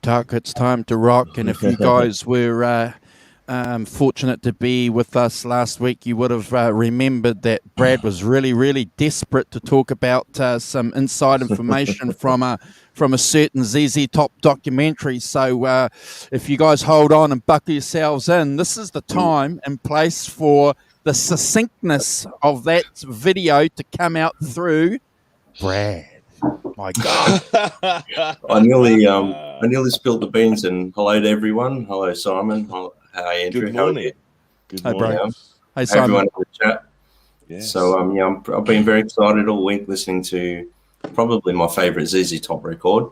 Tuck. It's time to rock. And if you guys were fortunate to be with us last week, you would have remembered that Brad was really, really desperate to talk about some inside information from a certain ZZ Top documentary. So if you guys hold on and buckle yourselves in, this is the time and place for the succinctness of that video to come out through Brad. My God. I nearly spilled the beans, and hello to everyone. Hello, Simon. Hi, Andrew. Good morning. Good morning. Hey, Simon. Everyone in the chat. Yes. So, I've been very excited all week listening to probably my favourite ZZ Top record,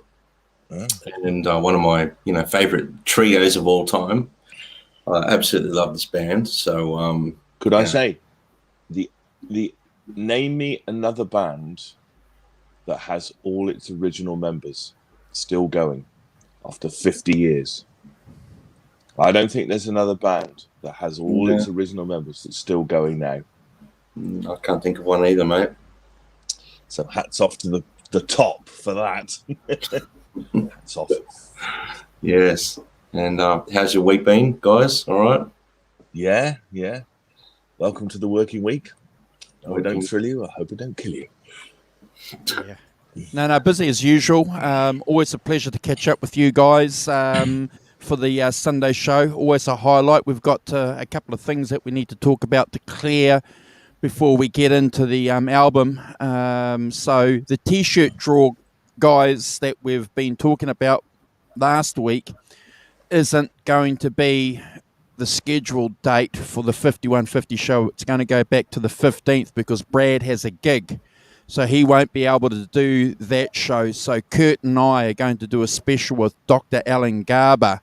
and one of my favourite trios of all time. I absolutely love this band. So, could I say, the name me another band that has all its original members still going after 50 years. I don't think there's another band that has all its original members that's still going now. I can't think of one either, mate. So hats off to the top for that. Hats off. Yes. And how's your week been, guys? All right? Yeah. Welcome to the working week. I hope I don't thrill you. I hope I don't kill you. Yeah. No, busy as usual. Always a pleasure to catch up with you guys for the Sunday show. Always a highlight. We've got a couple of things that we need to talk about to clear before we get into the album. So the T-shirt draw, guys, that we've been talking about last week isn't going to be the scheduled date for the 5150 show. It's going to go back to the 15th because Brad has a gig. So he won't be able to do that show. So Kurt and I are going to do a special with Dr. Alan Garber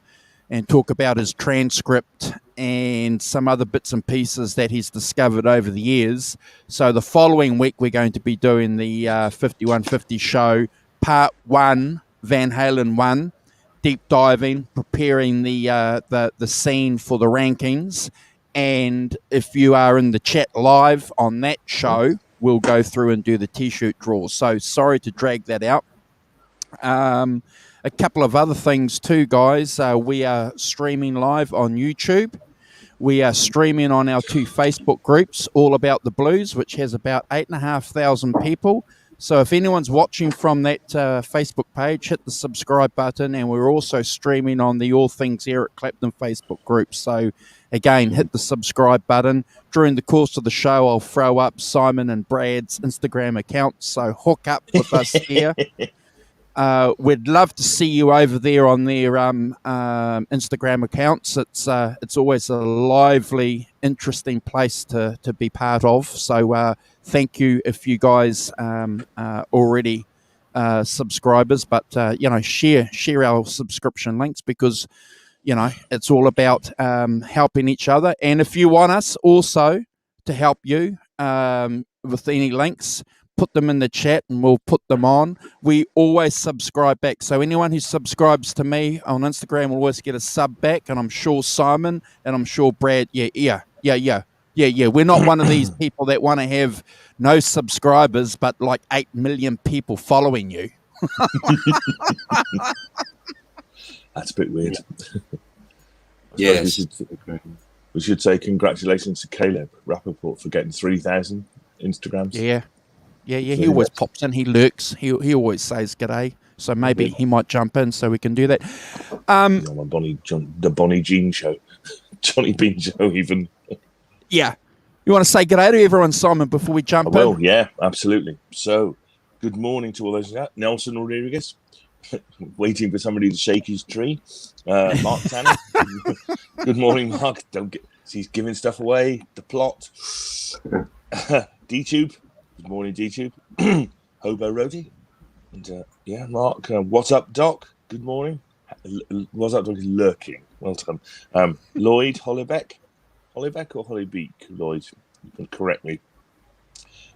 and talk about his transcript and some other bits and pieces that he's discovered over the years. So the following week, we're going to be doing the 5150 show, part 1, Van Halen 1, deep diving, preparing the scene for the rankings. And if you are in the chat live on that show, we'll go through and do the T-shirt draw. So sorry to drag that out. A couple of other things too, guys. We are streaming live on YouTube. We are streaming on our 2 Facebook groups, All About the Blues, which has about 8,500 people. So if anyone's watching from that Facebook page, hit the subscribe button. And we're also streaming on the All Things Eric Clapton Facebook group. So again, hit the subscribe button. During the course of the show, I'll throw up Simon and Brad's Instagram accounts. So hook up with us here. We'd love to see you over there on their Instagram accounts. It's always a lively, interesting place to be part of. So thank you if you guys are already subscribers. But share our subscription links because it's all about helping each other. And if you want us also to help you with any links, put them in the chat and we'll put them on. We always subscribe back. So anyone who subscribes to me on Instagram will always get a sub back. And I'm sure Simon and I'm sure Brad, yeah. We're not one of these people that want to have no subscribers, but like 8 million people following you. That's a bit weird. Yes. We should say congratulations to Caleb Rappaport for getting 3,000 Instagrams. Yeah. He always pops in. He lurks. He always says g'day. So maybe he might jump in so we can do that. He's on the Bonnie Jean show. Johnny Bean show even. Yeah. You want to say g'day to everyone, Simon, before we jump in? Well, yeah, absolutely. So, good morning to all those. Nelson Rodriguez, waiting for somebody to shake his tree. Mark Tanner. Good morning, Mark. He's giving stuff away. The plot. D-Tube. Good morning, D-Tube. Hobo Roadie. And Mark. What's up, Doc? Good morning. What's up, Doc? Is lurking. Well done. Lloyd Hollybeck. Hollybeck or Hollybeek? Lloyd, you can correct me.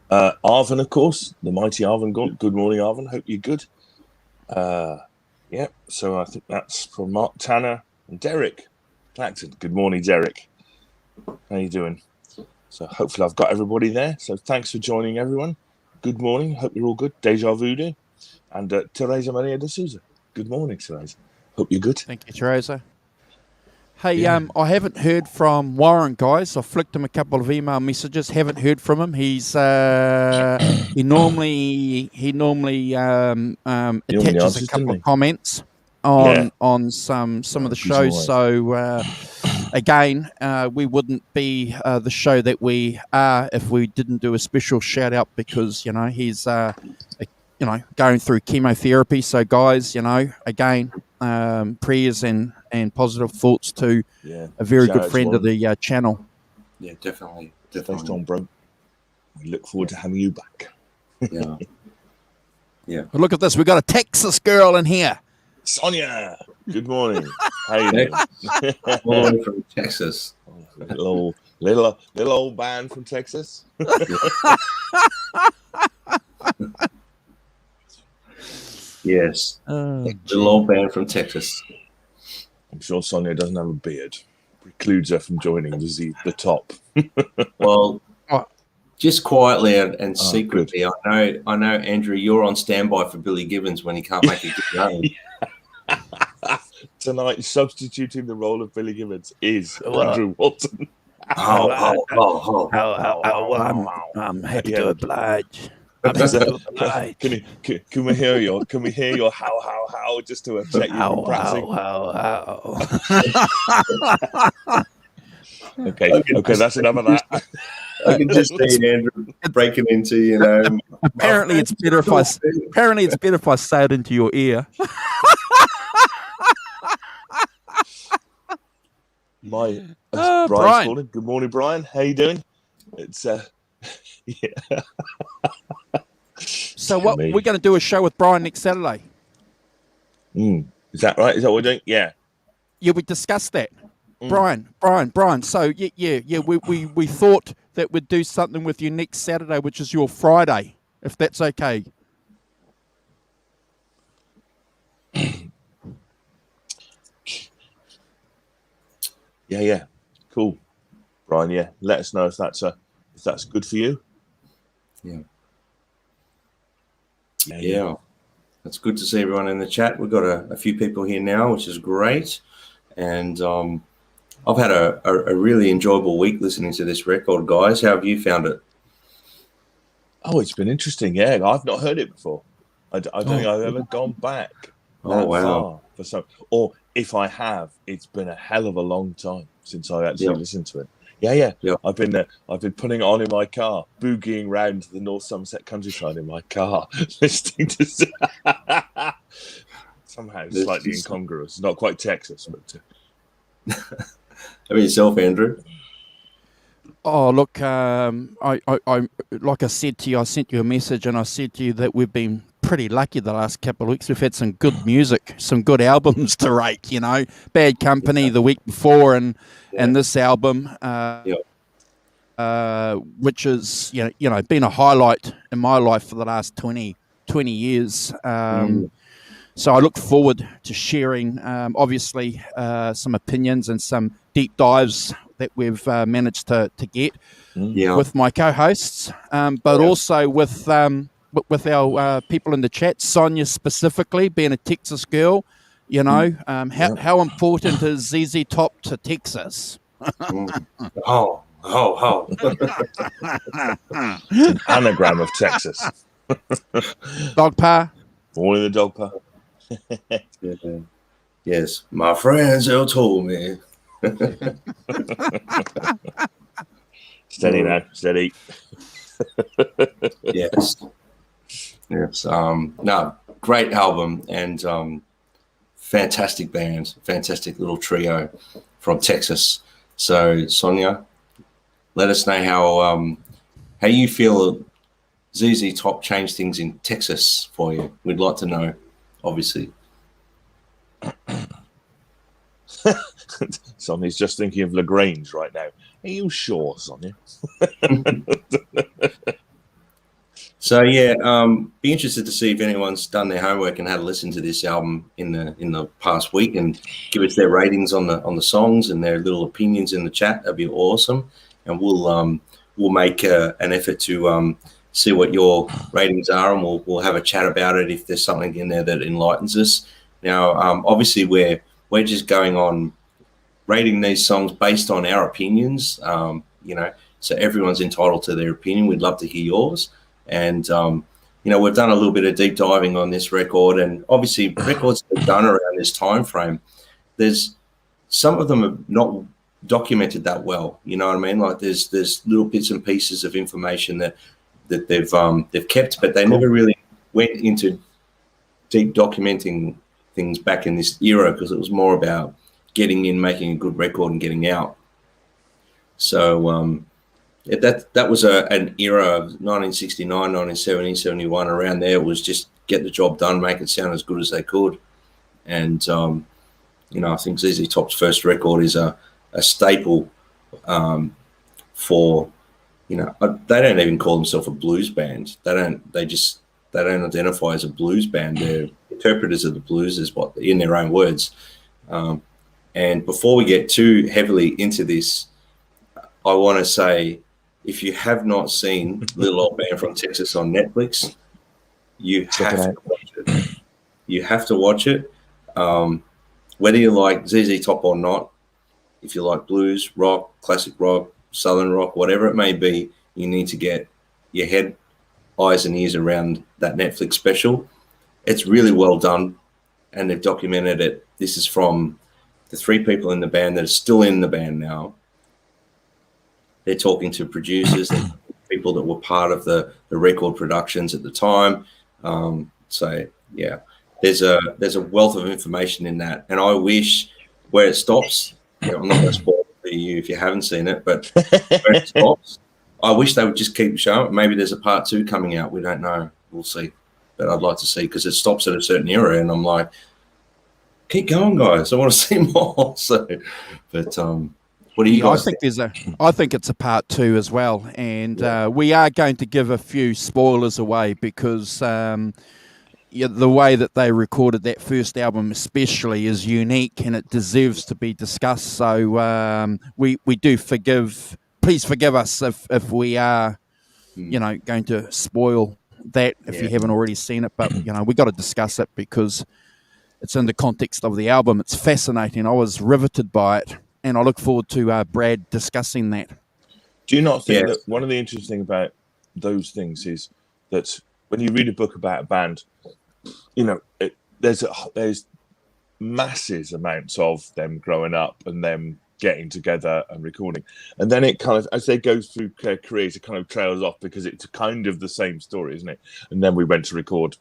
Arvin, of course. The mighty Arvin. Good morning, Arvin. Hope you're good. So I think that's from Mark Tanner and Derek Clacton. Good morning, Derek. How you doing? So hopefully I've got everybody there. So thanks for joining, everyone. Good morning. Hope you're all good. Deja Voodoo and Teresa Maria de Souza. Good morning, Teresa. Hope you're good. Thank you, Teresa. Hey, Yeah. I haven't heard from Warren, guys. I flicked him a couple of email messages. Haven't heard from him. He's he normally attaches a answers, couple doesn't of he? comments Yeah. on some of the He's shows. all So again, we wouldn't be the show that we are if we didn't do a special shout out because he's going through chemotherapy. So guys, again, prayers and positive thoughts to a very Shout good out to friend of Warren. the channel. Yeah, definitely. Stay Definitely. strong, bro. We look forward to having you back. Yeah. Yeah. But look at this. We've got a Texas girl in here. Sonia, good morning. How you doing? All the way from Texas. little old band from Texas. Yes. Oh, Little old band from Texas. I'm sure Sonia doesn't have a beard. Precludes her from joining the top. Well, Oh. just quietly and Oh, secretly, I know, Andrew, you're on standby for Billy Gibbons when he can't make a good game. Tonight, substituting the role of Billy Gibbons is Well, Andrew Walton. I'm happy Yeah. to oblige. Can we hear your how just to check you've been practicing? Okay, that's enough of that. I can just see Andrew breaking into, Apparently, it's better if I say it into your ear. Brian's Brian. calling. Good morning, Brian. How you doing? It's yeah. So what we're going to do a show with Brian next Saturday. Is that right? Is that what we're doing? Yeah. Yeah, we discussed that. Brian. So yeah. We thought that we'd do something with you next Saturday, which is your Friday, if that's okay. Yeah. Cool. Brian, yeah. Let us know if that's good for you. Yeah. It's good to see everyone in the chat. We've got a few people here now, which is great. And I've had a really enjoyable week listening to this record, guys. How have you found it? Oh, it's been interesting. Yeah, I've not heard it before. I don't think I've ever gone back that far for some. Or if I have, it's been a hell of a long time since I actually listened to it. Yeah. I've been putting it on in my car, boogieing round the North Somerset countryside in my car, listening to somehow slightly incongruous. Not quite Texas, but. How about yourself, Andrew? Oh, look, I like I said to you, I sent you a message and I said to you that we've been pretty lucky the last couple of weeks. We've had some good music, some good albums to rate, Bad Company the week before and this album, which has, been a highlight in my life for the last 20 years. So I look forward to sharing, obviously, some opinions and some deep dives that we've managed to get with my co-hosts, but also with our people in the chat. Sonia specifically, being a Texas girl, how important is ZZ Top to Texas? Oh. It's an anagram of Texas. Dog pa. Born in the dog pa. Yes, my friends have told me. Steady now, steady. Yes. No, great album and fantastic band, fantastic little trio from Texas. So, Sonia, let us know how you feel ZZ Top changed things in Texas for you. We'd like to know, obviously. Sonia's just thinking of LaGrange right now. Are you sure, Sonia? So be interested to see if anyone's done their homework and had a listen to this album in the past week and give us their ratings on the songs and their little opinions in the chat. That'd be awesome, and we'll make an effort to see what your ratings are, and we'll have a chat about it if there's something in there that enlightens us. Now, obviously, we're just going on rating these songs based on our opinions. So everyone's entitled to their opinion. We'd love to hear yours. And we've done a little bit of deep diving on this record, and obviously records that are done around this time frame. There's some of them are not documented that well. You know what I mean? Like there's little bits and pieces of information that they've kept, but they never really went into deep documenting things back in this era, because it was more about getting in, making a good record, and getting out. So that was an era of 1969, 1970, 71, around there. It was just get the job done, make it sound as good as they could. And I think ZZ Top's first record is a staple for, they don't even call themselves a blues band. They don't identify as a blues band. They're interpreters of the blues, is what, in their own words. And before we get too heavily into this, I want to say, if you have not seen Little Old Man from Texas on Netflix, you have to watch it. You have to watch it. Whether you like ZZ Top or not, if you like blues, rock, classic rock, southern rock, whatever it may be, you need to get your head, eyes and ears around that Netflix special. It's really well done, and they've documented it. This is from the 3 people in the band that are still in the band now. They're talking to producers, people that were part of the record productions at the time. So yeah, there's a wealth of information in that, and I wish where it stops. I'm not going to spoil it for you if you haven't seen it, but where it stops, I wish they would just keep showing it. Maybe there's a part 2 coming out. We don't know. We'll see. But I'd like to see, because it stops at a certain era, and I'm like, keep going, guys. I want to see more. So, but what do you guys think? I think it's a part 2 as well, and we are going to give a few spoilers away, because the way that they recorded that first album especially is unique, and it deserves to be discussed. So we do please forgive us if we are going to spoil that if you haven't already seen it, but we got to discuss it because it's in the context of the album. It's fascinating. I was riveted by it, and I look forward to Brad discussing that. Do you not think that one of the interesting things about those things is that when you read a book about a band, there's masses amounts of them growing up and them getting together and recording, and then it kind of, as they go through their careers, it kind of trails off, because it's kind of the same story, isn't it? And then we went to record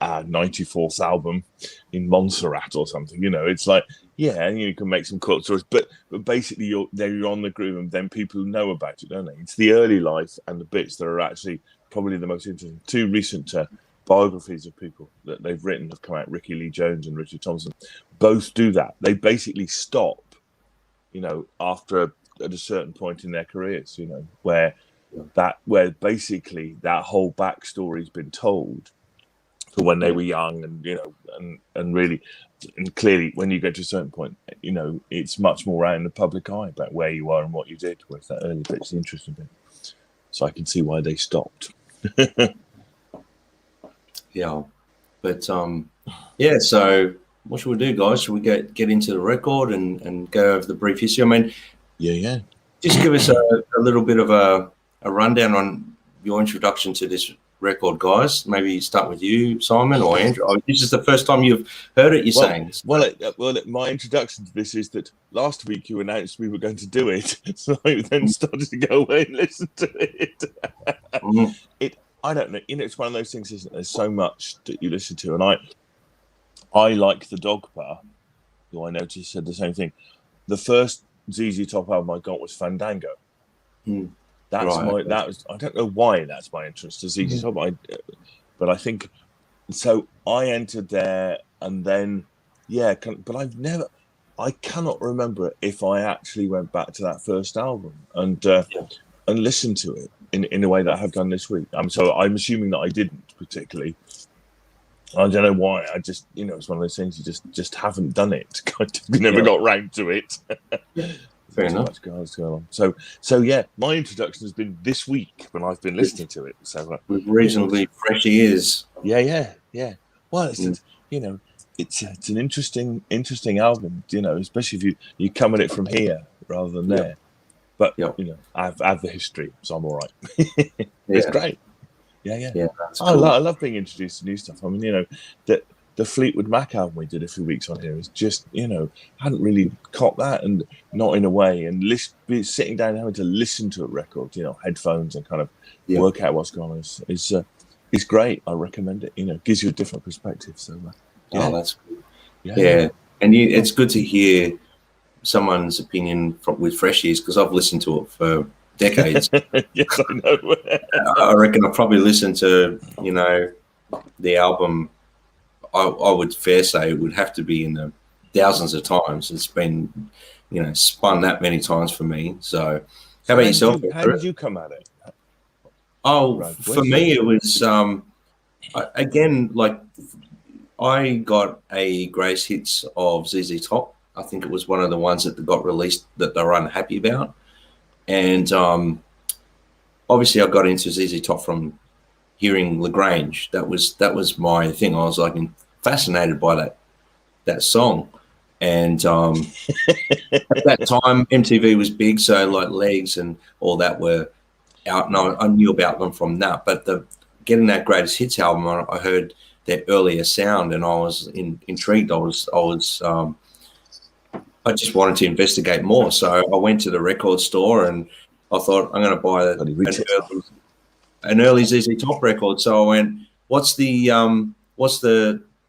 our 94th album in Montserrat or something. It's like, and you can make some cool stories, but basically you're on the groove, and then people know about it, don't they? It's the early life and the bits that are actually probably the most interesting. 2 recent biographies of people that they've written have come out. Ricky Lee Jones and Richard Thompson both do that. They basically stop, after at a certain point in their careers, where basically that whole backstory's been told for when they were young, and really, and clearly when you get to a certain point, it's much more out in the public eye about where you are and what you did, whereas that early bit's the interesting bit. So I can see why they stopped. Yeah, but so what should we do, guys? Should we get into the record and go over the brief history? I mean, just give us a little bit of a rundown on your introduction to this record, guys. Maybe start with you, Simon, or Andrew. This is the first time you've heard it, saying. Well, my introduction to this is that last week you announced we were going to do it, so I then started to go away and listen to it. I don't know. It's one of those things, isn't it? There's so much that you listen to, and I like the Dog Bar, who I noticed said the same thing. The first ZZ Top album I got was Fandango. That was, I don't know why that's my interest as ZZ Top, but I think so. I entered there, and then but I cannot remember if I actually went back to that first album and listened to it in a way that I have done this week. So I'm assuming that I didn't particularly. I don't know why. I just, it's one of those things you just haven't done it. You never got round to it. Fair enough. So my introduction has been this week when I've been listening to it. So with reasonably fresh ears. Yeah. Well, it's it's an interesting album, you know, especially if you come at it from here rather than there. But you know, I have the history, so I'm all right. It's great. Yeah. That's cool. I love being introduced to new stuff. I mean, you know, the Fleetwood Mac album we did a few weeks on here is just, you know, hadn't really caught that, and not in a way, and sitting down and having to listen to a record, you know, headphones, and kind of work out what's going on is great. I recommend it. You know, gives you a different perspective. So that's cool. Yeah. And it's good to hear someone's opinion with fresh ears, because I've listened to it for decades. Yes, I know. I reckon I probably listened to, you know, the album. I would fair say it would have to be in the thousands of times. It's been, you know, spun that many times for me. So, how about yourself? How did you come at it? Oh, for me, it was again, like, I got a greatest hits of ZZ Top. I think it was one of the ones that got released that they were unhappy about, and obviously I got into ZZ Top from hearing LaGrange. That was my thing. I was like fascinated by that song, and at that time MTV was big, so like Legs and all that were out, and I knew about them from that. But getting that greatest hits album, I heard their earlier sound, and I was intrigued. I just wanted to investigate more, so I went to the record store and I thought, I'm going to buy an early ZZ Top record. So I went, what's the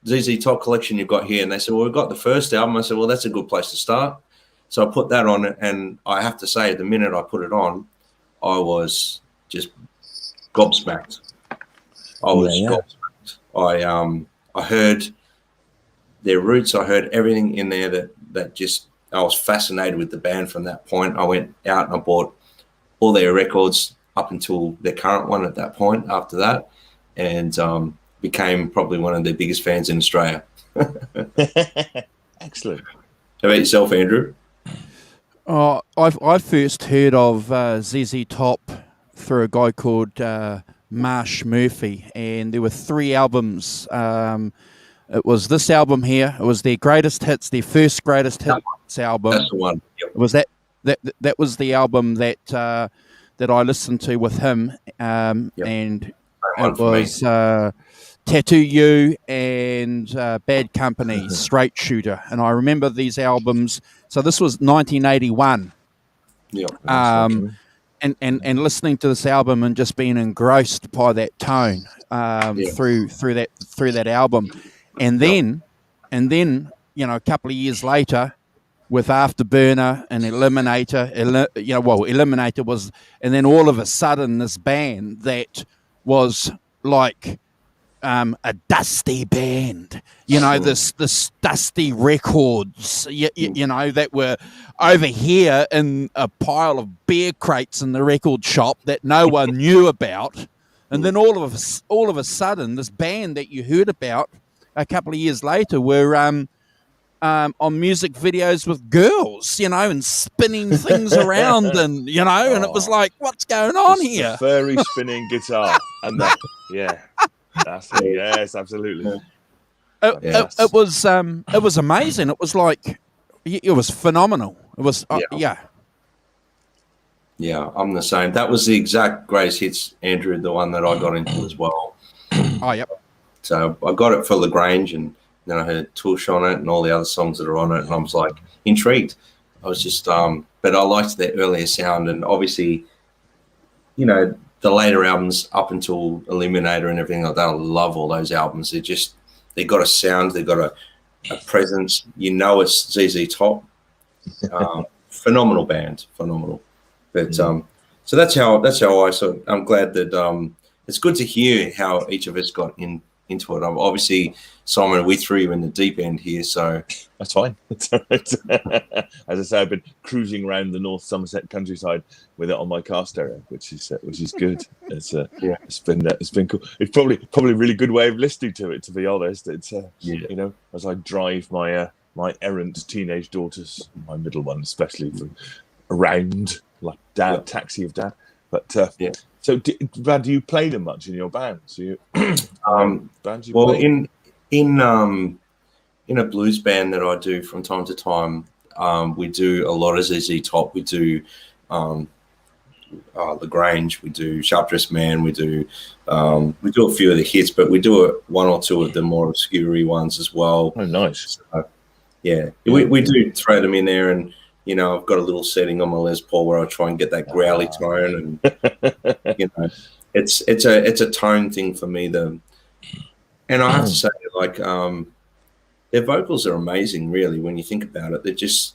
ZZ Top collection you've got here? And they said, well, we've got the first album. I said, well, that's a good place to start. So I put that on, and I have to say, the minute I put it on, I was just gobsmacked. I was gobsmacked. I heard their roots. I heard everything in there that just, I was fascinated with the band from that point. I went out and I bought all their records up until their current one at that point after that, and became probably one of their biggest fans in Australia. Excellent. How about yourself, Andrew? I first heard of ZZ Top through a guy called Marsh Murphy, and there were 3 albums. It was this album here. It was their greatest hits, their first greatest hits album. That's the one. Yep. It was that was the album that I listened to with him, and it was Tattoo You and Bad Company, Straight Shooter. And I remember these albums. So this was 1981. Yeah. And listening to this album and just being engrossed by that tone through that album. And then, you know, a couple of years later, with Afterburner and Eliminator, Eliminator was, and then all of a sudden, this band that was like a dusty band, you know, this dusty records, you know, that were over here in a pile of beer crates in the record shop that no one knew about, and then all of a sudden, this band that you heard about a couple of years later were on music videos with girls, you know, and spinning things around, and you know, and it was like, what's going on here? The furry spinning guitar, and that, that's it. Yes, absolutely. It was amazing. It was like, it was phenomenal. It was, Yeah, I'm the same. That was the exact greatest hits, Andrew, the one that I got into as well. Oh, yep. So I got it for LaGrange, and then I heard Tush on it and all the other songs that are on it, and I was like intrigued. I was just, but I liked their earlier sound, and obviously, you know, the later albums up until Eliminator and everything like that, I love all those albums. They got a sound, they got a presence. You know, it's ZZ Top. Phenomenal band, phenomenal. But so that's how I sort. I'm glad that it's good to hear how each of us got into it. Obviously, Simon, we threw you in the deep end here, so that's fine. That's all right. As I say, I've been cruising around the North Somerset countryside with it on my car stereo, which is good. It's been cool. It's probably a really good way of listening to it, to be honest. It's you know, as I drive my my errant teenage daughters, my middle one especially, around like dad, taxi of dad. But so, Brad, do you play them much in your band? So you, bands you well, play? in a blues band that I do from time to time, we do a lot of ZZ Top. We do Lagrange, we do Sharp Dressed Man, we do a few of the hits, but we do one or two of the more obscure ones as well. Oh, nice. So, yeah. We do throw them in there, and you know, I've got a little setting on my Les Paul where I try and get that growly tone, and you know, it's a tone thing for me. And I have to say, like, their vocals are amazing, really, when you think about it. They're just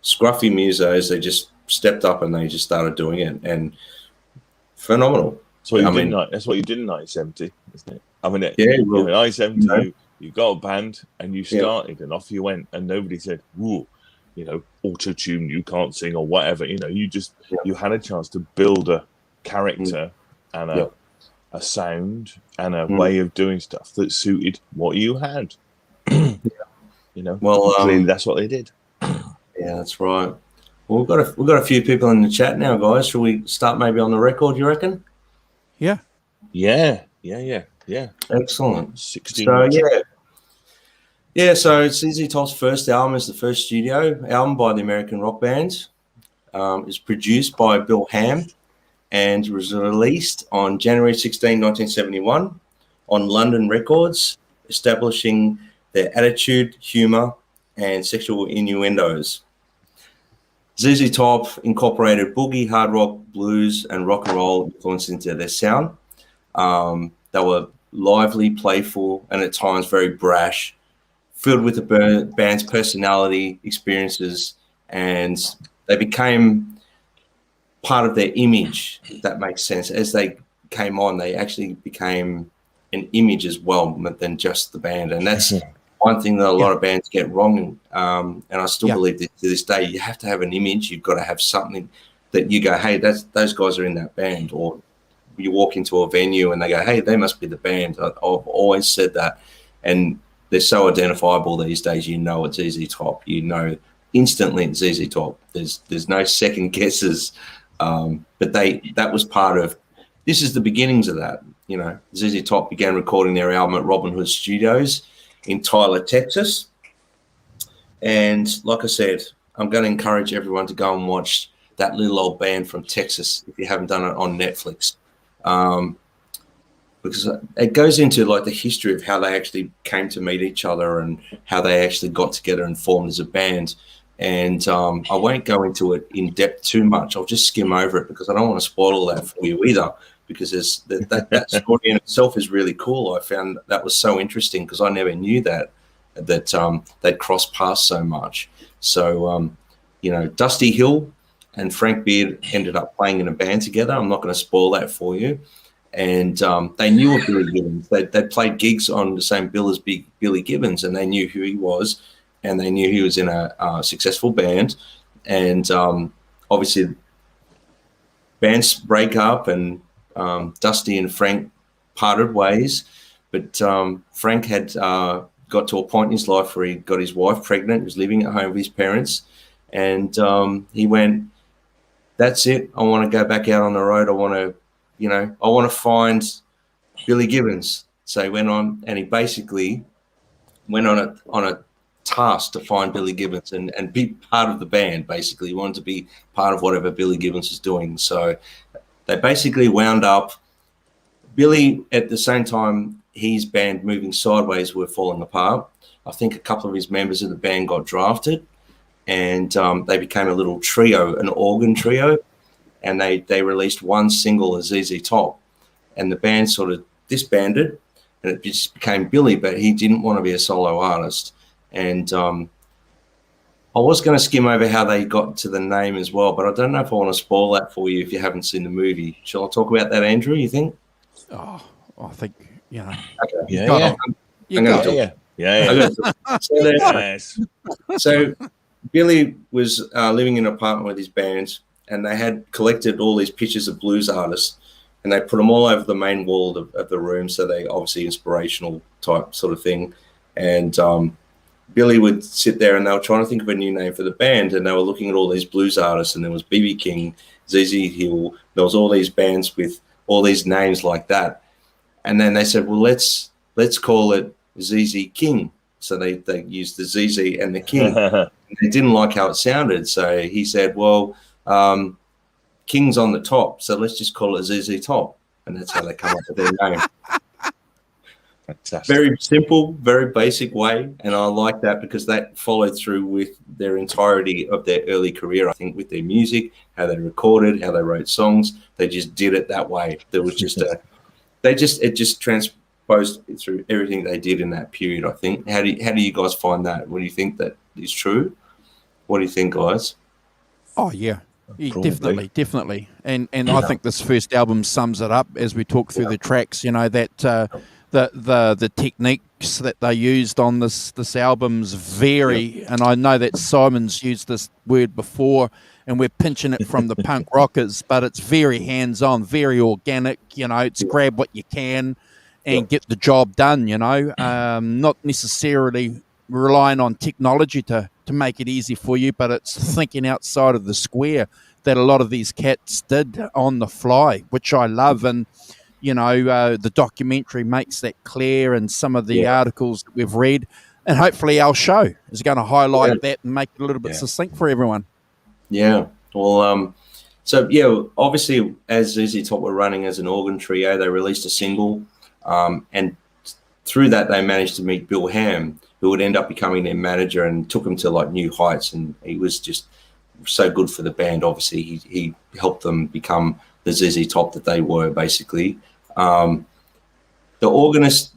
scruffy musos. They just stepped up and they just started doing it, and phenomenal. That's what you did in 1970, isn't it? I mean, yeah, well, in 1972, you got a band and you started, and off you went, and nobody said, "Whoa, you know, auto-tune, you can't sing," or whatever. You know, you just you had a chance to build a character and a sound and a way of doing stuff that suited what you had. You know, well, clearly that's what they did. Yeah, that's right. Well, we've got a few people in the chat now, guys. Shall we start maybe on the record? You reckon? Yeah. Excellent. 16. So So it's ZZ Top's first album. Is the first studio album by the American rock band. It's produced by Bill Ham, and was released on January 16, 1971, on London Records, establishing their attitude, humor, and sexual innuendos. ZZ Top incorporated boogie, hard rock, blues, and rock and roll influence into their sound. They were lively, playful, and at times very brash, filled with the band's personality, experiences, and they became part of their image, if that makes sense. As they came on, they actually became an image as well than just the band. And that's one thing that a lot of bands get wrong, and I still believe that to this day. You have to have an image. You've got to have something that you go, hey, those guys are in that band. Or you walk into a venue and they go, hey, they must be the band. I've always said that, and they're so identifiable these days. You know it's ZZ Top. You know instantly it's ZZ Top. There's no second guesses. But that was part of. This is the beginnings of that. You know, ZZ Top began recording their album at Robin Hood Studios in Tyler, Texas. And like I said, I'm going to encourage everyone to go and watch that little old band from Texas if you haven't done it on Netflix. Because it goes into like the history of how they actually came to meet each other and how they actually got together and formed as a band. And I won't go into it in depth too much. I'll just skim over it because I don't want to spoil all that for you either, because that story in itself is really cool. I found that was so interesting because I never knew that they'd crossed paths so much. So, you know, Dusty Hill and Frank Beard ended up playing in a band together. I'm not going to spoil that for you. And they knew of Billy Gibbons. They played gigs on the same bill as Billy Gibbons, and they knew who he was, and they knew he was in a successful band. And obviously, bands break up, and Dusty and Frank parted ways. But Frank had got to a point in his life where he got his wife pregnant. He was living at home with his parents, and he went, "That's it. I want to go back out on the road. I want to find Billy Gibbons." So he went on, and he basically went on a task to find Billy Gibbons and be part of the band. Basically, he wanted to be part of whatever Billy Gibbons was doing. So they basically wound up. Billy, at the same time, his band Moving Sideways were falling apart. I think a couple of his members of the band got drafted, and they became a little trio, an organ trio. And they released one single as ZZ Top, and the band sort of disbanded, and it just became Billy, but he didn't want to be a solo artist. And I was going to skim over how they got to the name as well, but I don't know if I want to spoil that for you if you haven't seen the movie. Shall I talk about that, Andrew, you think? Oh, I think, you know. Okay. So Billy was living in an apartment with his band, and they had collected all these pictures of blues artists, and they put them all over the main wall of the room. So they obviously inspirational type sort of thing. And Billy would sit there, and they were trying to think of a new name for the band, and they were looking at all these blues artists, and there was B.B. King, ZZ Hill. There was all these bands with all these names like that. And then they said, well, let's call it ZZ King. So they used the ZZ and the King. They didn't like how it sounded. So he said, well, King's on the top, so let's just call it ZZ Top. And that's how they come up with their name. Fantastic. Very simple, very basic way. And I like that because that followed through with their entirety of their early career, I think, with their music, how they recorded, how they wrote songs. They just did it that way. There was just it just transposed through everything they did in that period, I think. How do you guys find that? What do you think that is true? What do you think, guys? Oh, yeah. Definitely. And I think this first album sums it up as we talk through the tracks, you know, that the techniques that they used on this album's vary, and I know that Simon's used this word before, and we're pinching it from the punk rockers, but it's very hands-on, very organic, you know, it's grab what you can and get the job done, you know, not necessarily relying on technology to make it easy for you, but it's thinking outside of the square that a lot of these cats did on the fly, which I love. And, you know, the documentary makes that clear, and some of the articles that we've read, and hopefully our show is going to highlight that and make it a little bit succinct for everyone. Yeah. Well, so, yeah, obviously as ZZ Top were running as an organ trio, they released a single, and through that they managed to meet Bill Ham, who would end up becoming their manager, and took them to like new heights. And he was just so good for the band. Obviously, he helped them become the ZZ Top that they were, basically. The organist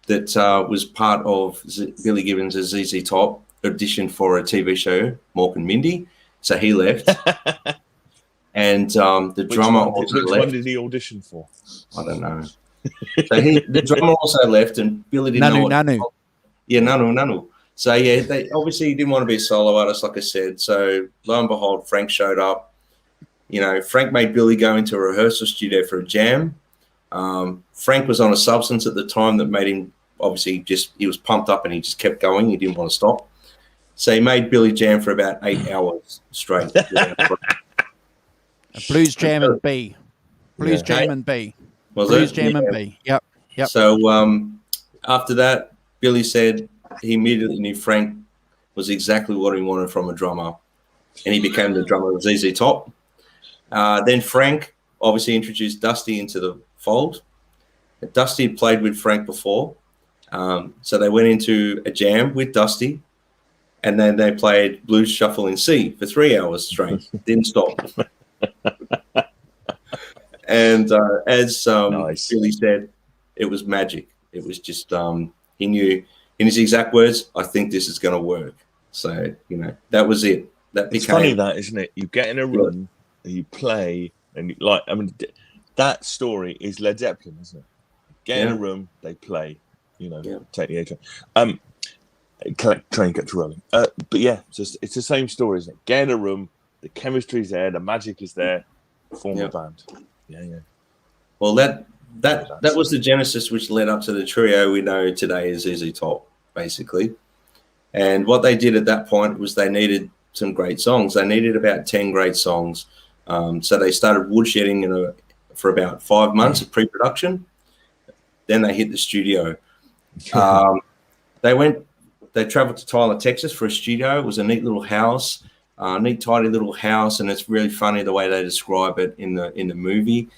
that was part of Billy Gibbons' ZZ Top auditioned for a TV show, Mork and Mindy, so he left. And the drummer also left. Which one did he audition for? I don't know. So the drummer also left, and Billy didn't know. Nanu. Yeah, Nanu. So, yeah, they obviously didn't want to be a solo artist, like I said. So, lo and behold, Frank showed up. You know, Frank made Billy go into a rehearsal studio for a jam. Frank was on a substance at the time that made him, obviously, he was pumped up and he just kept going. He didn't want to stop. So, he made Billy jam for about 8 hours straight. A blues jam and B. Blues jam and B. Blues jam and B. Yep. So, after that, Billy said he immediately knew Frank was exactly what he wanted from a drummer, and he became the drummer of ZZ Top. Then Frank obviously introduced Dusty into the fold. Dusty had played with Frank before, so they went into a jam with Dusty, and then they played Blues Shuffle in C for 3 hours straight. Didn't stop. And as Nice. Billy said, it was magic. It was just he knew in his exact words, I think this is going to work. So, you know, that was it. It's funny that, isn't it? You get in a room and you play, and that story is Led Zeppelin, isn't it? Get in a room, they play, you know, take the A train. Train gets rolling. But yeah, it's the same story, isn't it? Get in a room, the chemistry's there, the magic is there, form a band. Yeah. Well, that was the genesis which led up to the trio we know today as ZZ Top, basically. And what they did at that point was they needed some great songs. They needed about 10 great songs. So they started woodshedding for about 5 months of pre-production. Then they hit the studio. They traveled to Tyler, Texas for a studio. It was a neat little house, neat, tidy little house. And it's really funny the way they describe it in the movie.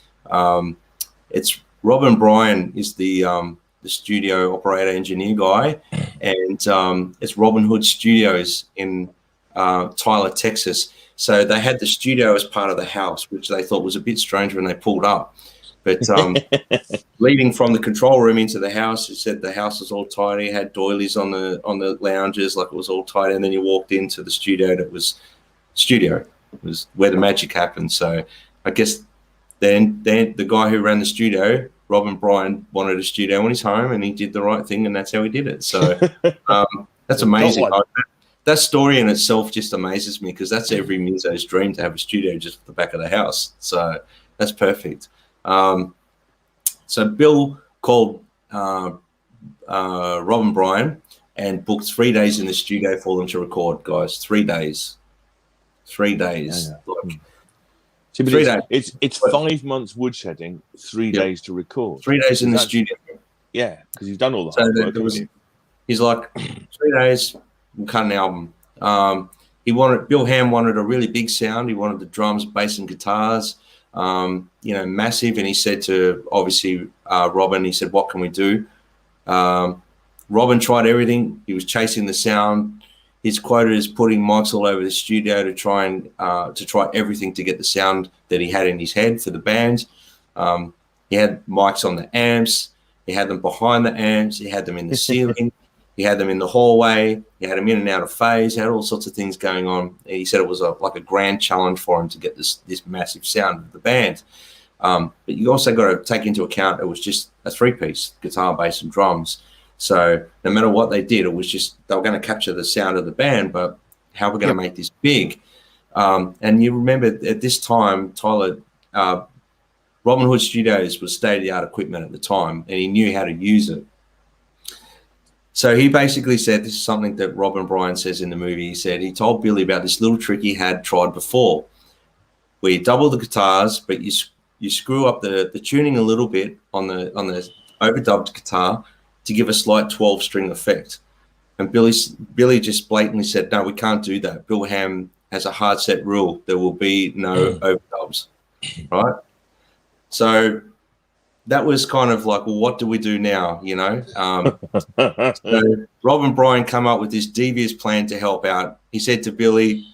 It's Robin Bryan is the studio operator engineer guy, and it's Robin Hood Studios in Tyler, Texas. So they had the studio as part of the house, which they thought was a bit strange when they pulled up. But leading from the control room into the house, it said the house was all tidy, had doilies on the lounges, like it was all tidy. And then you walked into the studio, and it was where the magic happened. So I guess then the guy who ran the studio, Robin Bryan, wanted a studio in his home, and he did the right thing, and that's how he did it. So that's amazing. That story in itself just amazes me, because that's every muso's dream, to have a studio just at the back of the house. So that's perfect. So Bill called Robin Bryan and booked 3 days in the studio for them to record, guys. 3 days. 3 days. Yeah. It's 5 months woodshedding, 3 days to record. 3 days in the studio. Yeah, because you've done all the hard work. He's like, 3 days, we'll cut an album. Bill Ham wanted a really big sound. He wanted the drums, bass, and guitars, massive. And he said to, obviously, Robin, he said, what can we do? Robin tried everything. He was chasing the sound. He's quoted as putting mics all over the studio to try everything to get the sound that he had in his head for the band. He had mics on the amps. He had them behind the amps. He had them in the ceiling. He had them in the hallway. He had them in and out of phase. He had all sorts of things going on. And he said it was like a grand challenge for him to get this massive sound of the band. But you also got to take into account it was just a 3-piece, guitar, bass, and drums. So no matter what they did, it was just they were going to capture the sound of the band, but how we're going to make this big. And you remember at this time, Tyler, Robin Hood Studios was state-of-the-art equipment at the time, and he knew how to use it. So he basically said, this is something that Robin Bryan says in the movie, he said he told Billy about this little trick he had tried before, where you double the guitars, but you screw up the tuning a little bit on the overdubbed guitar to give a slight 12-string effect. And Billy just blatantly said, no, we can't do that. Bill Ham has a hard set rule. There will be no overdubs, right? So that was kind of like, well, what do we do now, So Robin Bryan came up with this devious plan to help out. He said to Billy,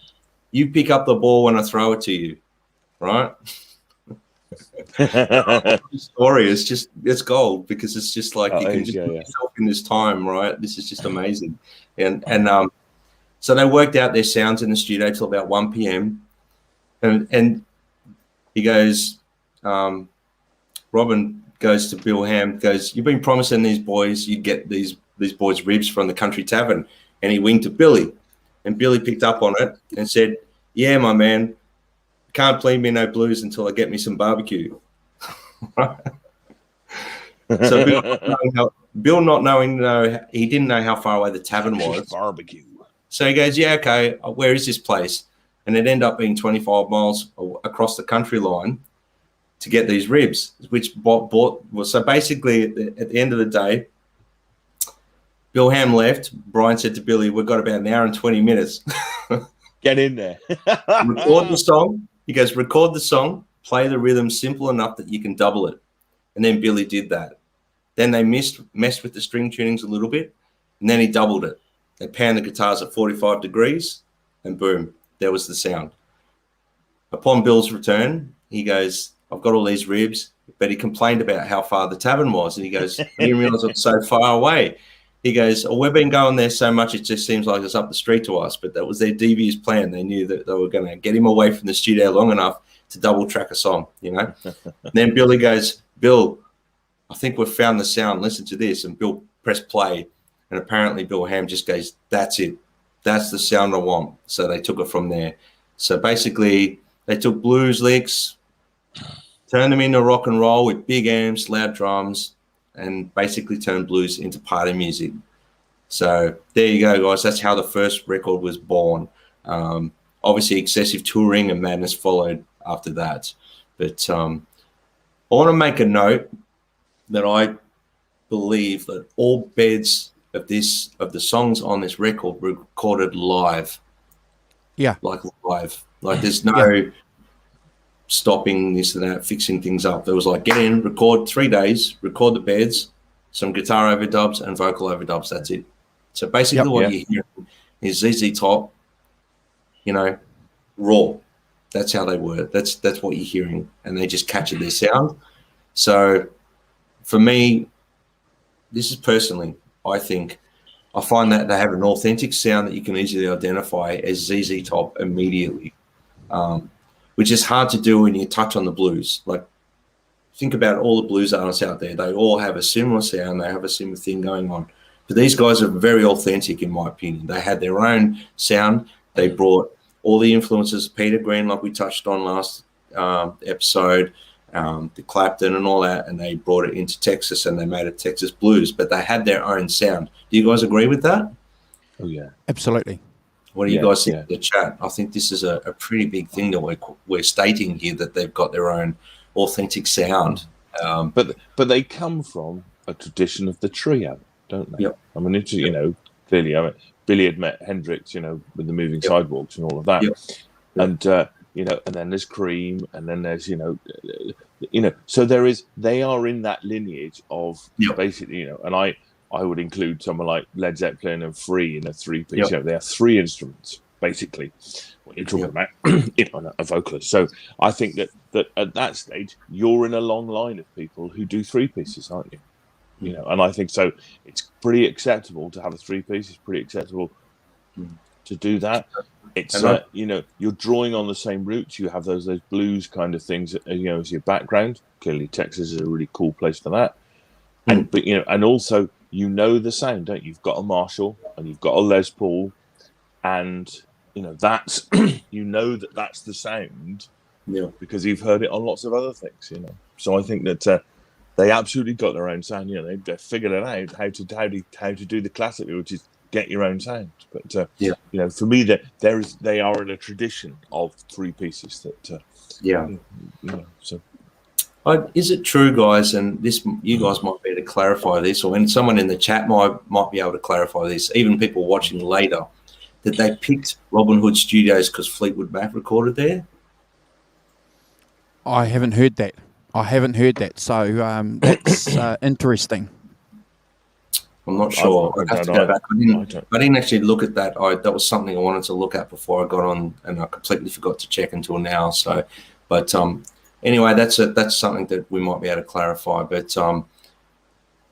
you pick up the ball when I throw it to you, right? The story is it's gold, because it's just like you can just put yourself in this time, right? This is just amazing. And so they worked out their sounds in the studio till about 1 p.m. And he goes, Robin goes to Bill Ham, goes, you've been promising these boys you'd get these boys ribs from the country tavern. And he winked at Billy, and Billy picked up on it and said, yeah, my man, can't play me no blues until I get me some barbecue. So Bill not knowing, he didn't know how far away the tavern was. Barbecue. So he goes, yeah, okay, where is this place? And it ended up being 25 miles across the country line to get these ribs, which so basically at the end of the day, Bill Ham left. Brian said to Billy, we've got about an hour and 20 minutes. Get in there. Record the song. He goes, record the song, play the rhythm simple enough that you can double it. And then Billy did that. Then they messed with the string tunings a little bit, and then he doubled it. They panned the guitars at 45 degrees, and boom, there was the sound. Upon Bill's return, he goes, I've got all these ribs, but he complained about how far the tavern was. And he goes, I didn't realize it was so far away. He goes, we've been going there so much, it just seems like it's up the street to us. But that was their devious plan. They knew that they were going to get him away from the studio long enough to double track a song, Then Billy goes, Bill, I think we've found the sound. Listen to this. And Bill pressed play. And apparently Bill Ham just goes, that's it. That's the sound I want. So they took it from there. So basically they took blues licks, turned them into rock and roll with big amps, loud drums, and basically turned blues into party music. So there you go, guys. That's how the first record was born. Obviously, excessive touring and madness followed after that. But I want to make a note that I believe that all beds of the songs on this record were recorded live. Yeah. Like live. Like there's no stopping this and that, fixing things up. There was like, get in, record 3 days, record the beds, some guitar overdubs and vocal overdubs. That's it. So basically what you hear is ZZ Top, raw. That's how they were. That's what you're hearing. And they just captured their sound. So for me, this is personally, I find that they have an authentic sound that you can easily identify as ZZ Top immediately, which is hard to do when you touch on the blues. Like, think about all the blues artists out there. They all have a similar sound. They have a similar thing going on. But these guys are very authentic, in my opinion. They had their own sound. They brought all the influences of Peter Green, like we touched on last episode, the Clapton and all that, and they brought it into Texas and they made it Texas blues, but they had their own sound. Do you guys agree with that? Oh, yeah. Absolutely. What do you guys think of the chat? I think this is a pretty big thing that we're stating here, that they've got their own authentic sound. But they come from a tradition of the trio, don't they? Yep. I mean, it's, clearly, Billy had met Hendrix, with the moving Yep. sidewalks and all of that. Yep. And, and then there's Cream, and then there's, so they are in that lineage of Yep. basically, and I would include someone like Led Zeppelin and Free in a three-piece. Yep. They are three instruments, basically, what you're talking about, a vocalist. So I think that at that stage, you're in a long line of people who do three pieces, aren't you? And I think so. It's pretty acceptable to have a three-piece. It's pretty acceptable to do that. It's you're drawing on the same roots. You have those blues kind of things, as your background. Clearly, Texas is a really cool place for that. And but and also the sound, don't you? You've got a Marshall and you've got a Les Paul, and that's that's the sound, because you've heard it on lots of other things. So I think that they absolutely got their own sound. They figured it out how to do the classic, which is get your own sound. But for me, they are in a tradition of three pieces that so. Is it true, guys? And you guys might be able to clarify this, or when someone in the chat might be able to clarify this, even people watching later, that they picked Robin Hood Studios because Fleetwood Mac recorded there? I haven't heard that. So that's interesting. I'm not sure. I have to go back. I didn't actually look at that. That was something I wanted to look at before I got on, and I completely forgot to check until now. So, but anyway, that's something that we might be able to clarify. But so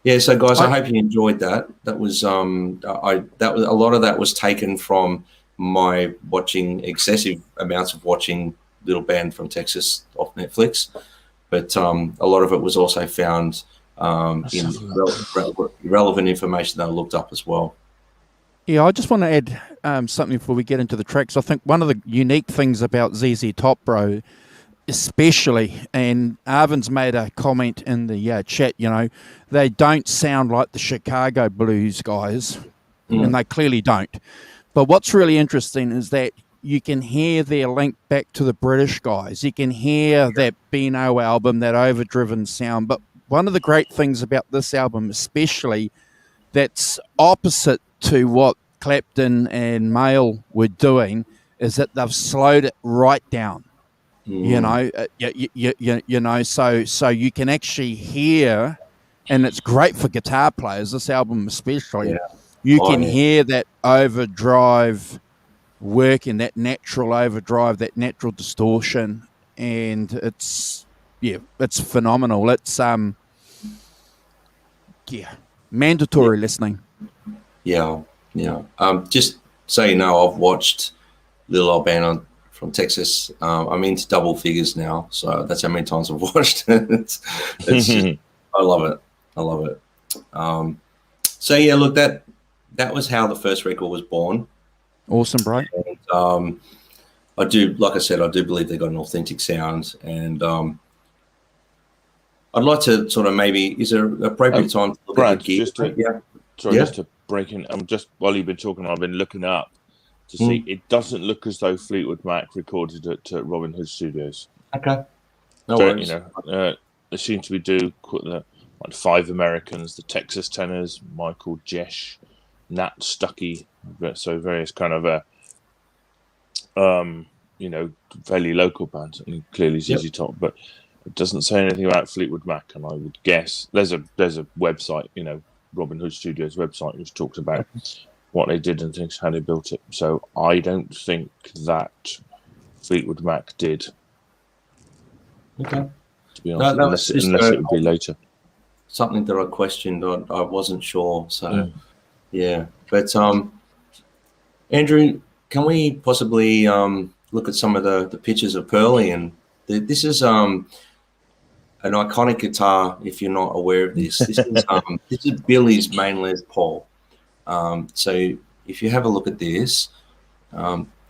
guys, I hope you enjoyed that. That was a lot of that was taken from my watching excessive amounts of watching Little Band from Texas off Netflix, but a lot of it was also found in relevant information that I looked up as well. Yeah, I just want to add something before we get into the tracks. I think one of the unique things about ZZ Top, bro, especially, and Arvin's made a comment in the chat, they don't sound like the Chicago blues guys, and they clearly don't. But what's really interesting is that you can hear their link back to the British guys. You can hear that Beano album, that overdriven sound. But one of the great things about this album, especially, that's opposite to what Clapton and Mail were doing, is that they've slowed it right down. So you can actually hear, and it's great for guitar players, this album especially. You can hear that overdrive working, that natural overdrive, that natural distortion, and it's phenomenal. It's mandatory listening. Just so you know, I've watched Little Old Band from Texas. I'm into double figures now, so that's how many times I've watched it. it's just, I love it. So look, that was how the first record was born. Awesome, bro. And, I do believe they got an authentic sound, and I'd like to sort of is there an appropriate time to look at the gear? Just to break in. Just while you've been talking, I've been looking up to see. It doesn't look as though Fleetwood Mac recorded at Robin Hood Studios. Okay. No worries. They seem to be like 5 Americans, the Texas Tenors, Michael Jesh, Nat Stuckey, so various kind of fairly local bands, and clearly ZZ Top, but it doesn't say anything about Fleetwood Mac. And I would guess there's a website, Robin Hood Studios website, which talks about what they did and things, how they built it. So I don't think that Fleetwood Mac did. Okay. To be honest, unless it would be later. Something that I questioned, I wasn't sure. So but Andrew, can we possibly look at some of the pictures of Pearly? And this is an iconic guitar. If you're not aware of this, this is Billy's main Les Paul. So if you have a look at this,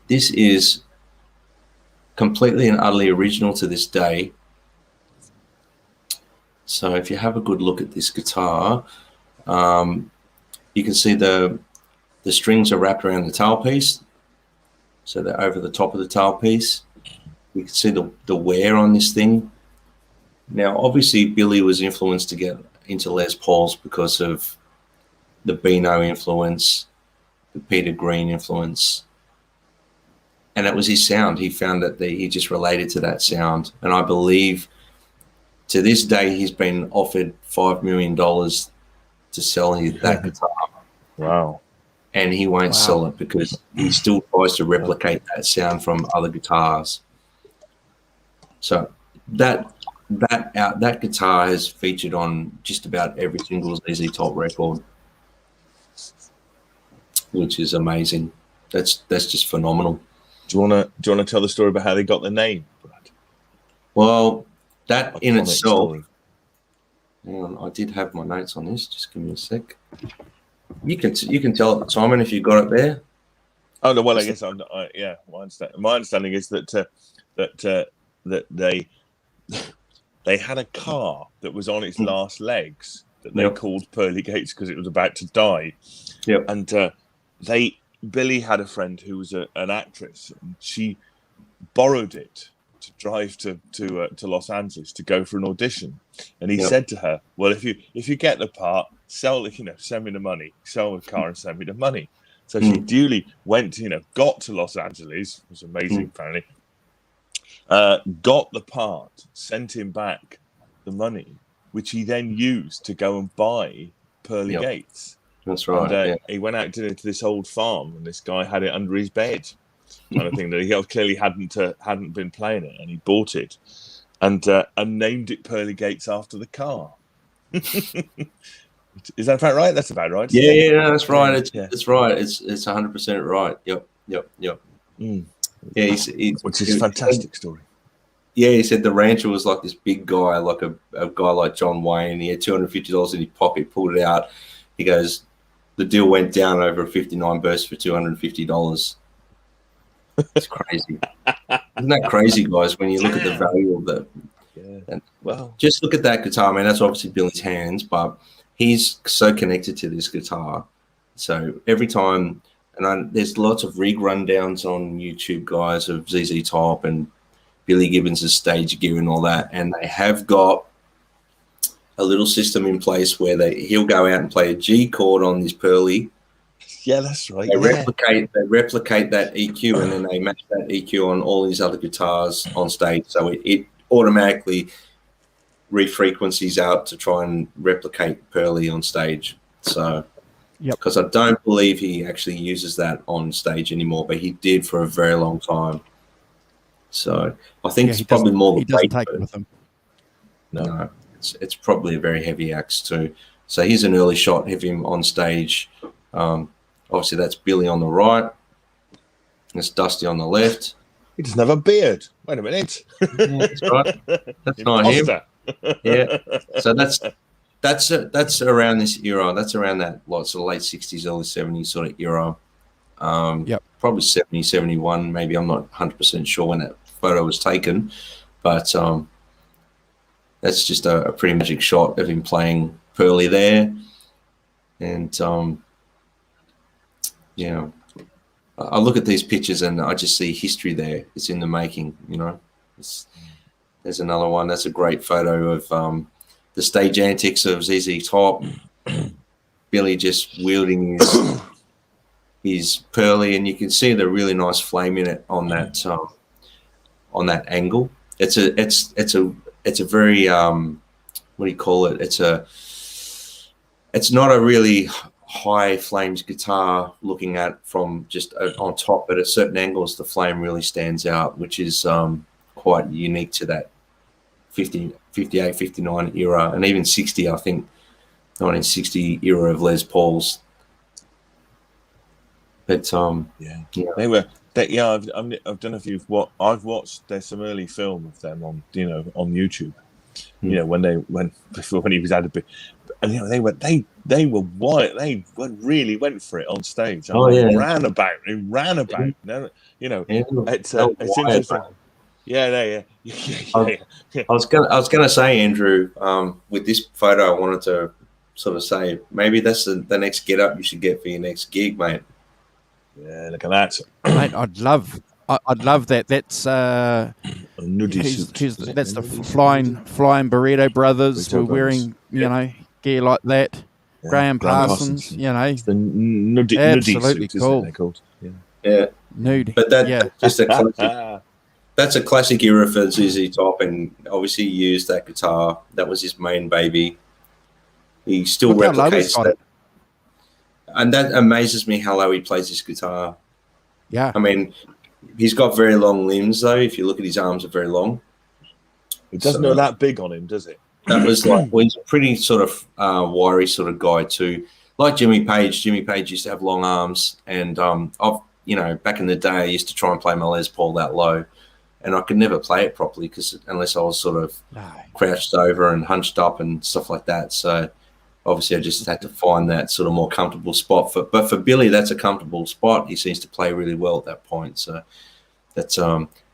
this is completely and utterly original to this day. So if you have a good look at this guitar, you can see the strings are wrapped around the tailpiece. So they're over the top of the tailpiece. You can see the wear on this thing. Now, obviously, Billy was influenced to get into Les Pauls because of the Beano influence, the Peter Green influence, and it was his sound. He found that he just related to that sound, and I believe to this day he's been offered $5 million to sell that guitar. Wow. And he won't sell it because he still tries to replicate that sound from other guitars. So that guitar has featured on just about every single ZZ Top record, which is amazing. That's just phenomenal. Do you wanna tell the story about how they got the name, Brad? Well, that in Iconic itself. story. Hang on, I did have my notes on this. Just give me a sec. You can tell it, Simon, if you got it there. Oh no, well, I guess my understanding is that they had a car that was on its last legs that they called Pearly Gates because it was about to die. Yep. And Billy had a friend who was an actress, and she borrowed it to drive to Los Angeles to go for an audition. And he said to her, "Well, if you get the part, send me the money, sell the car and send me the money." So she duly went, got to Los Angeles. It was amazing, apparently. Got the part, sent him back the money, which he then used to go and buy Pearly Gates. That's right. And he went out to this old farm, and this guy had it under his bed, kind of thing. That he clearly hadn't been playing it, and he bought it, and named it Pearly Gates after the car. Is that about right? That's about right. Yeah, that's right. It's right. It's 100% right. Yep. Mm. Yeah, which is a fantastic story. Yeah, he said the rancher was like this big guy, like a guy like John Wayne. He had $250 in his pocket, pulled it out. He goes, the deal went down over a 59 burst for $250. It's crazy. Isn't that crazy, guys, when you look at the value of the... Yeah. And, well, just look at that guitar, man. That's obviously Billy's hands, but he's so connected to this guitar. So every time... And there's lots of rig rundowns on YouTube, guys, of ZZ Top and Billy Gibbons' stage gear and all that. And they have got a little system in place where he'll go out and play a G chord on this Pearly. Yeah, that's right. They replicate that EQ, and then they match that EQ on all these other guitars on stage. So it automatically refrequencies out to try and replicate Pearly on stage. So... Yep. Because I don't believe he actually uses that on stage anymore, but he did for a very long time. So I think it's probably more the he doesn't take it with him. No, it's probably a very heavy axe too. So here's an early shot of him on stage. Obviously, that's Billy on the right. It's Dusty on the left. He doesn't have a beard. Wait a minute. Yeah, that's right. That's not him. Yeah. So that's around this era. That's around that sort of late 60s, early 70s sort of era. Probably 70, 71, maybe. I'm not 100% sure when that photo was taken. But that's just a pretty magic shot of him playing Pearly there. And, I look at these pictures and I just see history there. It's in the making, There's another one. That's a great photo of... the stage antics of ZZ Top, Billy just wielding his Pearly, and you can see the really nice flame in it on that angle. It's a very what do you call it? It's not a really high flames guitar looking at from just on top, but at certain angles the flame really stands out, which is quite unique to that 58, 59 era, and even 60, I think, 1960 era of Les Pauls. But they were. I've done a few. I've watched. There's some early film of them on on YouTube. When he was at a bit, and they were wild. They really went for it on stage. They ran about. It's interesting. Yeah. I was gonna say, Andrew, with this photo, I wanted to sort of say maybe that's the next get up you should get for your next gig, mate. Yeah, look at that, mate. I'd love that. That's a nudie suit. That's the flying burrito brothers were wearing, gear like that. Graham Parsons, you know. It's the nudie Absolutely suit, cool. isn't it, they're called? Yeah. Yeah, Nude. but that's Yeah. just a classic. That's a classic era for ZZ Top, and obviously he used that guitar. That was his main baby. He still Look how low he's replicates got that, it. and that amazes me how low he plays his guitar. Yeah. I mean, he's got very long limbs, though. If you look at his arms, are very long. It doesn't look that big on him, does it? That was like, well, he's a pretty sort of wiry sort of guy too. Like Jimmy Page. Jimmy Page used to have long arms, and back in the day, I used to try and play my Les Paul that low, and I could never play it properly unless I was sort of crouched over and hunched up and stuff like that. So obviously, I just had to find that sort of more comfortable spot. But for Billy, that's a comfortable spot. He seems to play really well at that point. So that's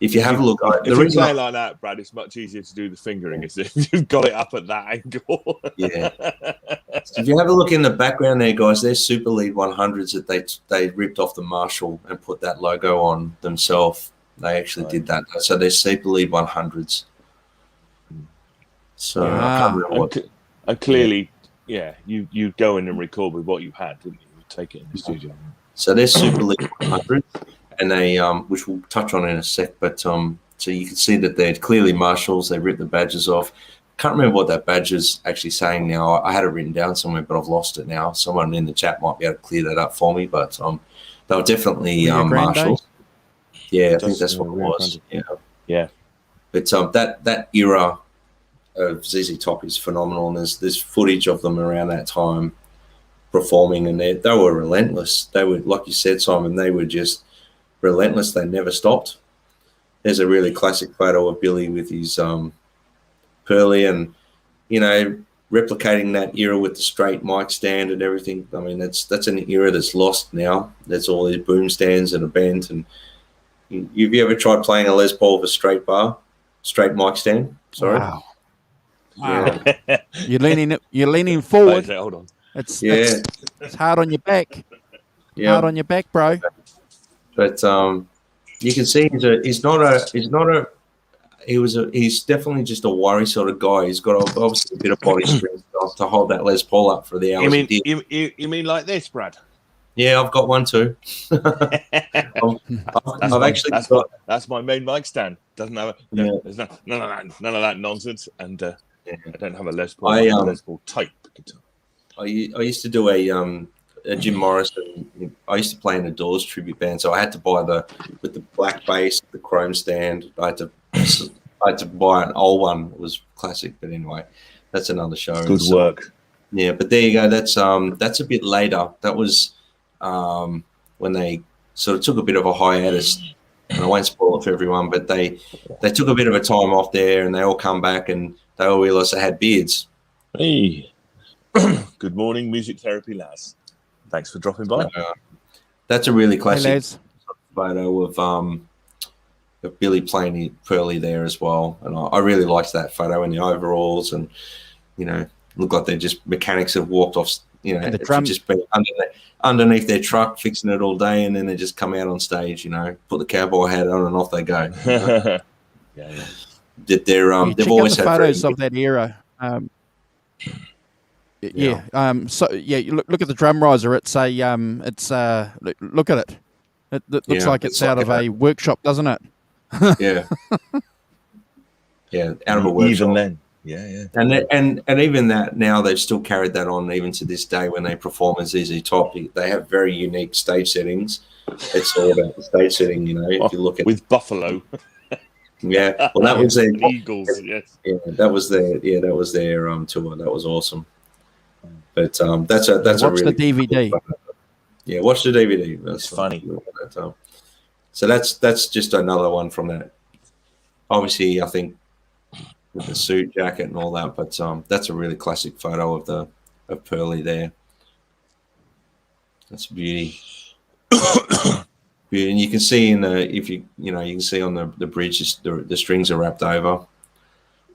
if you have a look. If you play like that, Brad, it's much easier to do the fingering if you've got it up at that angle. Yeah. So if you have a look in the background there, guys, they're Super Lead 100s that they ripped off the Marshall and put that logo on themselves. They actually did that. So they're Super Lead 100s. So I can't remember what. And clearly, you go in and record with what you had, didn't you? You take it in the studio. So they're Super Lead 100s, and they, which we'll touch on in a sec, but so you can see that they're clearly Marshalls. They ripped the badges off. Can't remember what that badge is actually saying now. I had it written down somewhere, but I've lost it now. Someone in the chat might be able to clear that up for me, but they were definitely Marshalls. Yeah, I think that's what it was. Yeah. But that era of ZZ Top is phenomenal, and there's footage of them around that time performing, and they were relentless. They were, like you said, Simon, they were just relentless. They never stopped. There's a really classic photo of Billy with his Pearly, and replicating that era with the straight mic stand and everything. I mean, that's an era that's lost now. There's all these boom stands and a bent. And have you ever tried playing a Les Paul with a straight mic stand? Sorry. Wow. Yeah. You're leaning forward. Hold on. It's hard on your back. Yeah. Hard on your back, bro. But you can see he's definitely just a worry sort of guy. He's got obviously a bit of body strength to hold that Les Paul up for the hours. You mean like this, Brad? Yeah, I've got one too. That's my main mic stand. Doesn't have there's none of that nonsense, and I don't have a Les Paul. Les Paul type guitar. I used to do a Jim Morrison. I used to play in a Doors tribute band, so I had to buy with the black bass, the chrome stand. I had to buy an old one. It was classic, but anyway, that's another show. Good work. Yeah, but there you go. That's a bit later. That was when they sort of took a bit of a hiatus, and I won't spoil it for everyone, but they took a bit of a time off there, and they all come back, and they all realised they had beards. Hey, good morning, music therapy lads. Thanks for dropping by. That's a really classic photo of Billy playing Pearly there as well, and I really liked that photo in the overalls, and look like they're just mechanics have walked off. Just been underneath their truck fixing it all day, and then they just come out on stage. Put the cowboy hat on, and off they go. Yeah. They've always had photos of that era. You look at the drum riser. It's look at it. It looks like it's out of a workshop, doesn't it? Yeah. Yeah, out of a workshop. Even then. Yeah. And even that now they've still carried that on even to this day when they perform as ZZ Top. They have very unique stage settings. It's all about the stage setting, if you look at with Buffalo. Yeah. Well, that was their Eagles, yes. Yeah, that was their tour. That was awesome. But that's a watch really the DVD. Yeah, watch the DVD. That's funny. So that's just another one from that. Obviously, I think with the suit jacket and all that, but that's a really classic photo of Pearly there. That's a beauty. And you can see you can see on the bridge the strings are wrapped over,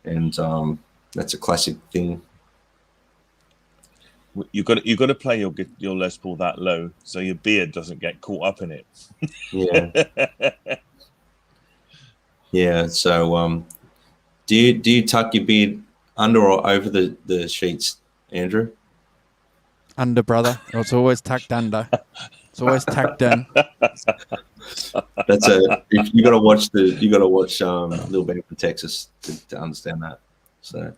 and that's a classic thing. You've got to play your Les Paul that low so your beard doesn't get caught up in it. Yeah. Yeah. So, do you tuck your beard under or over the sheets, Andrew? Under, brother. It's always tucked under. It's always tucked in. That's if you got to watch Little Big in Texas to understand that. So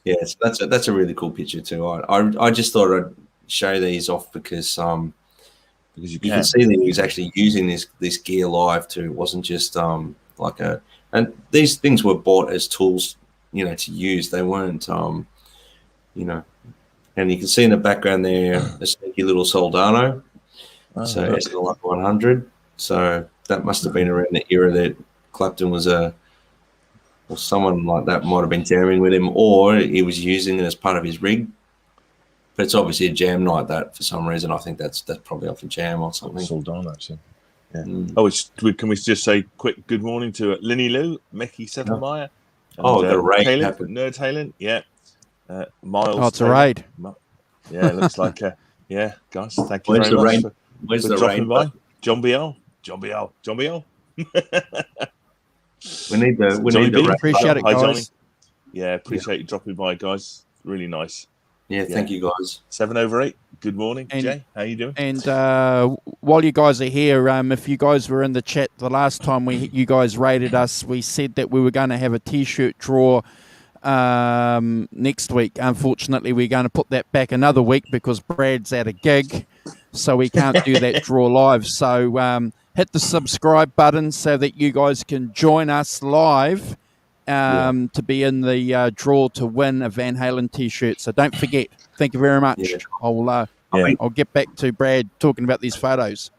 yeah, so that's a really cool picture too. I just thought I'd show these off because you can see that he was actually using this gear live too. It wasn't just and these things were bought as tools, to use. They weren't and you can see in the background there a sneaky little Soldano. So it's like 100. So that must have been around the era that Clapton was or someone like that might have been jamming with him, or he was using it as part of his rig. But it's obviously a jam night that for some reason. I think that's probably off a jam or something. Soldano, actually. Yeah. Can we just say quick good morning to Linny Lou, Mickey Sevenmeyer? The raid Nerd Talent, yeah. Miles. Oh, it's a raid. Yeah, it looks like guys. Thank you very much for dropping by. John Biel. We need the appreciate it, guys. Hi, Johnny. Yeah, appreciate you dropping by, guys. Really nice. Yeah, thank you, guys. 7/8. Good morning, Jay. How you doing? And while you guys are here, if you guys were in the chat the last time you guys rated us, we said that we were going to have a T-shirt draw next week. Unfortunately, we're going to put that back another week because Brad's at a gig, so we can't do that draw live. So hit the subscribe button so that you guys can join us live to be in the draw to win a Van Halen T-shirt. So don't forget. Thank you very much. Yeah. I'll get back to Brad talking about these photos.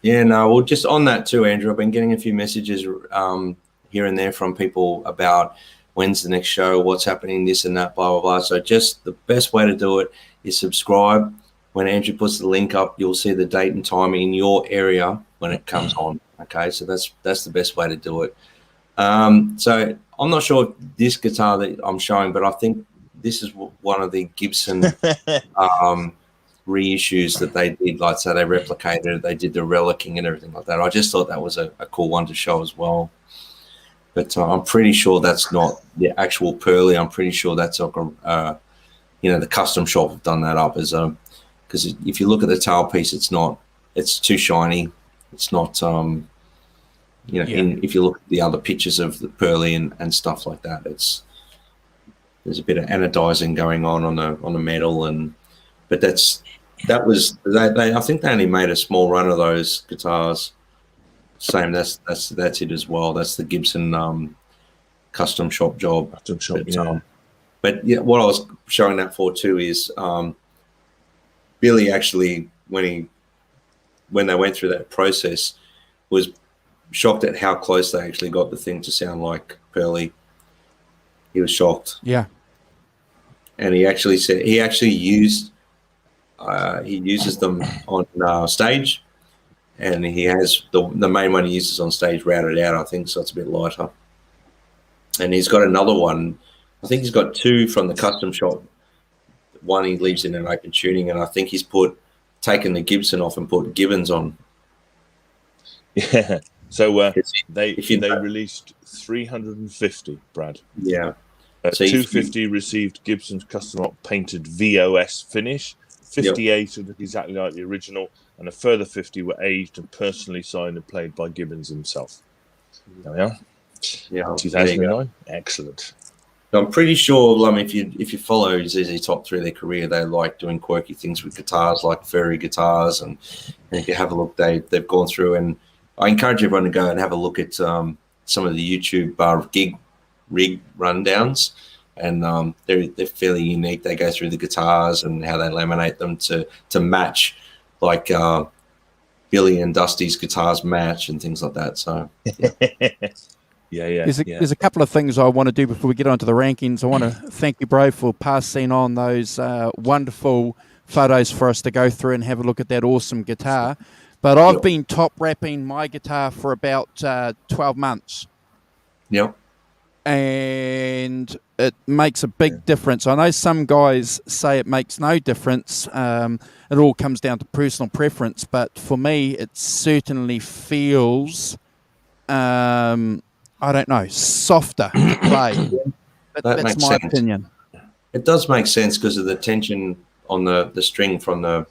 Yeah, no, well, just on that too, Andrew, I've been getting a few messages here and there from people about when's the next show, what's happening, this and that, blah, blah, blah. So just the best way to do it is subscribe. When Andrew puts the link up, you'll see the date and time in your area when it comes on. Okay, so that's the best way to do it. So I'm not sure if this guitar that I'm showing, but I think this is one of the Gibson reissues that they did. Like, so they replicated it, they did the relicing and everything like that. I just thought that was a cool one to show as well. But I'm pretty sure that's not the actual Pearly. I'm pretty sure that's like the custom shop have done that up as because if you look at the tailpiece, it's too shiny. It's not, if you look at the other pictures of the Pearly and stuff like that, there's a bit of anodizing going on the metal, but I think they only made a small run of those guitars. Same, that's it as well. That's the Gibson custom shop job. But yeah, what I was showing that for too is Billy actually, when they went through that process, was shocked at how close they actually got the thing to sound like Pearly. He was shocked. Yeah. And he actually said he uses them on stage. And he has the main one he uses on stage routed out, I think, so it's a bit lighter. And he's got another one. I think he's got two from the custom shop. One he leaves in an open tuning, and I think he's taken the Gibson off and put Gibbons on. Yeah. So they released 350, Brad. Yeah. So 250 received Gibson's custom painted VOS finish. 58 look exactly like the original, and a further 50 were aged and personally signed and played by Gibbons himself. There we are. Yeah, 2009. Excellent. I'm pretty sure, if you follow ZZ Top through their career, they like doing quirky things with guitars, like furry guitars, and if you have a look, they've gone through, and I encourage everyone to go and have a look at some of the YouTube gig rig rundowns. And they're fairly unique. They go through the guitars and how they laminate them to match, like Billy and Dusty's guitars match and things like that. So yeah. There's a couple of things I want to do before we get on to the rankings. I want to thank you, bro, for passing on those wonderful photos for us to go through and have a look at that awesome guitar. But I've been top wrapping my guitar for about 12 months. Yep. And it makes a big difference. I know some guys say it makes no difference. It all comes down to personal preference. But for me, it certainly feels, I don't know, softer to play. That's my opinion. It does make sense because of the tension on the string from the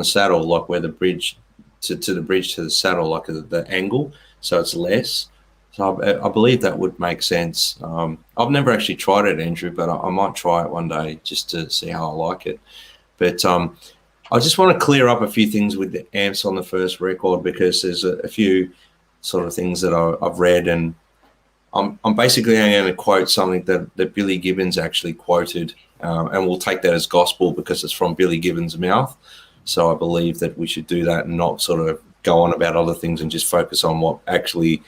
saddle, like where the bridge to the bridge to the saddle, like the angle, so it's less. So I believe that would make sense. I've never actually tried it, Andrew, but I might try it one day just to see how I like it. But I just want to clear up a few things with the amps on the first record, because there's a few sort of things that I've read, and I'm basically going to quote something that Billy Gibbons actually quoted, and we'll take that as gospel because it's from Billy Gibbons' mouth. So I believe that we should do that and not sort of go on about other things and just focus on what actually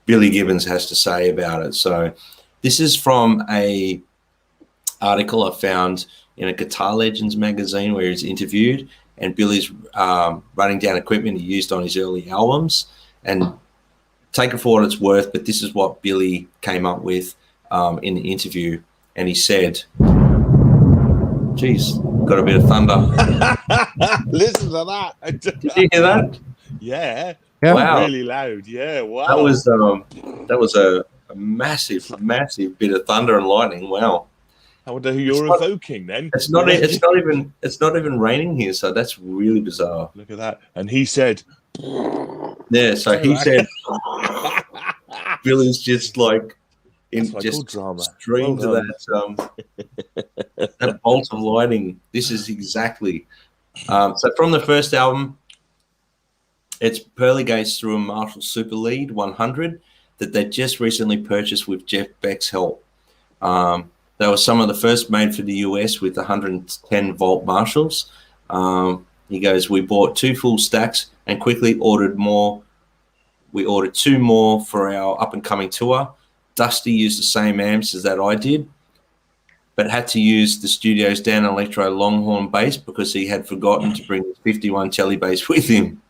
Billy Gibbons has to say about it. So this is from a article I found in a Guitar Legends magazine where he's interviewed, and Billy's running down equipment he used on his early albums. And take it for what it's worth, but this is what Billy came up with in the interview. And he said, geez, got a bit of thunder. Listen to that. Did you hear that? Yeah. Wow. Really loud. Yeah. Wow. That was a massive bit of thunder and lightning. Wow. I wonder who you're evoking then. It's not even raining here, so that's really bizarre. Look at that. And he said, yeah, so he said Billy's just like just drama. Streamed to that bolt of lightning. This is exactly so from the first album. It's Pearly Gates through a Marshall Super Lead 100 that they just recently purchased with Jeff Beck's help. They were some of the first made for the US with 110 volt Marshalls. He goes, we bought 2 full stacks and quickly ordered more. We ordered 2 more for our up-and-coming tour. Dusty used the same amps as that I did, but had to use the studio's Dan Electro Longhorn bass because he had forgotten to bring his 51 Telly bass with him.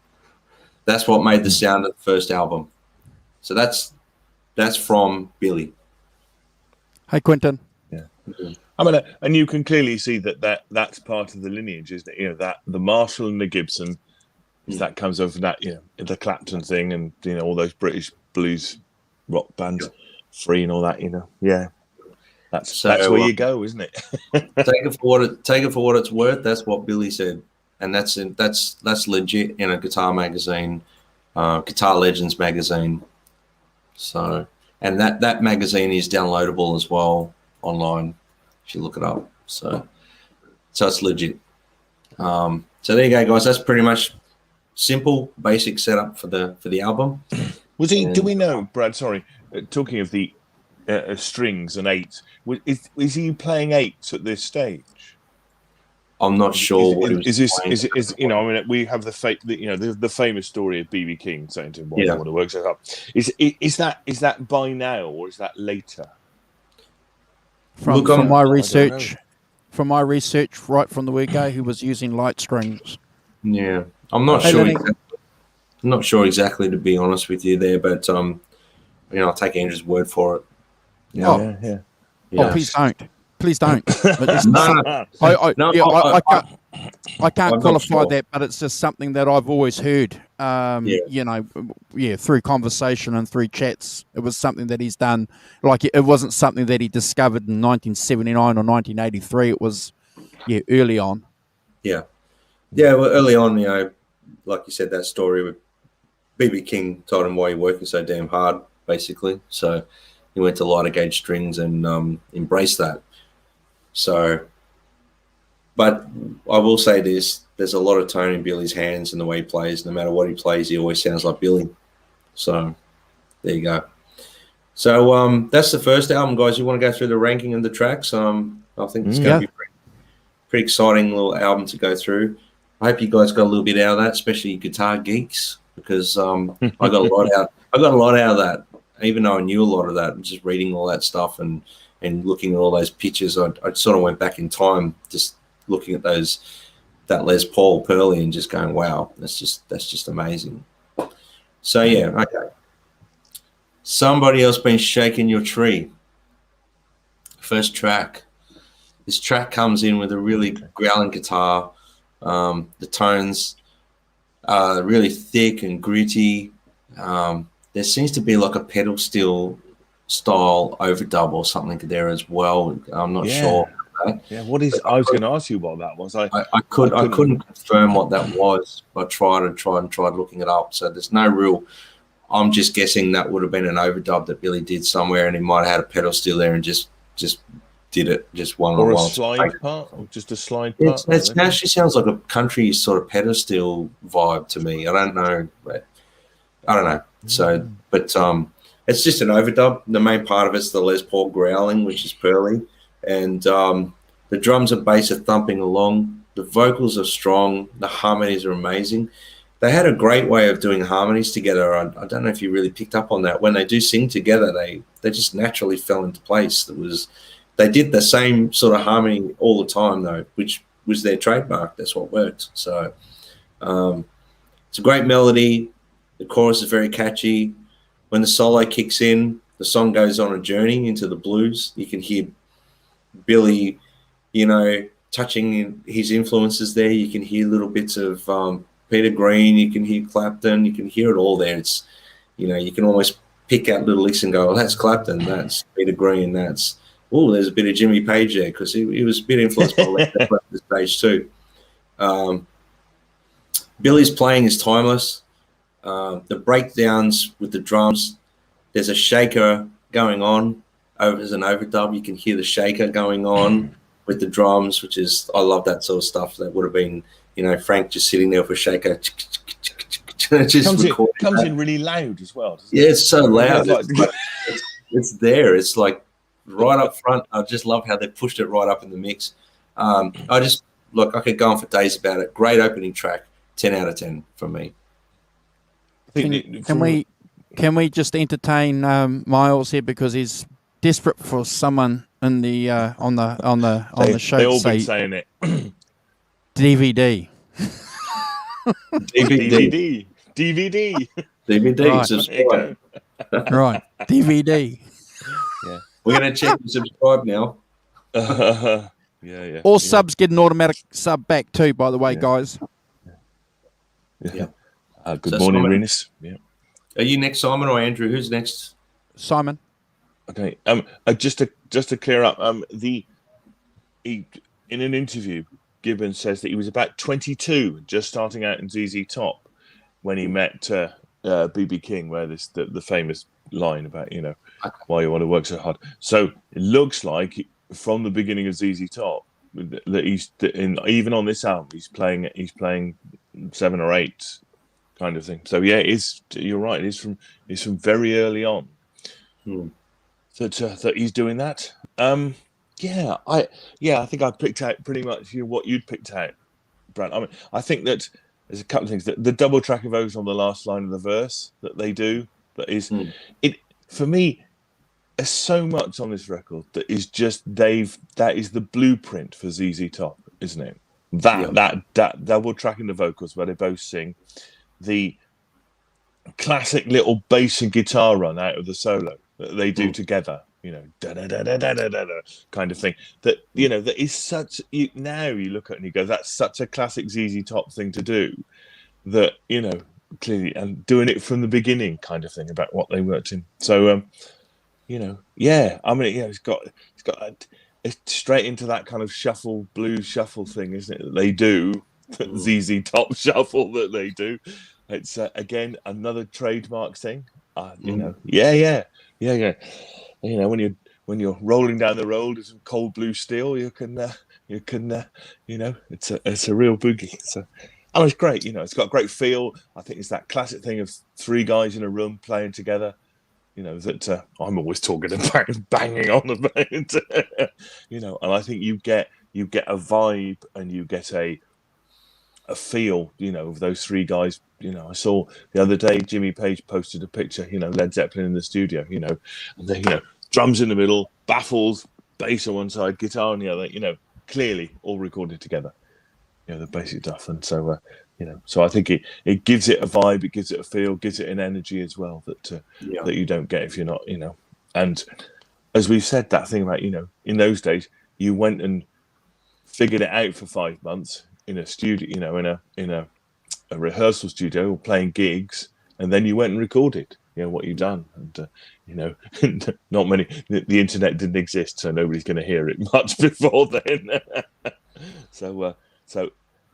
That's what made the sound of the first album. So that's from Billy. Hey, Quentin. Yeah. I mean, and you can clearly see that's part of the lineage, isn't it? You know, that the Marshall and the Gibson, that comes over that, you know, the Clapton thing, and you know, all those British blues rock bands, Free and all that. You know, yeah, that's where you go, isn't it? take it for what it's worth. That's what Billy said, and that's legit in a guitar magazine, Guitar Legends magazine. So, and that magazine is downloadable as well online if you look it up. So it's legit. So there you go, guys. That's pretty much simple, basic setup for the album. Was he? Do we know, Brad? Sorry, talking of the strings and eights. Is he playing eights at this stage? I'm not sure. Is you know? I mean, we have the famous story of BB King saying to him, "Why do you want to work so hard?" Is that by now or is that later? From my research, right from the word go, he was using light strings. Yeah, I'm not sure. I'm not sure exactly, to be honest with you there, but you know, I'll take Andrew's word for it. Yeah. Oh, please don't. No. I can't qualify that, but it's just something that I've always heard. You know, through conversation and through chats, it was something that he's done. Like, it wasn't something that he discovered in 1979 or 1983. It was, early on. Yeah. Well, early on, you know, like you said, that story with BB King told him why you're working so damn hard, basically. So he went to lighter gauge strings and embraced that. So, but I will say this, there's a lot of tone in Billy's hands and the way he plays. No matter what he plays, he always sounds like Billy. So there you go. So that's the first album, guys. You want to go through the ranking of the tracks? I think it's going to be pretty exciting little album to go through. I hope you guys got a little bit out of that, especially guitar geeks, because I got a lot out. I got a lot out of that, even though I knew a lot of that. Just reading all that stuff and looking at all those pictures, I sort of went back in time, just looking at that Les Paul Pearly and just going, wow, that's just amazing. So yeah, okay. Somebody else been shaking your tree. First track. This track comes in with a really growling guitar. The tones are really thick and gritty. There seems to be like a pedal steel style overdub or something there as well. I'm not sure. that. Yeah, what is? I was going to ask you what that was. I couldn't confirm what that was. I tried looking it up. So there's no real. I'm just guessing that would have been an overdub that Billy did somewhere, and he might have had a pedal steel there and just did it just one or on a one. slide part, or just a slide part. It actually sounds like a country sort of pedal steel vibe to me. I don't know. So, but it's just an overdub. The main part of it's the Les Paul growling, which is pearly, and the drums and bass are thumping along. The vocals are strong. The harmonies are amazing. They had a great way of doing harmonies together. I don't know if you really picked up on that. When they do sing together, they just naturally fell into place. They did the same sort of harmony all the time, though, which was their trademark. That's what worked. So it's a great melody. The chorus is very catchy. When the solo kicks in, the song goes on a journey into the blues. You can hear Billy, touching his influences there. You can hear little bits of Peter Green. You can hear Clapton. You can hear it all there. It's, you can almost pick out little licks and go, "Oh, that's Clapton. That's Peter Green. That's there's a bit of Jimmy Page there," because he was a bit influenced by Led Zeppelin at this stage too. Billy's playing is timeless. The breakdowns with the drums, there's a shaker going on as an overdub. You can hear the shaker going on with the drums, which is, I love that sort of stuff. That would have been, Frank just sitting there with a shaker. Just comes in really loud as well. Yeah, it's so loud. It's there. It's like right up front. I just love how they pushed it right up in the mix. I could go on for days about it. Great opening track. 10 out of 10 for me. Can we just entertain Miles here, because he's desperate for someone in the on the show. They all to say been saying it. DVD. DVD. Right. Right. DVD. Yeah. We're going to check and subscribe now. Yeah. All subs get an automatic sub back too, by the way, guys. Yeah. Good morning, Renus. Yeah. Are you next, Simon, or Andrew? Who's next? Simon. Okay. Just to clear up, in an interview, Gibbons says that he was about 22, just starting out in ZZ Top, when he met BB King, where the famous line about why you want to work so hard. So it looks like from the beginning of ZZ Top that even on this album he's playing 7 or 8 kind of thing. So yeah, you're right. It's from very early on that he's doing that. I think I picked out pretty much what you'd picked out, Brad. I mean, I think that there's a couple of things. That the double track of O's on the last line of the verse that they do, that is it for me. There's so much on this record that is just that is the blueprint for ZZ Top, isn't it? That double track in the vocals where they both sing, the classic little bass and guitar run out of the solo that they do together, da da da da da da da kind of thing. That that is such. Now you look at it and you go, that's such a classic ZZ Top thing to do. That clearly, and doing it from the beginning, kind of thing about what they worked in. So it's got it's straight into that kind of blues shuffle thing, isn't it? That they do, ZZ Top shuffle that they do. It's again another trademark thing. When you're rolling down the road with some cold blue steel, you can it's a real boogie. So, it's great. It's got a great feel. I think it's that classic thing of 3 guys in a room playing together. That I'm always talking about banging on about, and I think you get a vibe and you get a feel, of those 3 guys. I saw the other day Jimmy Page posted a picture, Led Zeppelin in the studio, and then, drums in the middle, baffles, bass on one side, guitar on the other, clearly all recorded together, the basic stuff. And so, so I think it gives it a vibe, it gives it a feel, gives it an energy as well that you don't get if you're not, And as we've said, that thing about, in those days, you went and figured it out for 5 months in a studio, in a rehearsal studio, or playing gigs, and then you went and recorded. what you've done. And not many. The internet didn't exist, so nobody's going to hear it much before then. So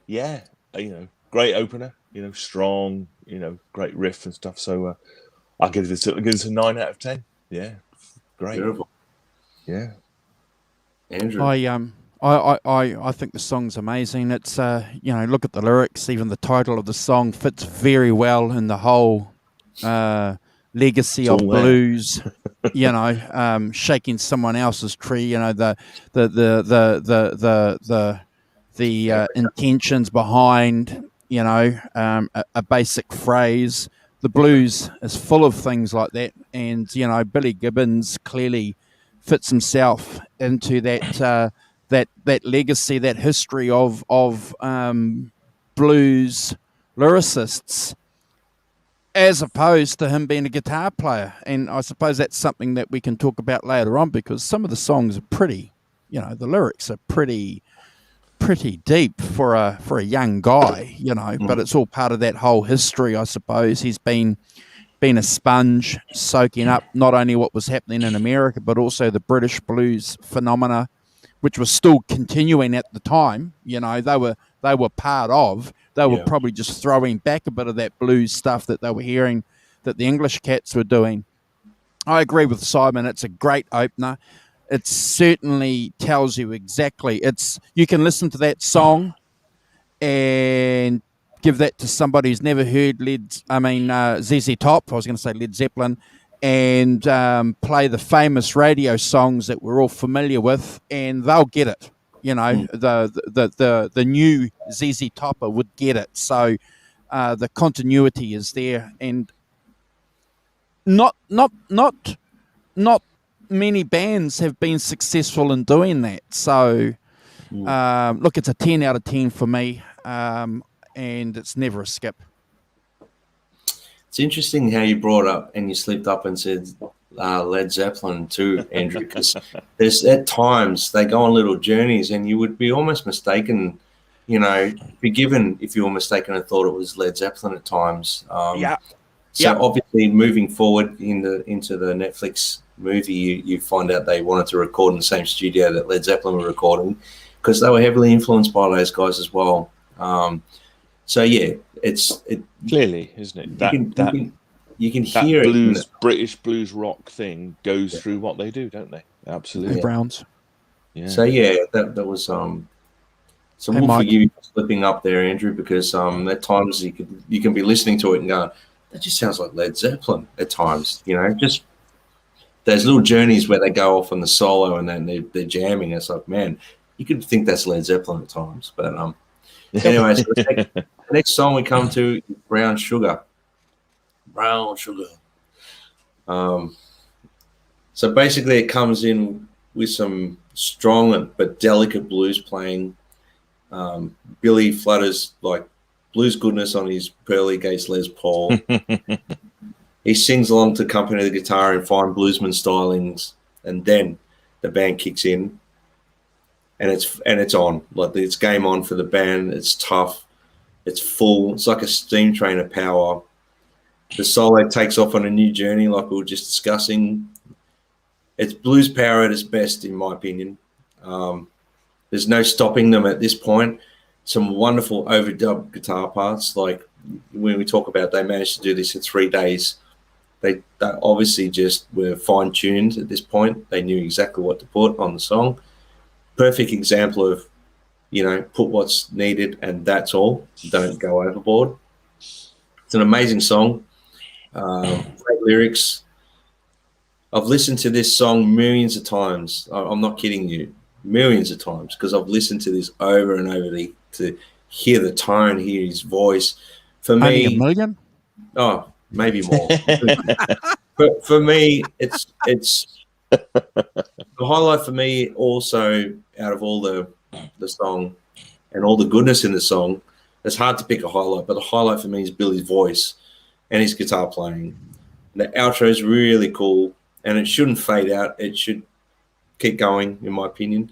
yeah, great opener. Strong. Great riff and stuff. So I'll give this a 9 out of 10. Yeah, great. Beautiful. Yeah, Andrew. I think the song's amazing. It's look at the lyrics. Even the title of the song fits very well in the whole legacy of blues. Shaking someone else's tree. The intentions behind a basic phrase. The blues is full of things like that, and Billy Gibbons clearly fits himself into that that legacy, that history of blues lyricists, as opposed to him being a guitar player. And I suppose that's something that we can talk about later on, because some of the songs are pretty, the lyrics are pretty deep for a young guy, but it's all part of that whole history, I suppose. He's been a sponge, soaking up not only what was happening in America, but also the British blues phenomena, which was still continuing at the time. They were part of. They were probably just throwing back a bit of that blues stuff that they were hearing that the English cats were doing. I agree with Simon. It's a great opener. It certainly tells you exactly. You can listen to that song and give that to somebody who's never heard ZZ Top. I was going to say Led Zeppelin, and play the famous radio songs that we're all familiar with, and they'll get it. The new ZZ Topper would get it. So the continuity is there, and not many bands have been successful in doing that. So look, it's a 10 out of 10 for me, and it's never a skip. It's interesting how you brought up and you slipped up and said Led Zeppelin too, Andrew, because there's at times they go on little journeys and you would be almost mistaken, forgiven if you were mistaken and thought it was Led Zeppelin at times. Obviously moving forward into the Netflix movie, you find out they wanted to record in the same studio that Led Zeppelin were recording, because they were heavily influenced by those guys as well. It's clearly, isn't it? You can hear blues, it. British blues rock thing goes through what they do, don't they? Absolutely. The Browns. Yeah. So that was So we'll forgive you for slipping up there, Andrew, because at times you can be listening to it and going, that just sounds like Led Zeppelin at times. Just those little journeys where they go off on the solo and then they're jamming. It's like, man, you could think that's Led Zeppelin at times. But anyway, so the next song we come to is Brown Sugar. Brown Sugar. So basically it comes in with some strong but delicate blues playing. Billy flutters like blues goodness on his Pearly Gates Les Paul. He sings along to accompany the guitar in fine bluesman stylings, and then the band kicks in, and it's on. Like, it's game on for the band. It's tough. It's full. It's like a steam train of power. The solo takes off on a new journey, like we were just discussing. It's blues power at its best, in my opinion. There's no stopping them at this point. Some wonderful overdubbed guitar parts. Like when we talk about they managed to do this in 3 days, they obviously just were fine-tuned at this point. They knew exactly what to put on the song. Perfect example of, put what's needed and that's all. Don't go overboard. It's an amazing song. Great lyrics. I've listened to this song millions of times. I'm not kidding you. Millions of times, because I've listened to this over and over to hear the tone, hear his voice. For me, only a million? Oh, maybe more. But for me, it's the highlight for me. Also, out of all the song and all the goodness in the song, it's hard to pick a highlight. But the highlight for me is Billy's voice and his guitar playing. The outro is really cool, and it shouldn't fade out. It should keep going, in my opinion.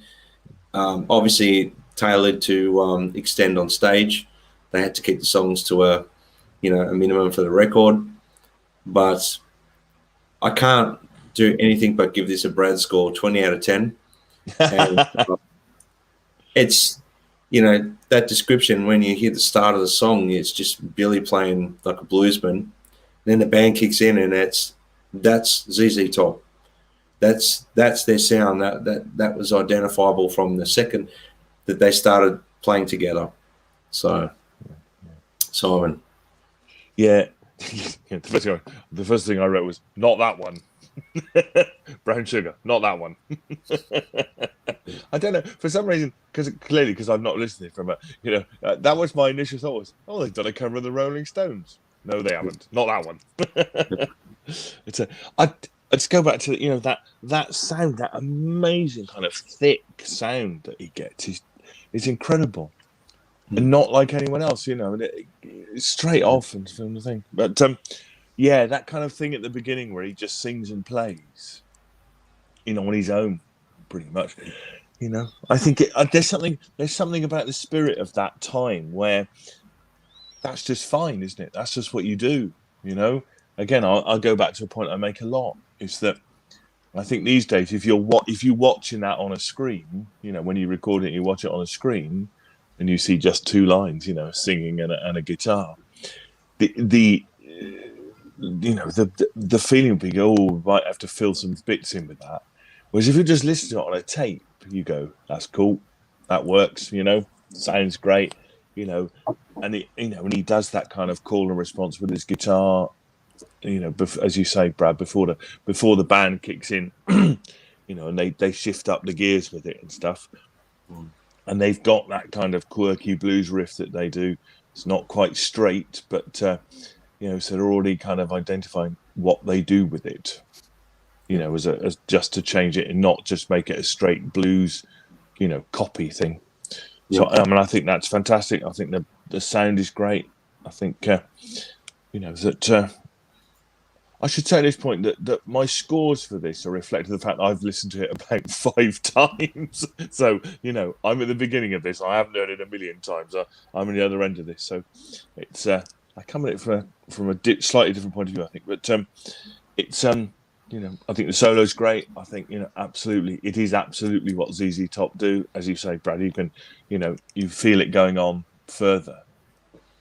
Obviously tailored to extend on stage. They had to keep the songs to a minimum for the record. But I can't do anything but give this a Brad score, 20 out of 10. And it's, you know, that description when you hear the start of the song, it's just Billy playing like a bluesman. Then the band kicks in, and that's ZZ Top. That's their sound. That was identifiable from the second that they started playing together. So, Simon. Yeah. The first thing I wrote was not that one. Brown Sugar, not that one. I don't know, for some reason, because I've not listened from it, that was my initial thought was, oh, they've done a cover of the Rolling Stones. No, they haven't. Not that one. I just go back to that sound, that amazing kind of thick sound that he gets is incredible, and not like anyone else. It's straight off and film the thing. But yeah, that kind of thing at the beginning where he just sings and plays, on his own, pretty much. I think there's something about the spirit of that time where that's just fine, isn't it? That's just what you do. Again, I'll go back to a point I make a lot. Is that I think these days, if you're watching that on a screen, when you record it, you watch it on a screen, and you see just two lines, singing and a guitar. The feeling would be, oh, we might have to fill some bits in with that. Whereas if you just listen to it on a tape, you go, that's cool, that works, sounds great, and he does that kind of call and response with his guitar, as you say, Brad, before the band kicks in, and they shift up the gears with it and stuff, and they've got that kind of quirky blues riff that they do. It's not quite straight, but so they're already kind of identifying what they do with it, as just to change it and not just make it a straight blues, copy thing. So I think that's fantastic. I think the sound is great. I think that I should say at this point that my scores for this are reflective of the fact that I've listened to it about 5 times. So, I'm at the beginning of this. I haven't heard it a million times. I'm on the other end of this. So it's I come at it from a slightly different point of view, I think. But it's I think the solo's great. I think absolutely, it is absolutely what ZZ Top do. As you say, Brad, you can you feel it going on further.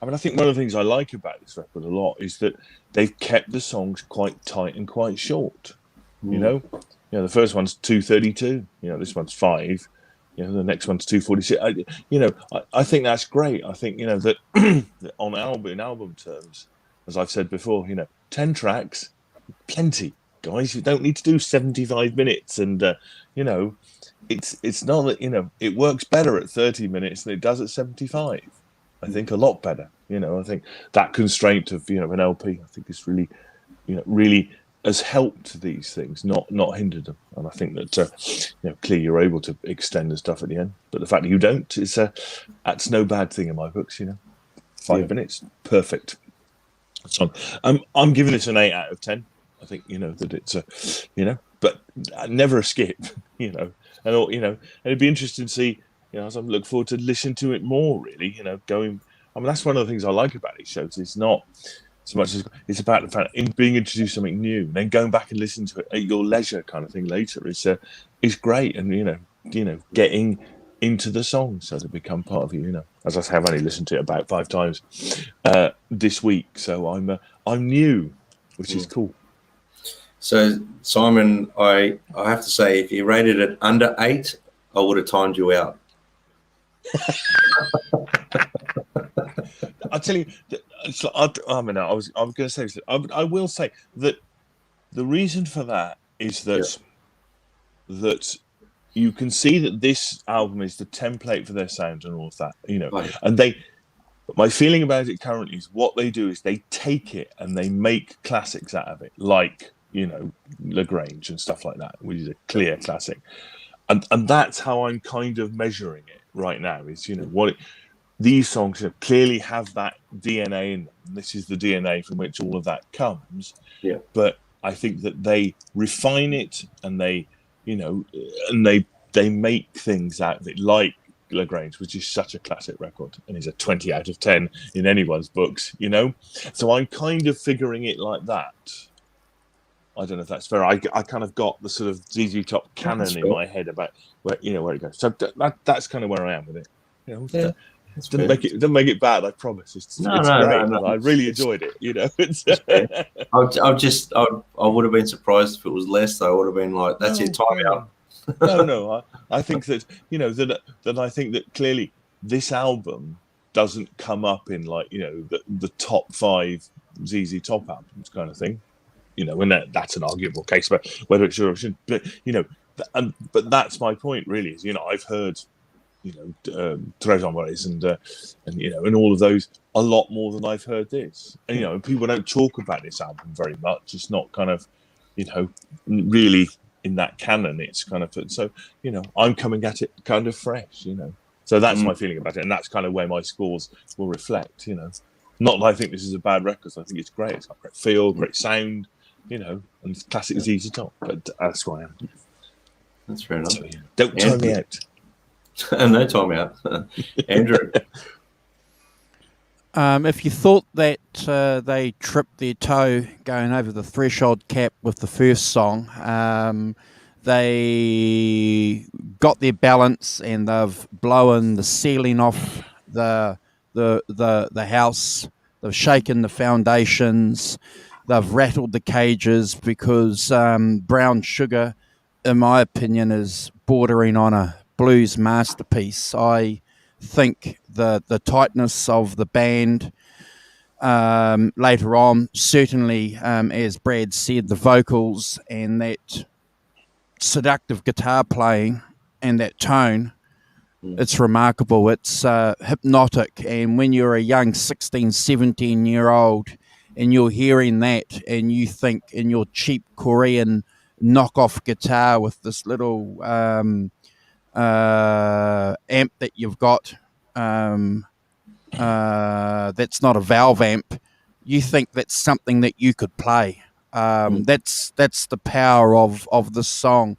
I think one of the things I like about this record a lot is that they've kept the songs quite tight and quite short. The first one's 2:32. This one's 5. The next one's 2:46. I think that's great. I think that on album terms, as I've said before, 10 tracks, plenty, guys. You don't need to do 75 minutes, and it's not that it works better at 30 minutes than it does at 75. I think a lot better. I think that constraint of an LP, I think is really, really has helped these things, not hindered them. And I think that clearly you're able to extend the stuff at the end, but the fact that you don't is that's no bad thing in my books. 5 minutes, perfect. So I'm giving this an 8 out of 10. I think that it's but never a skip. And it'd be interesting to see. As I look forward to listening to it more, really, going. That's one of the things I like about these shows. It's not so much as it's about the fact in being introduced to something new, and then going back and listening to it at your leisure, kind of thing later. Is great, and getting into the song so they become part of you. As I say, I've only listened to it about 5 times this week, so I'm new, which is cool. So Simon, I have to say, if you rated it under 8, I would have timed you out. I tell you, I was going to say, I will say that the reason for that is that you can see that this album is the template for their sound and all of that, Right. And my feeling about it currently is what they do is they take it and they make classics out of it, like LaGrange and stuff like that, which is a clear classic, and that's how I'm kind of measuring it right now. Is these songs clearly have that DNA in them. This is the DNA from which all of that comes. Yeah. But I think that they refine it and they make things out of it, like LaGrange, which is such a classic record and is a 20 out of 10 in anyone's books. So I'm kind of figuring it like that. I don't know if that's fair. I kind of got the sort of ZZ Top canon in my head about where it goes. So that's kind of where I am with it. Yeah. Doesn't make it bad. I promise. It's great. No. I really enjoyed it. It's I would have been surprised if it was less. Though I would have been like, "That's your time out." No. I think that that I think that clearly this album doesn't come up in like the top 5 ZZ Top albums kind of thing. And that's an arguable case, but whether it should or shouldn't. But but that's my point really. Is I've heard. Tres Hombres and all of those a lot more than I've heard this. And people don't talk about this album very much. It's not kind of really in that canon. It's kind of so I'm coming at it kind of fresh. So that's my feeling about it, and that's kind of where my scores will reflect. Not that I think this is a bad record. I think it's great. It's got great feel, great sound. And it's classic ZZ Top. But that's why I am. That's fair enough. So, don't turn me out. No time out. Andrew. If you thought that they tripped their toe going over the threshold cap with the first song, they got their balance and they've blown the ceiling off the house. They've shaken the foundations. They've rattled the cages because Brown Sugar, in my opinion, is bordering on a blues masterpiece. I think the tightness of the band later on, certainly as Brad said, the vocals and that seductive guitar playing and that tone, it's remarkable. It's hypnotic. And when you're a young 16, 17-year-old and you're hearing that and you think in your cheap Korean knockoff guitar with this little amp that you've got that's not a valve amp, you think that's something that you could play. That's the power of this song.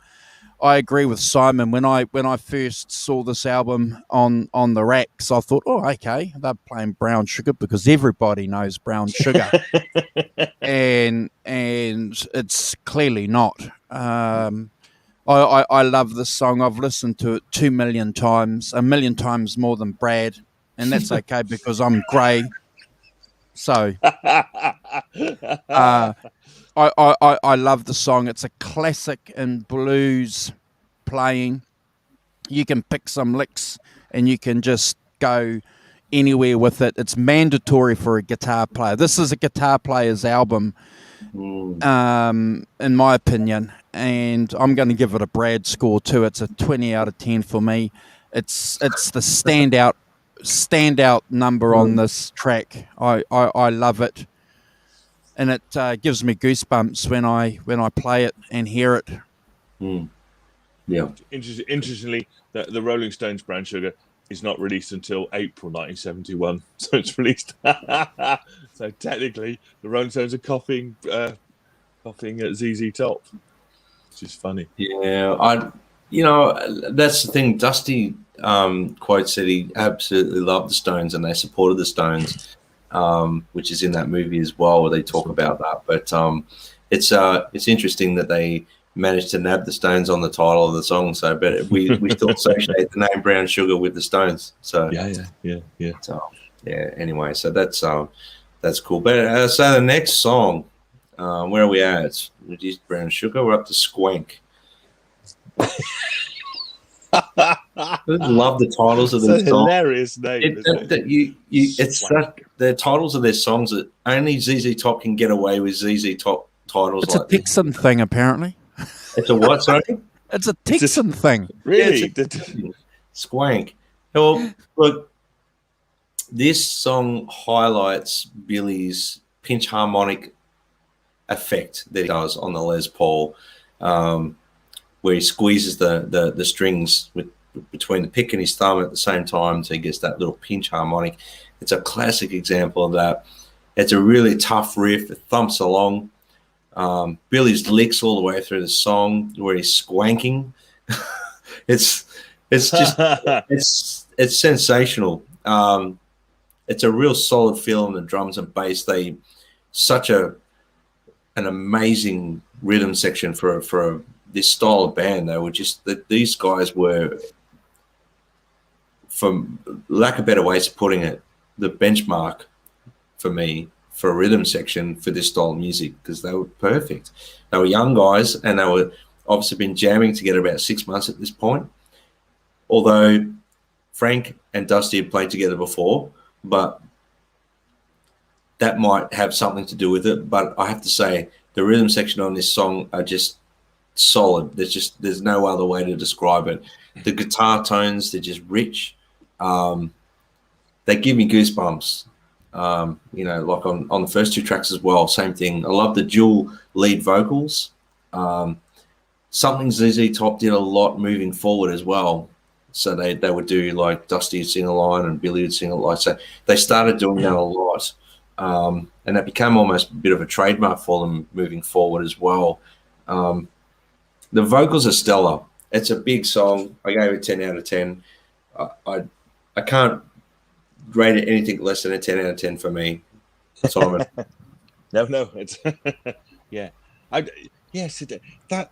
I agree with Simon. When I first saw this album on the racks, I thought, oh, okay, they're playing Brown Sugar because everybody knows Brown Sugar, and it's clearly not. I love this song. I've listened to it 2 million times, 1 million times more than Brad, and that's okay because I'm grey. So I love the song. It's a classic in blues playing. You can pick some licks and you can just go anywhere with it. It's mandatory for a guitar player. This is a guitar player's album, in my opinion, and I'm going to give it a Brad score too. It's a 20 out of 10 for me. It's the standout number on this track. I love it. And it gives me goosebumps when I play it and hear it. Yeah. Interestingly, the Rolling Stones' Brown Sugar is not released until April 1971, so it's released. So technically, the Rolling Stones are copying at ZZ Top, which is funny. Yeah, that's the thing. Dusty quote said he absolutely loved the Stones and they supported the Stones. Which is in that movie as well, where they talk about that. But it's interesting that they managed to nab the Stones on the title of the song. So, but we still associate the name Brown Sugar with the Stones. So yeah. So yeah. Anyway, so that's cool. But so the next song, where are we at? We did Brown Sugar. We're up to Squank. I love the titles of these songs. Hilarious name. The titles of their songs that only ZZ Top can get away with ZZ Top titles. It's like a Texan thing, apparently. It's a what? Sorry, it's a Texan thing. Really, Squank. Well, look, this song highlights Billy's pinch harmonic effect that he does on the Les Paul. Where he squeezes the strings between the pick and his thumb at the same time, so he gets that little pinch harmonic. It's a classic example of that. It's a really tough riff. It thumps along. Billy's licks all the way through the song where he's squanking. it's just it's sensational. It's a real solid feel in the drums and bass. They such an amazing rhythm section for this style of band. They were just that these guys were, for lack of better ways of putting it, the benchmark for me for a rhythm section for this style of music, because they were perfect. They were young guys, and they were obviously been jamming together about 6 months at this point. Although Frank and Dusty had played together before, but that might have something to do with it. But I have to say, the rhythm section on this song are just solid. There's no other way to describe it. The guitar tones, they're just rich. They give me goosebumps. Like on the first 2 tracks as well, same thing. I love the dual lead vocals. Something ZZ Top did a lot moving forward as well. So they would do, like, Dusty would sing a line and Billy would sing a line. So they started doing that a lot. And that became almost a bit of a trademark for them moving forward as well. The vocals are stellar. It's a big song. I gave it 10 out of 10. I can't rate it anything less than a 10 out of 10 for me, Simon. No, it's yeah. That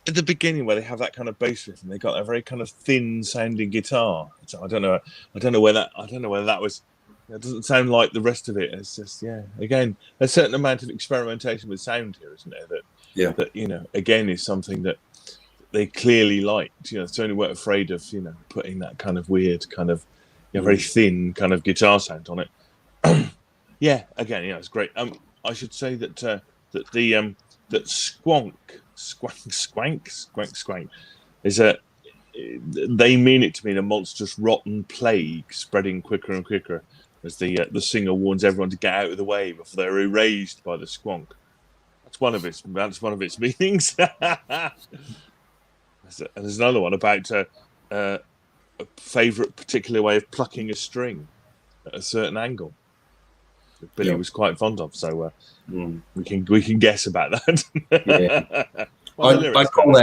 at the beginning where they have that kind of bass riff and they got a very kind of thin sounding guitar. So I don't know whether that was. It doesn't sound like the rest of it. It's just, again, a certain amount of experimentation with sound here, isn't there? That again, is something that they clearly liked. Certainly weren't afraid of, putting that kind of weird, kind of, very thin kind of guitar sound on it. Again, it's great. I should say that that Squank is they mean it to mean a monstrous rotten plague spreading quicker and quicker as the singer warns everyone to get out of the way before they're erased by the squonk. That's one of its meanings. And there's another one about a favourite particular way of plucking a string at a certain angle that Billy was quite fond of. So we can guess about that. I call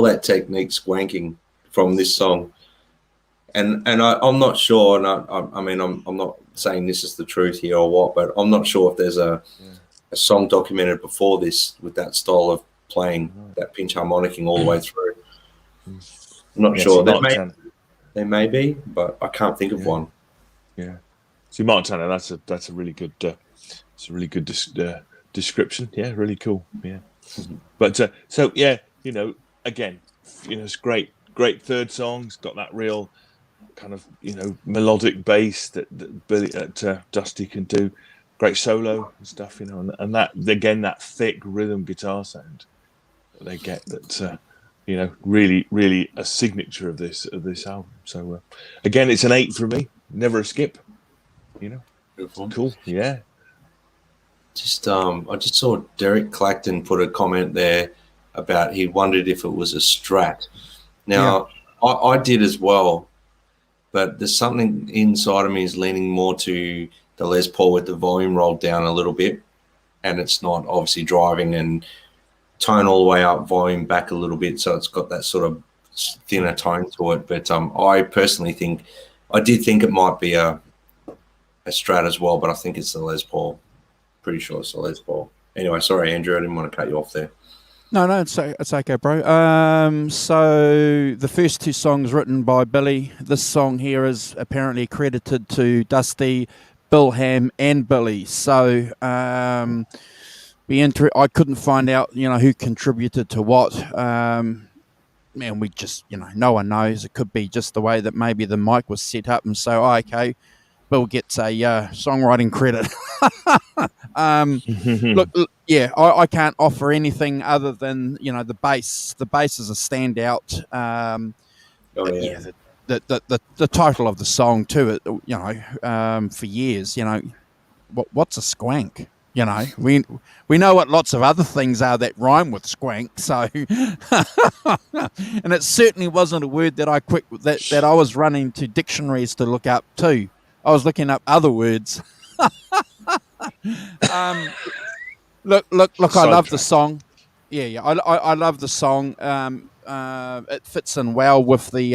that technique squanking from this song, and I'm not sure. And I'm not saying this is the truth here or what, but I'm not sure if there's a song documented before this with that style of playing that pinch harmonicking all the way through. I'm not sure. There may be, but I can't think of one. Yeah. See, Mark Tanner, that's a really good. It's a really good description. Yeah, really cool. Yeah. But again, it's great third song. It's got that real kind of melodic bass that Billy Dusty can do. Great solo and stuff, and that again, that thick rhythm guitar sound that they get. That really, really a signature of this album. So again, it's an 8 for me. Never a skip. Cool. Yeah. I just saw Derek Clacton put a comment there about he wondered if it was a Strat. Now, I did as well, but there's something inside of me is leaning more to the Les Paul with the volume rolled down a little bit, and it's not obviously driving, and tone all the way up, volume back a little bit, so it's got that sort of thinner tone to it. But I personally think it might be a Strat as well, but I think it's the Les Paul. Pretty sure it's the Les Paul. Anyway, sorry, Andrew, I didn't want to cut you off there. No, it's okay, bro. So the first 2 songs written by Billy. This song here is apparently credited to Dusty, Bill Ham, and Billy. So I couldn't find out, who contributed to what. We just, no one knows. It could be just the way that maybe the mic was set up, and so okay, Bill gets a songwriting credit. Look, I can't offer anything other than the bass. The bass is a standout. The title of the song too. For years, what's a squank? We know what lots of other things are that rhyme with squank. So, and it certainly wasn't a word that that I was running to dictionaries to look up too. I was looking up other words. Look! I love the song. I love the song. It fits in well with the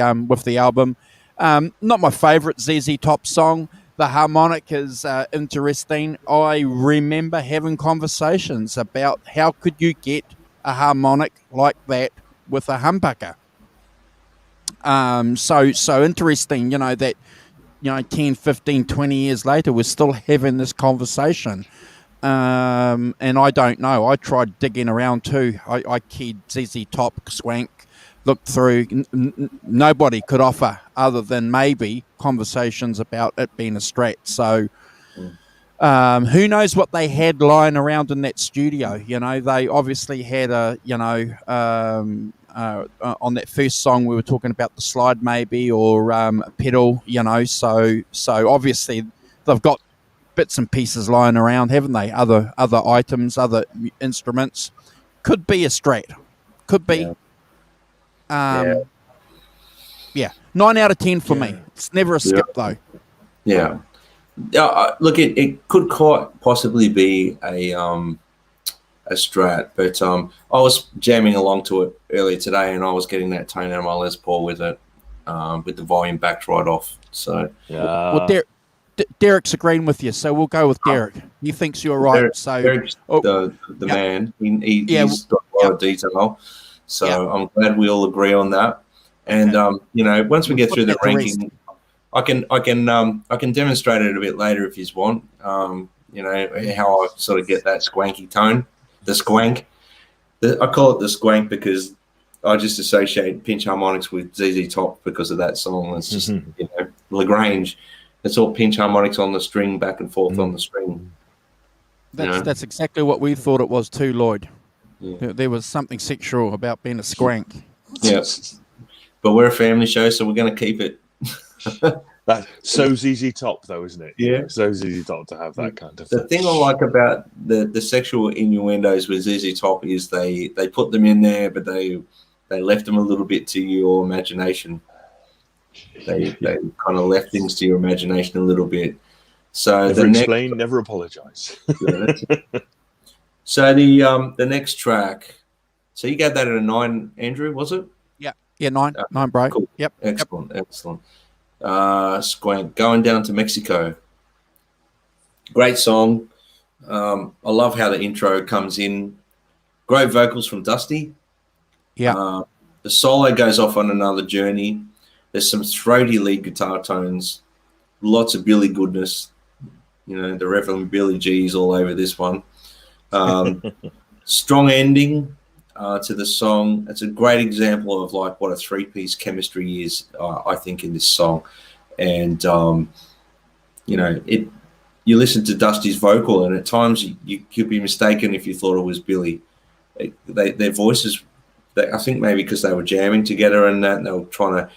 album. Not my favourite ZZ Top song, the harmonic is interesting. I remember having conversations about how could you get a harmonic like that with a humbucker. So interesting, that 10, 15, 20 years later, we're still having this conversation. And I don't know. I tried digging around too. I keyed ZZ Top, Squank, looked through. Nobody could offer other than maybe conversations about it being a Strat. So who knows what they had lying around in that studio? They obviously had on that first song we were talking about the slide maybe, or a pedal. So obviously they've got bits and pieces lying around, haven't they? Other items, other instruments. Could be a Strat. Could be. Yeah. 9 out of 10 for me. It's never a skip though. Yeah. Look, it could quite possibly be a Strat, but I was jamming along to it earlier today, and I was getting that tone out of my Les Paul with it, with the volume backed right off. So well, Derek's agreeing with you, so we'll go with Derek. He thinks you're right. Derek's the man. He's got a lot of detail. So I'm glad we all agree on that. And once we get through the ranking, I can demonstrate it a bit later if you want. How I sort of get that squanky tone, the squank. I call it the squank because I just associate pinch harmonics with ZZ Top because of that song. It's just Lagrange. It's all pinch harmonics on the string, back and forth on the string. That's exactly what we thought it was too, Lloyd. Yeah. There was something sexual about being a squank. Yes, but we're a family show, so we're going to keep it. That's so ZZ Top, though, isn't it? Yeah, so ZZ Top to have that kind of. The thing I like about the sexual innuendos with ZZ Top is they put them in there, but they left them a little bit to your imagination. They kind of left things to your imagination a little bit. So never explain, never apologize. So the next track. So you gave that at a 9, Andrew, was it? Yeah, 9, 9, bro. Cool. Yep. Excellent. Squank, Going Down to Mexico. Great song. I love how the intro comes in. Great vocals from Dusty. Yeah. The solo goes off on another journey. There's some throaty lead guitar tones, lots of Billy goodness. The Reverend Billy G's all over this one. Strong ending to the song. It's a great example of like what a 3-piece chemistry is, I think, in this song. And you listen to Dusty's vocal, and at times you could be mistaken if you thought it was Billy. Their voices, I think maybe because they were jamming together and that, and they were trying to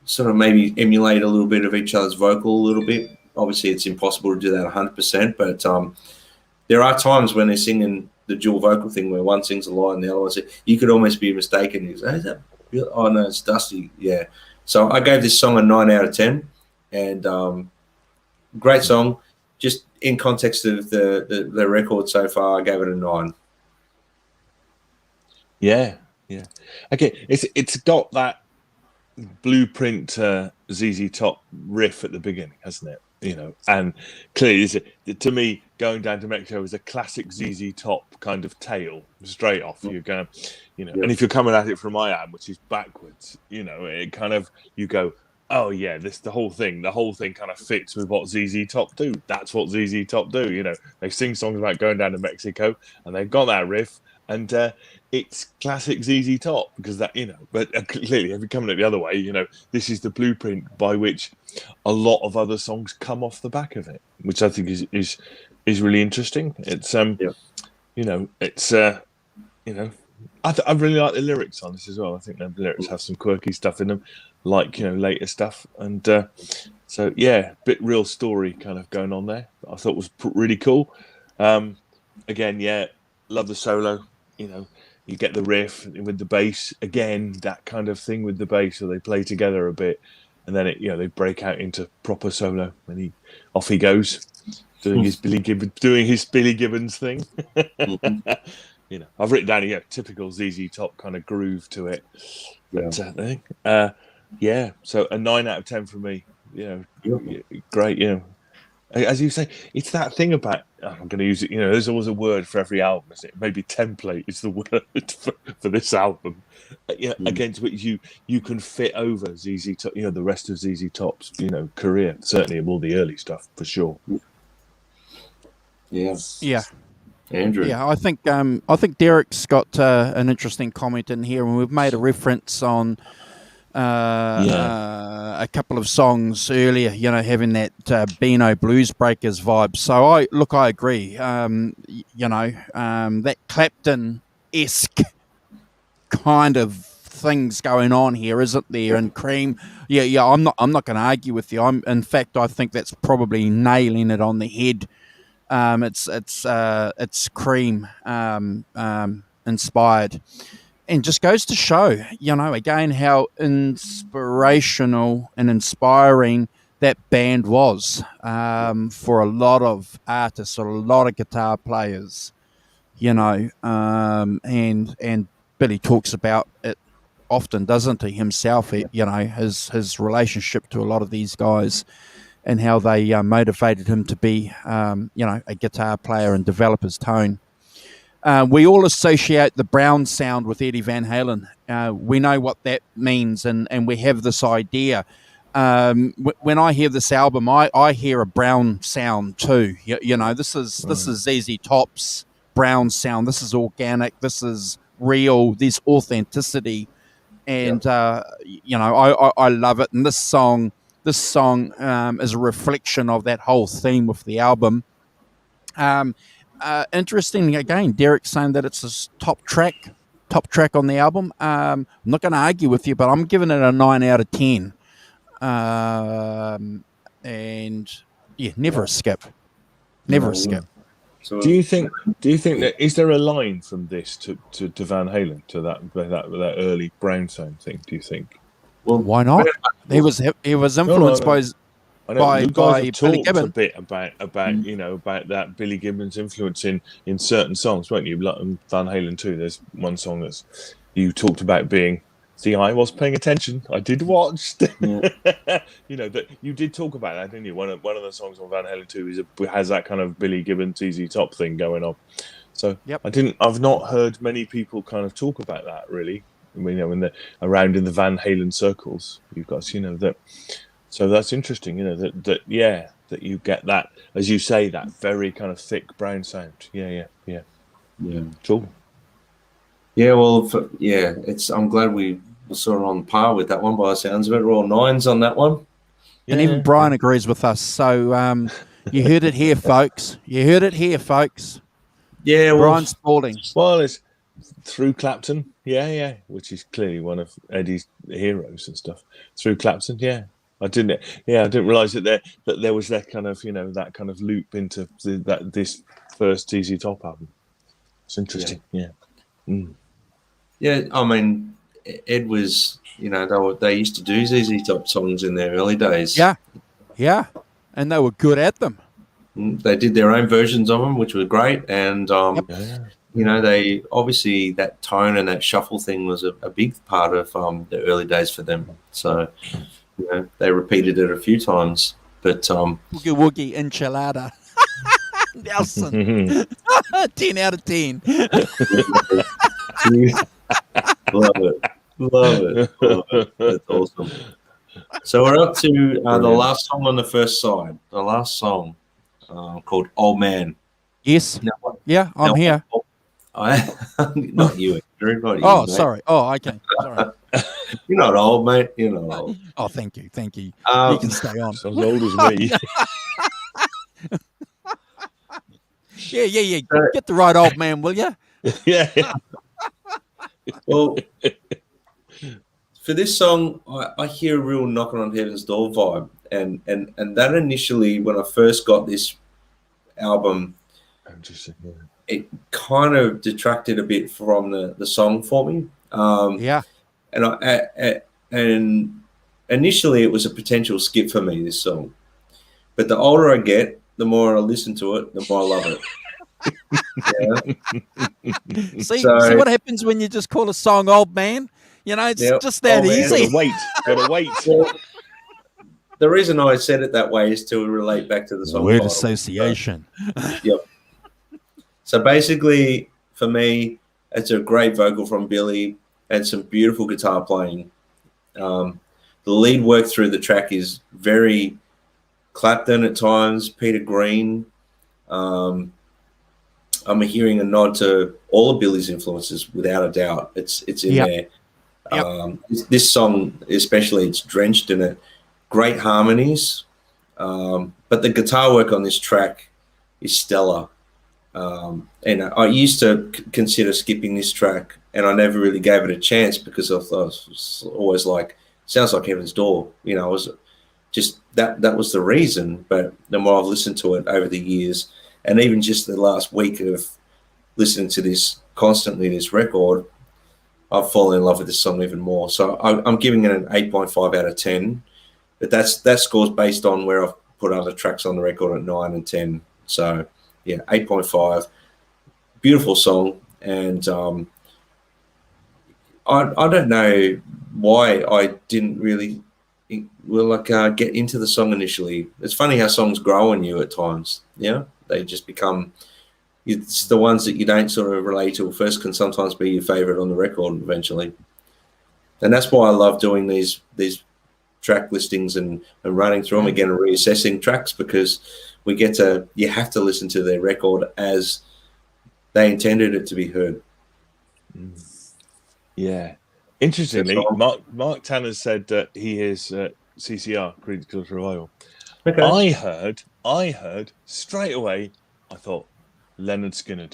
sort of maybe emulate a little bit of each other's vocal a little bit. Obviously, it's impossible to do that 100%, but there are times when they're singing the dual vocal thing where one sings a line and the other one sings. You could almost be mistaken. You say, oh, no, it's Dusty. Yeah. So I gave this song a 9 out of 10, and great song. Just in context of the record so far, I gave it a 9. Yeah. Okay, it's got that blueprint ZZ Top riff at the beginning, hasn't it? And clearly, to me, Going Down to Mexico is a classic ZZ Top kind of tale, straight off. You're going, and if you're coming at it from my end, which is backwards, it kind of, you go, oh yeah, the whole thing kind of fits with what ZZ Top do. That's what ZZ Top do. They sing songs about going down to Mexico, and they've got that riff, and it's classic ZZ Top because that, but clearly if you're coming at the other way, this is the blueprint by which a lot of other songs come off the back of it, which I think is really interesting. It's it's I really like the lyrics on this as well. I think the lyrics have some quirky stuff in them, like later stuff, and so yeah, bit real story kind of going on there. I thought was really cool. Again, love the solo. You get the riff with the bass again, that kind of thing with the bass, so they play together a bit, and then they break out into proper solo, and off he goes, doing his Billy Gibbons thing. I've written down typical ZZ Top kind of groove to it. But so a 9 out of 10 for me. Great. as you say, it's that thing about, I'm going to use it, there's always a word for every album, isn't it? Maybe template is the word for this album, against which you can fit over ZZ Top, the rest of ZZ Top's, career, certainly of all the early stuff, for sure. Yeah. Andrew. Yeah, I think Derek's got an interesting comment in here, and we've made a reference on a couple of songs earlier, having that Beano Blues Breakers vibe. So I agree. That Clapton-esque kind of things going on here, isn't there? And Cream, I'm not going to argue with you. In fact, I think that's probably nailing it on the head. It's Cream inspired, and just goes to show, again, how inspirational and inspiring that band was for a lot of artists or a lot of guitar players, and Billy talks about it often, doesn't he, himself, his relationship to a lot of these guys and how they motivated him to be, a guitar player and develop his tone. We all associate the Brown sound with Eddie Van Halen. We know what that means, and we have this idea. When I hear this album, I hear a Brown sound too. This is ZZ Top's Brown sound. This is organic. This is real. There's authenticity, and I love it. And this song is a reflection of that whole theme with the album. Interesting, again, Derek saying that it's his top track on the album. I'm not going to argue with you, but I'm giving it a 9 out of 10. And never a skip. Never a skip. So, do you think that, is there a line from this to Van Halen, to that early Brown sound thing? Do you think? Well, why not? He was influenced by you guys have Billy talked Gibbons. a bit about about that Billy Gibbons influence in certain songs, weren't you? Like Van Halen too. There's one song that's you talked about being. See, I was paying attention. I did watch. That you did talk about that, didn't you? One of the songs on Van Halen 2 has that kind of Billy Gibbons ZZ Top thing going on. So I've not heard many people kind of talk about that really. I mean, around in the Van Halen circles, you've got that. So that's interesting. That you get that, as you say, that very kind of thick Brown sound. Yeah. Cool. Yeah, well, I'm glad we were sort of on par with that one by the sounds of it. We're all 9s on that one. And even Brian agrees with us. So you heard it here, folks. Yeah, well, Brian Spalding. Well, it's through Clapton. Yeah, which is clearly one of Eddie's heroes and stuff. Through Clapton, I didn't realise that there was that kind of that kind of loop into this first ZZ Top album. It's interesting. Yeah. Yeah, I mean, Ed was, they used to do ZZ Top songs in their early days. Yeah, and they were good at them. They did their own versions of them, which were great, and they obviously, that tone and that shuffle thing was a big part of the early days for them. So, they repeated it a few times, but Boogie Woogie Enchilada. Nelson. 10 out of 10. Love it. That's awesome. So we're up to the last song on the first side. The last song called Old Man. Yes. I'm here. Not you, Andrew. Not you, oh, mate. Sorry. Oh, okay. Sorry. You're not old, mate. You're not old. Oh, thank you. You can stay on. As old as me. Yeah. Get the right old man, will you? Yeah. Well, for this song, I hear a real knocking on heaven's door vibe, and that initially, when I first got this album, it kind of detracted a bit from the song for me. And initially, it was a potential skip for me, this song, but the older I get, the more I listen to it, the more I love it. See what happens when you just call a song "Old Man"? It's just that easy. Gotta wait. Well, the reason I said it that way is to relate back to the song Word title. association. Yep. So basically, for me, it's a great vocal from Billy and some beautiful guitar playing. The lead work through the track is very Clapton at times, Peter Green. I'm hearing a nod to all of Billy's influences without a doubt. It's in there. Yep. This song, especially, it's drenched in it. Great harmonies, but the guitar work on this track is stellar. And I used to consider skipping this track, and I never really gave it a chance because I thought it was always like, sounds like Heaven's Door. You know, I was just that was the reason. But the more I've listened to it over the years, and even just the last week of listening to this constantly, this record, I've fallen in love with this song even more. So I'm giving it an 8.5 out of 10. But that score's based on where I've put other tracks on the record at 9 and 10. So yeah, 8.5. Beautiful song, and I don't know why I didn't really get into the song initially. It's funny how songs grow on you at times. Yeah, they just become. It's the ones that you don't sort of relate to first can sometimes be your favorite on the record eventually, and that's why I love doing these track listings and running through them again and reassessing tracks, because you have to listen to their record as they intended it to be heard. Yeah. Interestingly, Mark Tanner said that he is CCR, Creedence Clearwater Revival. Okay. I heard straight away, I thought, Leonard Skinner.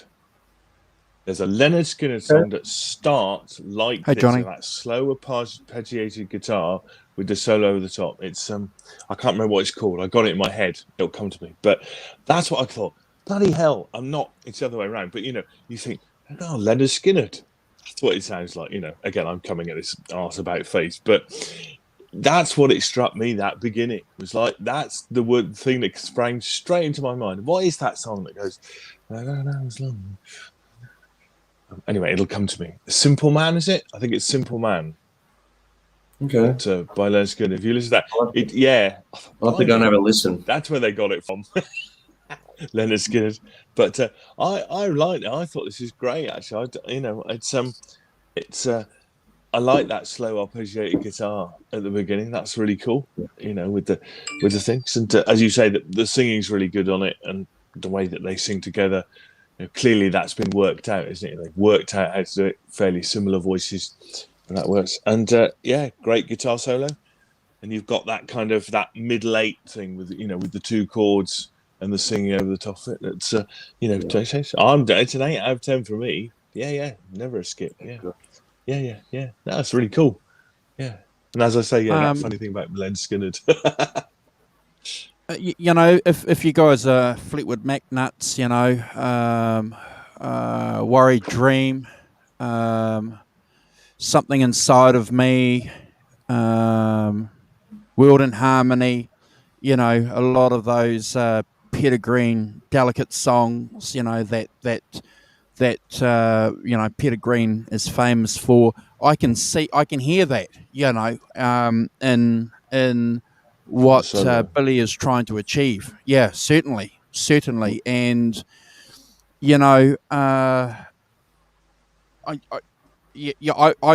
There's a Leonard Skinner song that starts like this, Johnny. that slow arpeggiated guitar with the solo over the top. It's I can't remember what it's called. I got it in my head. It'll come to me. But that's what I thought. Bloody hell! It's the other way around. But you think, oh, Leonard Skinner. That's what it sounds like. Again, I'm coming at this arse about face, but that's what it struck me. That beginning it was like that's the thing that sprang straight into my mind. What is that song that goes? Anyway, it'll come to me. Simple Man, is it? I think it's Simple Man. Okay. By Leonard Skinner. If you listen to that, I'll have to go and have a listen. That's where they got it from. Leonard Skinner. But I liked it. I thought this is great. Actually, I like that slow arpeggiated guitar at the beginning. That's really cool. With the things, and as you say, the singing's really good on it, and the way that they sing together. Clearly, that's been worked out, isn't it? They've worked out how to do it. Fairly similar voices, and that works. And great guitar solo. And you've got that kind of that middle eight thing with the two chords and the singing over the top of it. It's it's an 8 out of 10 for me. Yeah, never a skip. Yeah. That's really cool. Yeah, and as I say, that funny thing about Len Skinner. If you guys are Fleetwood Mac nuts, Worried Dream, Something Inside of Me, World in Harmony, a lot of those Peter Green delicate songs, that Peter Green is famous for. I can hear that, in what Billy is trying to achieve. Yeah, certainly. And I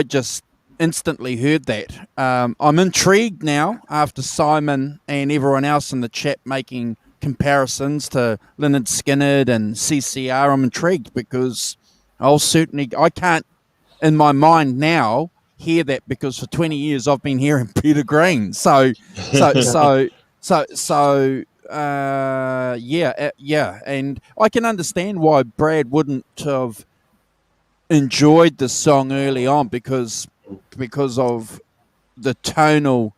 just instantly heard that. I'm intrigued now after Simon and everyone else in the chat making comparisons to Lynyrd Skynyrd and CCR. I'm intrigued because I can't in my mind now hear that, because for 20 years I've been hearing Peter Green. So and I can understand why Brad wouldn't have enjoyed the song early on because of the tonal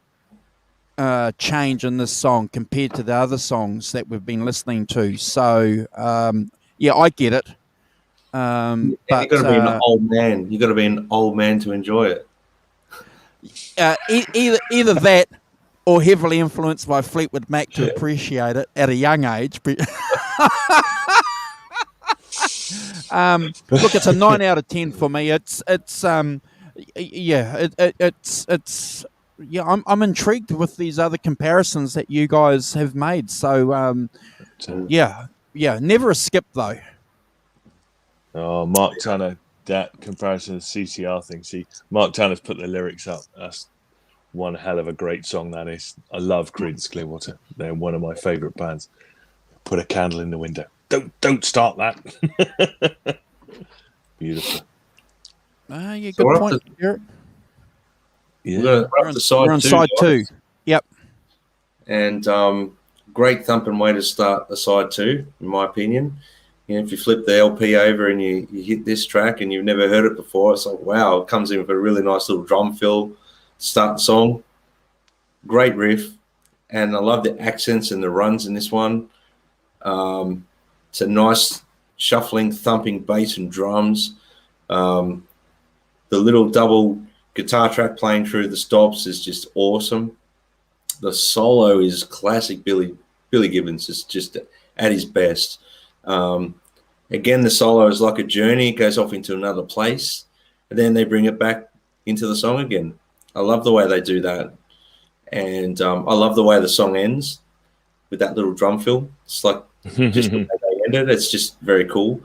change in this song compared to the other songs that we've been listening to. So I get it. But you've got to be an old man. You've got to be an old man to enjoy it. Either that, or heavily influenced by Fleetwood Mac to appreciate it at a young age. Look, it's a 9 out of 10 for me. It's yeah, I'm intrigued with these other comparisons that you guys have made. So yeah, never a skip though. Oh, Mark Tanner, that comparison to CCR thing. See, Mark Tanner's put the lyrics up. That's one hell of a great song, that is. I love Creedence Clearwater. They're one of my favourite bands. Put a candle in the window. Don't start that. Beautiful. Yeah, So good point. Garrett. We're up to We're on side two. guys. Yep. And great thumping way to start the side two, in my opinion. You know, if you flip the LP over and you hit this track and you've never heard it before, it's like, wow, it comes in with a really nice little drum fill to start the song. Great riff. And I love the accents and the runs in this one. It's a nice shuffling, thumping bass and drums. The little double guitar track playing through the stops is just awesome. The solo is classic Billy Gibbons. It's just at his best. Again, the solo is like a journey. It goes off into another place, and then they bring it back into the song again. I love the way they do that. And I love the way the song ends with that little drum fill. It's like just the way they ended. It's just very cool.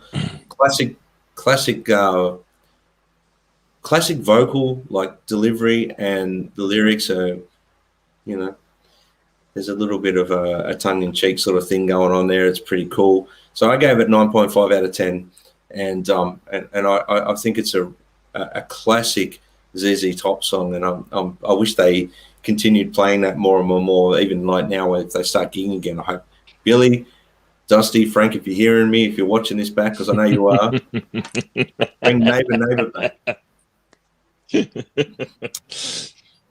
Classic vocal like delivery, and the lyrics are, you know, there's a little bit of a tongue-in-cheek sort of thing going on there. It's pretty cool. So I gave it 9.5 out of 10, and I think it's a classic ZZ Top song, and I wish they continued playing that more and more. Even like now, if they start gigging again, I hope Billy, Dusty, Frank, if you're hearing me, if you're watching this back, because I know you are, bring neighbor back.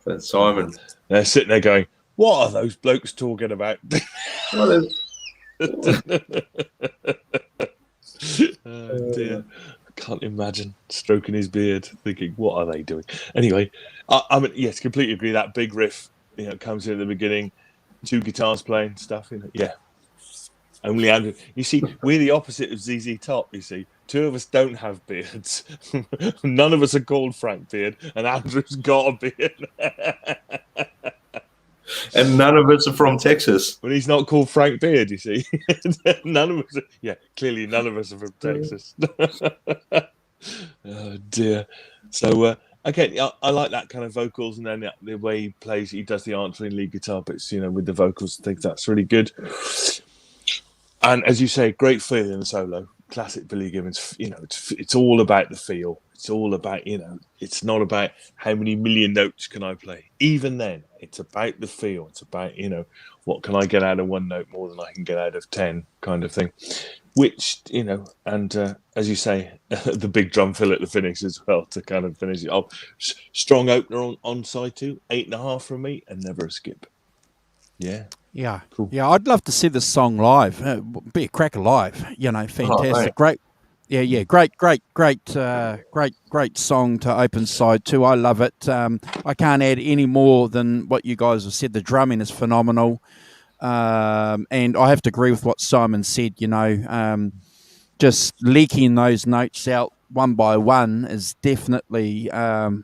But Simon, they're sitting there going, "What are those blokes talking about?" Oh dear. I can't imagine stroking his beard thinking, what are they doing? Anyway, I mean, yes, completely agree. That big riff, you know, comes in at the beginning, two guitars playing stuff, you know, yeah. Only Andrew. You see, we're the opposite of ZZ Top, you see. Two of us don't have beards. None of us are called Frank Beard, and Andrew's got a beard. And none of us are from Texas. But he's not called Frank Beard, you see. None of us are, yeah, clearly none of us are from Texas. Oh, dear. So, again, I like that kind of vocals, and then the way he plays, he does the answering lead guitar bits, you know, with the vocals. I think that's really good. And as you say, great feel in the solo. Classic Billy Gibbons. You know, it's all about the feel. It's all about, you know, it's not about how many million notes can I play. Even then, it's about the feel. It's about, you know, what can I get out of one note more than I can get out of 10 kind of thing. Which, you know, and as you say, the big drum fill at the finish as well to kind of finish it off. Strong opener on side 2, 8.5 from me, and never a skip. Yeah. Yeah, cool. Yeah, I'd love to see this song live. Be a cracker live, you know, fantastic, great. Yeah, great song to open side 2. I love it. I can't add any more than what you guys have said. The drumming is phenomenal, and I have to agree with what Simon said. You know, just leaking those notes out one by one is definitely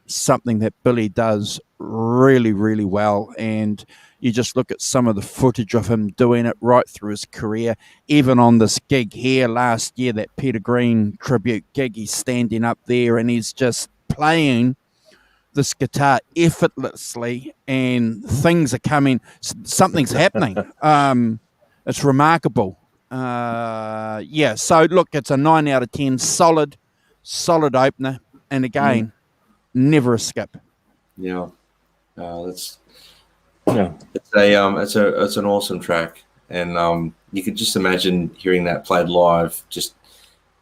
something that Billy does really, really well. And you just look at some of the footage of him doing it right through his career. Even on this gig here last year, that Peter Green tribute gig, he's standing up there and he's just playing this guitar effortlessly, and things are coming. Something's happening. It's remarkable. Yeah, so look, it's a 9 out of 10. Solid opener. And again, never a skip. Yeah. It's an awesome track, and you could just imagine hearing that played live, just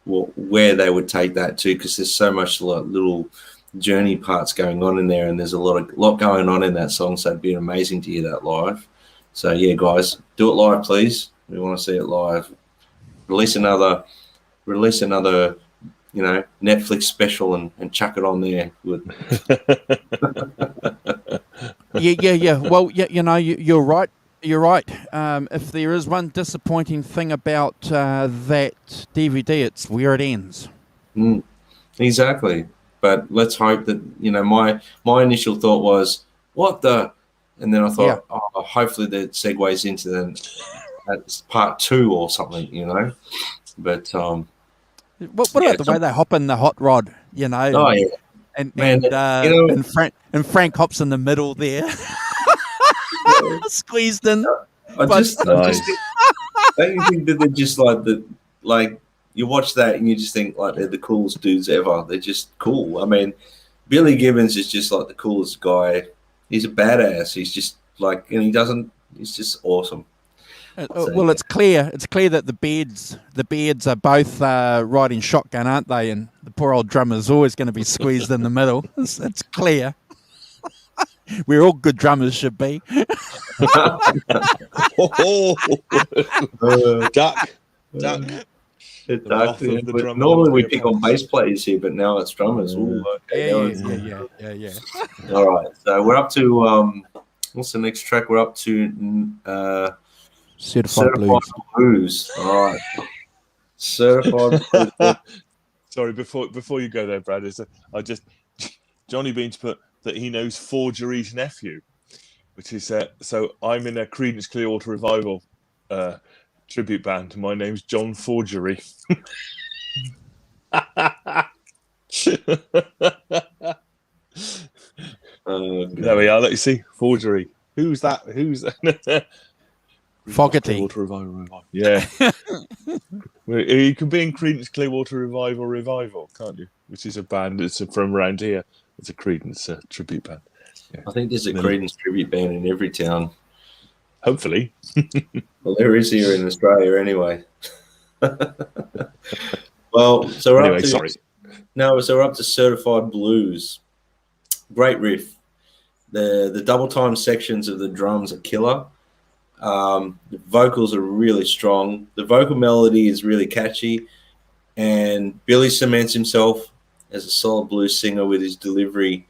where they would take that to, because there's so much little journey parts going on in there, and there's a lot going on in that song. So it'd be amazing to hear that live. So yeah, guys, do it live, please. We want to see it live. Release another, you know, Netflix special and chuck it on there. Yeah. Well, yeah, you know, you're right. You're right. If there is one disappointing thing about that DVD, it's where it ends. Exactly. But let's hope that, you know, my initial thought was what the? And then I thought, Yeah. oh, hopefully that segues into that's part 2 or something, you know. But What about the way they hop in the hot rod, you know? oh yeah, And man, and Frank hops in the middle there, squeezed in. I But just don't you think that they're just like you watch that and you just think like they're the coolest dudes ever. They're just cool. I mean, Billy Gibbons is just like the coolest guy. He's a badass. He's just like, and he's just awesome. Well, it's clear that the Beards are both riding shotgun, aren't they? And the poor old drummer's always going to be squeezed in the middle. It's clear. We're all good drummers should be. Duck. Normally we pick on bass players here, but now it's drummers. Ooh, okay, Yeah. All right, so we're up to what's the next track? We're up to Certified Blues. All right, Certified Blues. Sorry, before you go there, Brad, Johnny Beans put that he knows Forgery's nephew, which is so I'm in a Creedence Clearwater Revival tribute band. My name's John Forgery. There we are. Let you see Forgery. Who's that? Who's Fogarty. Clearwater Revival. Yeah. You can be in Creedence Clearwater Revival, can't you? Which is a band that's from around here. It's a Creedence tribute band. Yeah. I think there's a Creedence tribute band in every town. Hopefully. Well, there is here in Australia anyway. Well, so we're up to Certified Blues. Great riff. The double time sections of the drums are killer. The vocals are really strong. The vocal melody is really catchy, and Billy cements himself as a solid blues singer with his delivery.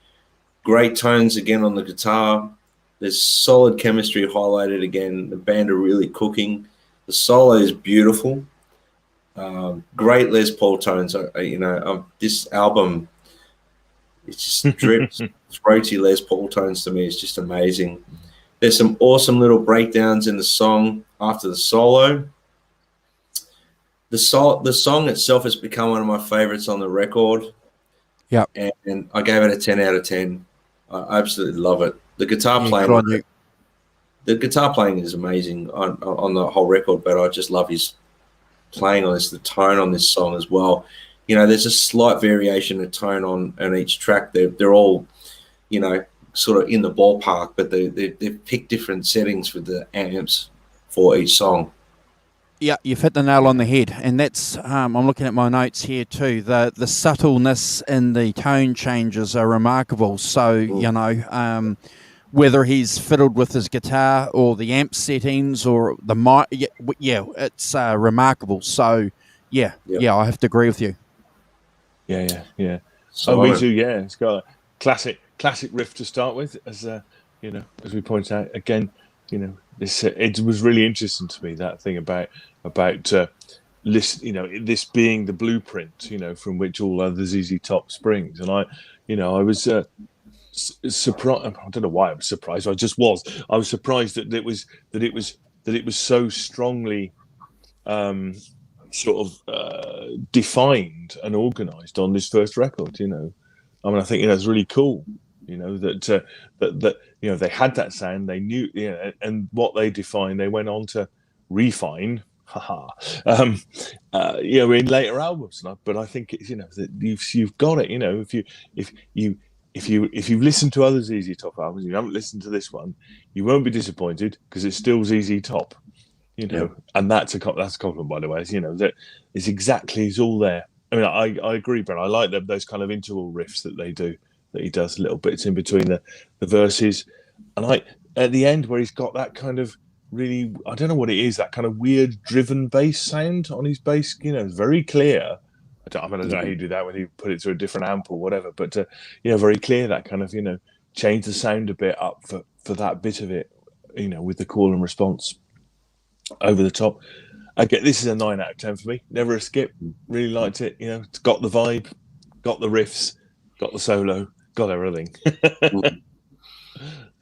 Great tones again on the guitar. There's solid chemistry highlighted again. The band are really cooking. The solo is beautiful. Great Les Paul tones. This album, it just drips throaty Les Paul tones to me. It's just amazing. There's some awesome little breakdowns in the song after the solo. The song itself has become one of my favorites on the record. Yeah, and I gave it a 10 out of 10. I absolutely love it. The guitar playing is amazing on the whole record, but I just love his playing on this, the tone on this song as well. You know, there's a slight variation of tone on each track. They're all, you know, sort of in the ballpark, but they've picked different settings with the amps for each song. Yeah, you've hit the nail on the head, and that's I'm looking at my notes here too. The subtleness in the tone changes are remarkable. So you know, whether he's fiddled with his guitar or the amp settings or the mic, it's remarkable. So yeah, I have to agree with you. Yeah. So me too. Yeah, it's got a classic riff to start with, as you know, as we point out again. You know, this it was really interesting to me, that thing about listen, you know, this being the blueprint, you know, from which all other ZZ Top springs. And I was surprised. I don't know why I was surprised. I just was. I was surprised that it was so strongly defined and organized on this first record. You know, I mean, I think it's really cool. You know, that you know, they had that sound, they knew, you know, and what they defined, they went on to refine, you know, in later albums. But I think it's, you know, that you've got it. You know, if you've listened to other ZZ Top albums, you haven't listened to this one, you won't be disappointed, because it's still ZZ Top. You know, and that's a compliment, by the way. You know, that it's exactly, it's all there. I mean, I agree, but I like those kind of interval riffs that they do. That he does little bits in between the verses, and at the end where he's got that kind of really, I don't know what it is, that kind of weird driven bass sound on his bass. You know, it's very clear. I don't know how you do that when you put it through a different amp or whatever, but you know, very clear, that kind of, you know, change the sound a bit up for that bit of it. You know, with the call and response over the top. This is a 9 out of 10 for me. Never a skip. Really liked it. You know, it's got the vibe, got the riffs, got the solo. Got everything.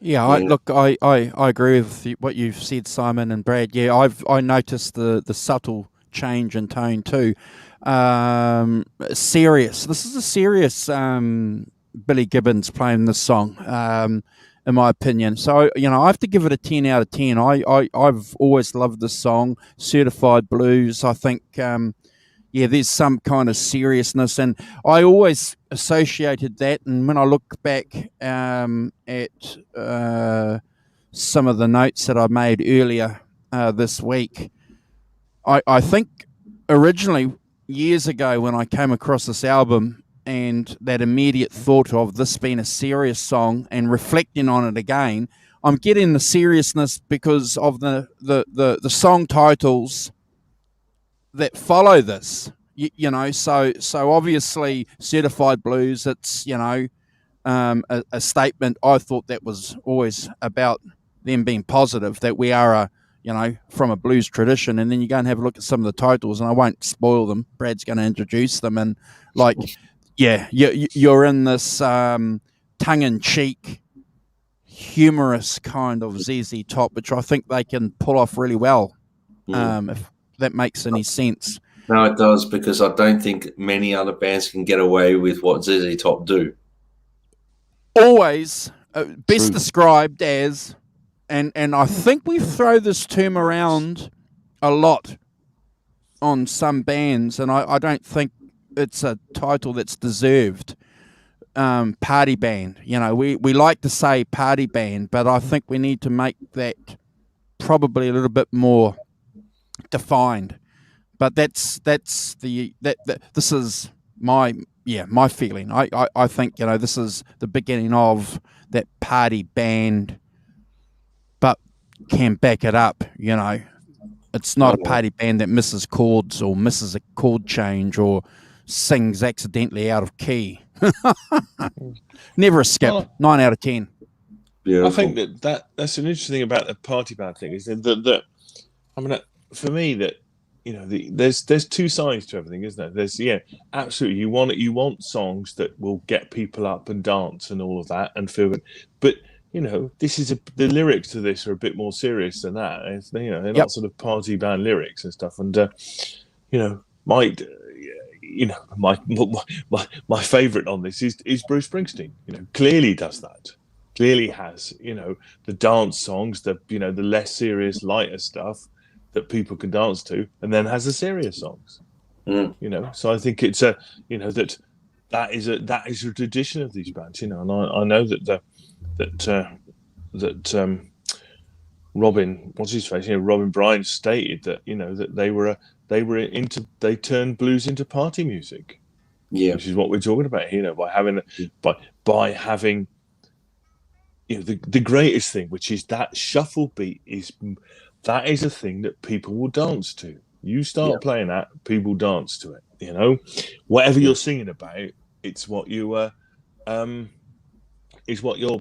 Yeah, You know? I agree with what you've said, Simon and Brad. Yeah, I noticed the subtle change in tone too. Serious. This is a serious Billy Gibbons playing this song, in my opinion. So I have to give it a 10 out of 10. I've always loved this song, Certified Blues. I think yeah, there's some kind of seriousness, and I always associated that. And when I look back at some of the notes that I made earlier this week, I think originally years ago when I came across this album and that immediate thought of this being a serious song and reflecting on it again, I'm getting the seriousness because of the song titles that follow this. So obviously Certified Blues, it's a statement. I thought that was always about them being positive, that we are from a blues tradition. And then you go and have a look at some of the titles, and I won't spoil them. Brad's going to introduce them, and yeah, you're in this tongue-in-cheek, humorous kind of ZZ Top, which I think they can pull off really well. If that makes any sense. No, it does, because I don't think many other bands can get away with what ZZ Top do. Always best described as, and I think we throw this term around a lot on some bands, and I don't think it's a title that's deserved. Party band. We like to say party band, but I think we need to make that probably a little bit more defined. But this is my feeling. I think this is the beginning of that party band, but can back it up. It's not a party band that misses chords or misses a chord change or sings accidentally out of key. Never a skip. Well, 9 out of 10. Beautiful. I think that's an interesting thing about the party band thing is that I mean, for me, that there's two sides to everything, isn't there? There's absolutely, you want songs that will get people up and dance and all of that and feel it, but this is the lyrics to this are a bit more serious than that. It's, they're not sort of party band lyrics and stuff. And my favorite on this is Bruce Springsteen. Clearly does that. Clearly has the dance songs, the less serious, lighter stuff that people can dance to, and then has the serious songs. So I think it's that is a tradition of these bands. And I know that Robin, what's his face? Robin Bryant stated that that they turned blues into party music. Yeah, which is what we're talking about here. By having the greatest thing, which is that shuffle beat that is a thing that people will dance to. You start playing that, people dance to it. Whatever you're singing about, it's what you is what you're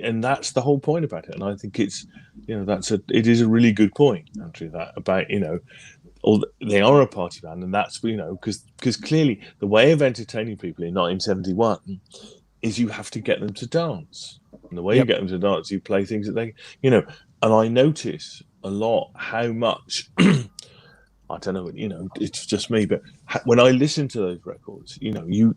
and that's the whole point about it. And I think it's it is a really good point, Andrew, that about they are a party band, and that's because clearly the way of entertaining people in 1971 is you have to get them to dance, and the way you get them to dance, you play things that they and I notice a lot how much I don't know, it's just me, but when I listen to those records, you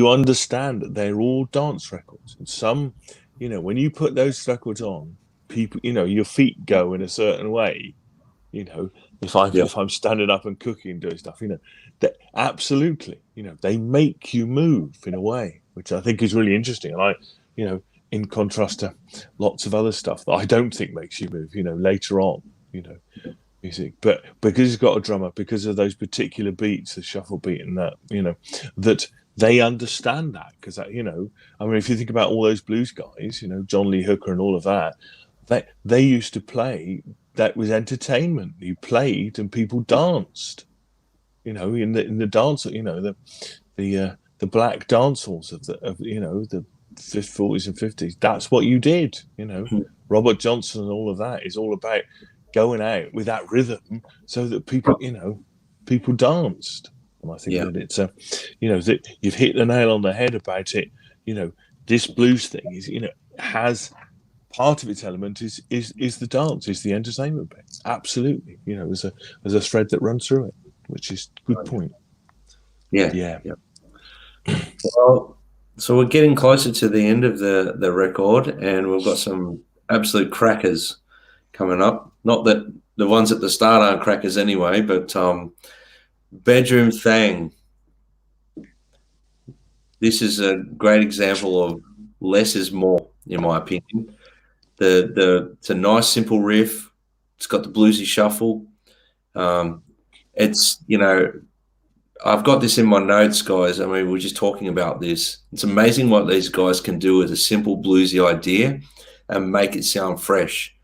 understand that they're all dance records. And some, when you put those records on, people, your feet go in a certain way. If I'm standing up and cooking and doing stuff, that absolutely, they make you move in a way, which I think is really interesting. And I, in contrast to lots of other stuff that I don't think makes you move, later on, music, but because it's got a drummer, because of those particular beats, the shuffle beat and that, that they understand that, because that, I mean, if you think about all those blues guys, John Lee Hooker and all of that, they used to play, that was entertainment. You played and people danced, in the dance, the black dance halls of the 40s and 50s. That's what you did, Robert Johnson and all of that is all about going out with that rhythm so that people, people danced. And I think that it's that you've hit the nail on the head about it. This blues thing is, has part of its element is the dance, is the entertainment bit. Absolutely, there's a thread that runs through it, which is good point. Yeah. Well, so we're getting closer to the end of the record, and we've got some absolute crackers coming up. Not that the ones at the start aren't crackers anyway, but Bedroom Thang. This is a great example of less is more, in my opinion. It's a nice, simple riff. It's got the bluesy shuffle. It's, I've got this in my notes, guys. I mean, we're just talking about this. It's amazing what these guys can do with a simple bluesy idea and make it sound fresh.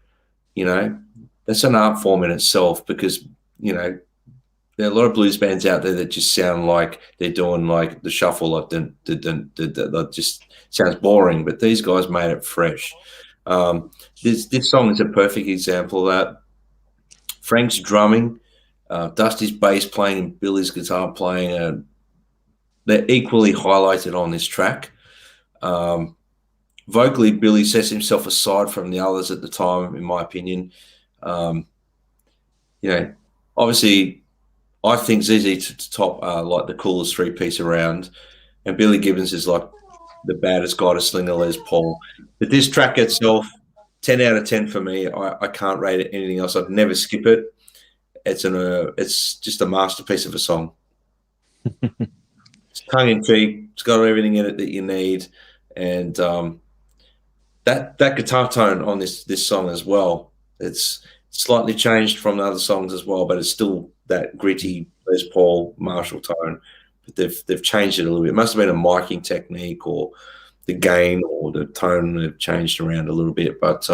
That's an art form in itself, because, there are a lot of blues bands out there that just sound like they're doing like the shuffle, like that just sounds boring. But these guys made it fresh. This song is a perfect example of that. Frank's drumming, Dusty's bass playing, and Billy's guitar playing, they're equally highlighted on this track. Vocally, Billy sets himself aside from the others at the time, in my opinion. Obviously, I think ZZ Top are like the coolest three-piece around, and Billy Gibbons is like the baddest guy to sling a Les Paul. But this track itself, 10 out of 10 for me. I can't rate it anything else. I'd never skip it. It's just a masterpiece of a song. It's tongue-in-cheek. It's got everything in it that you need, and that guitar tone on this song as well. It's slightly changed from the other songs as well, but it's still that gritty Les Paul Marshall tone. But they've changed it a little bit. It must have been a miking technique, or the gain, or the tone have changed around a little bit. But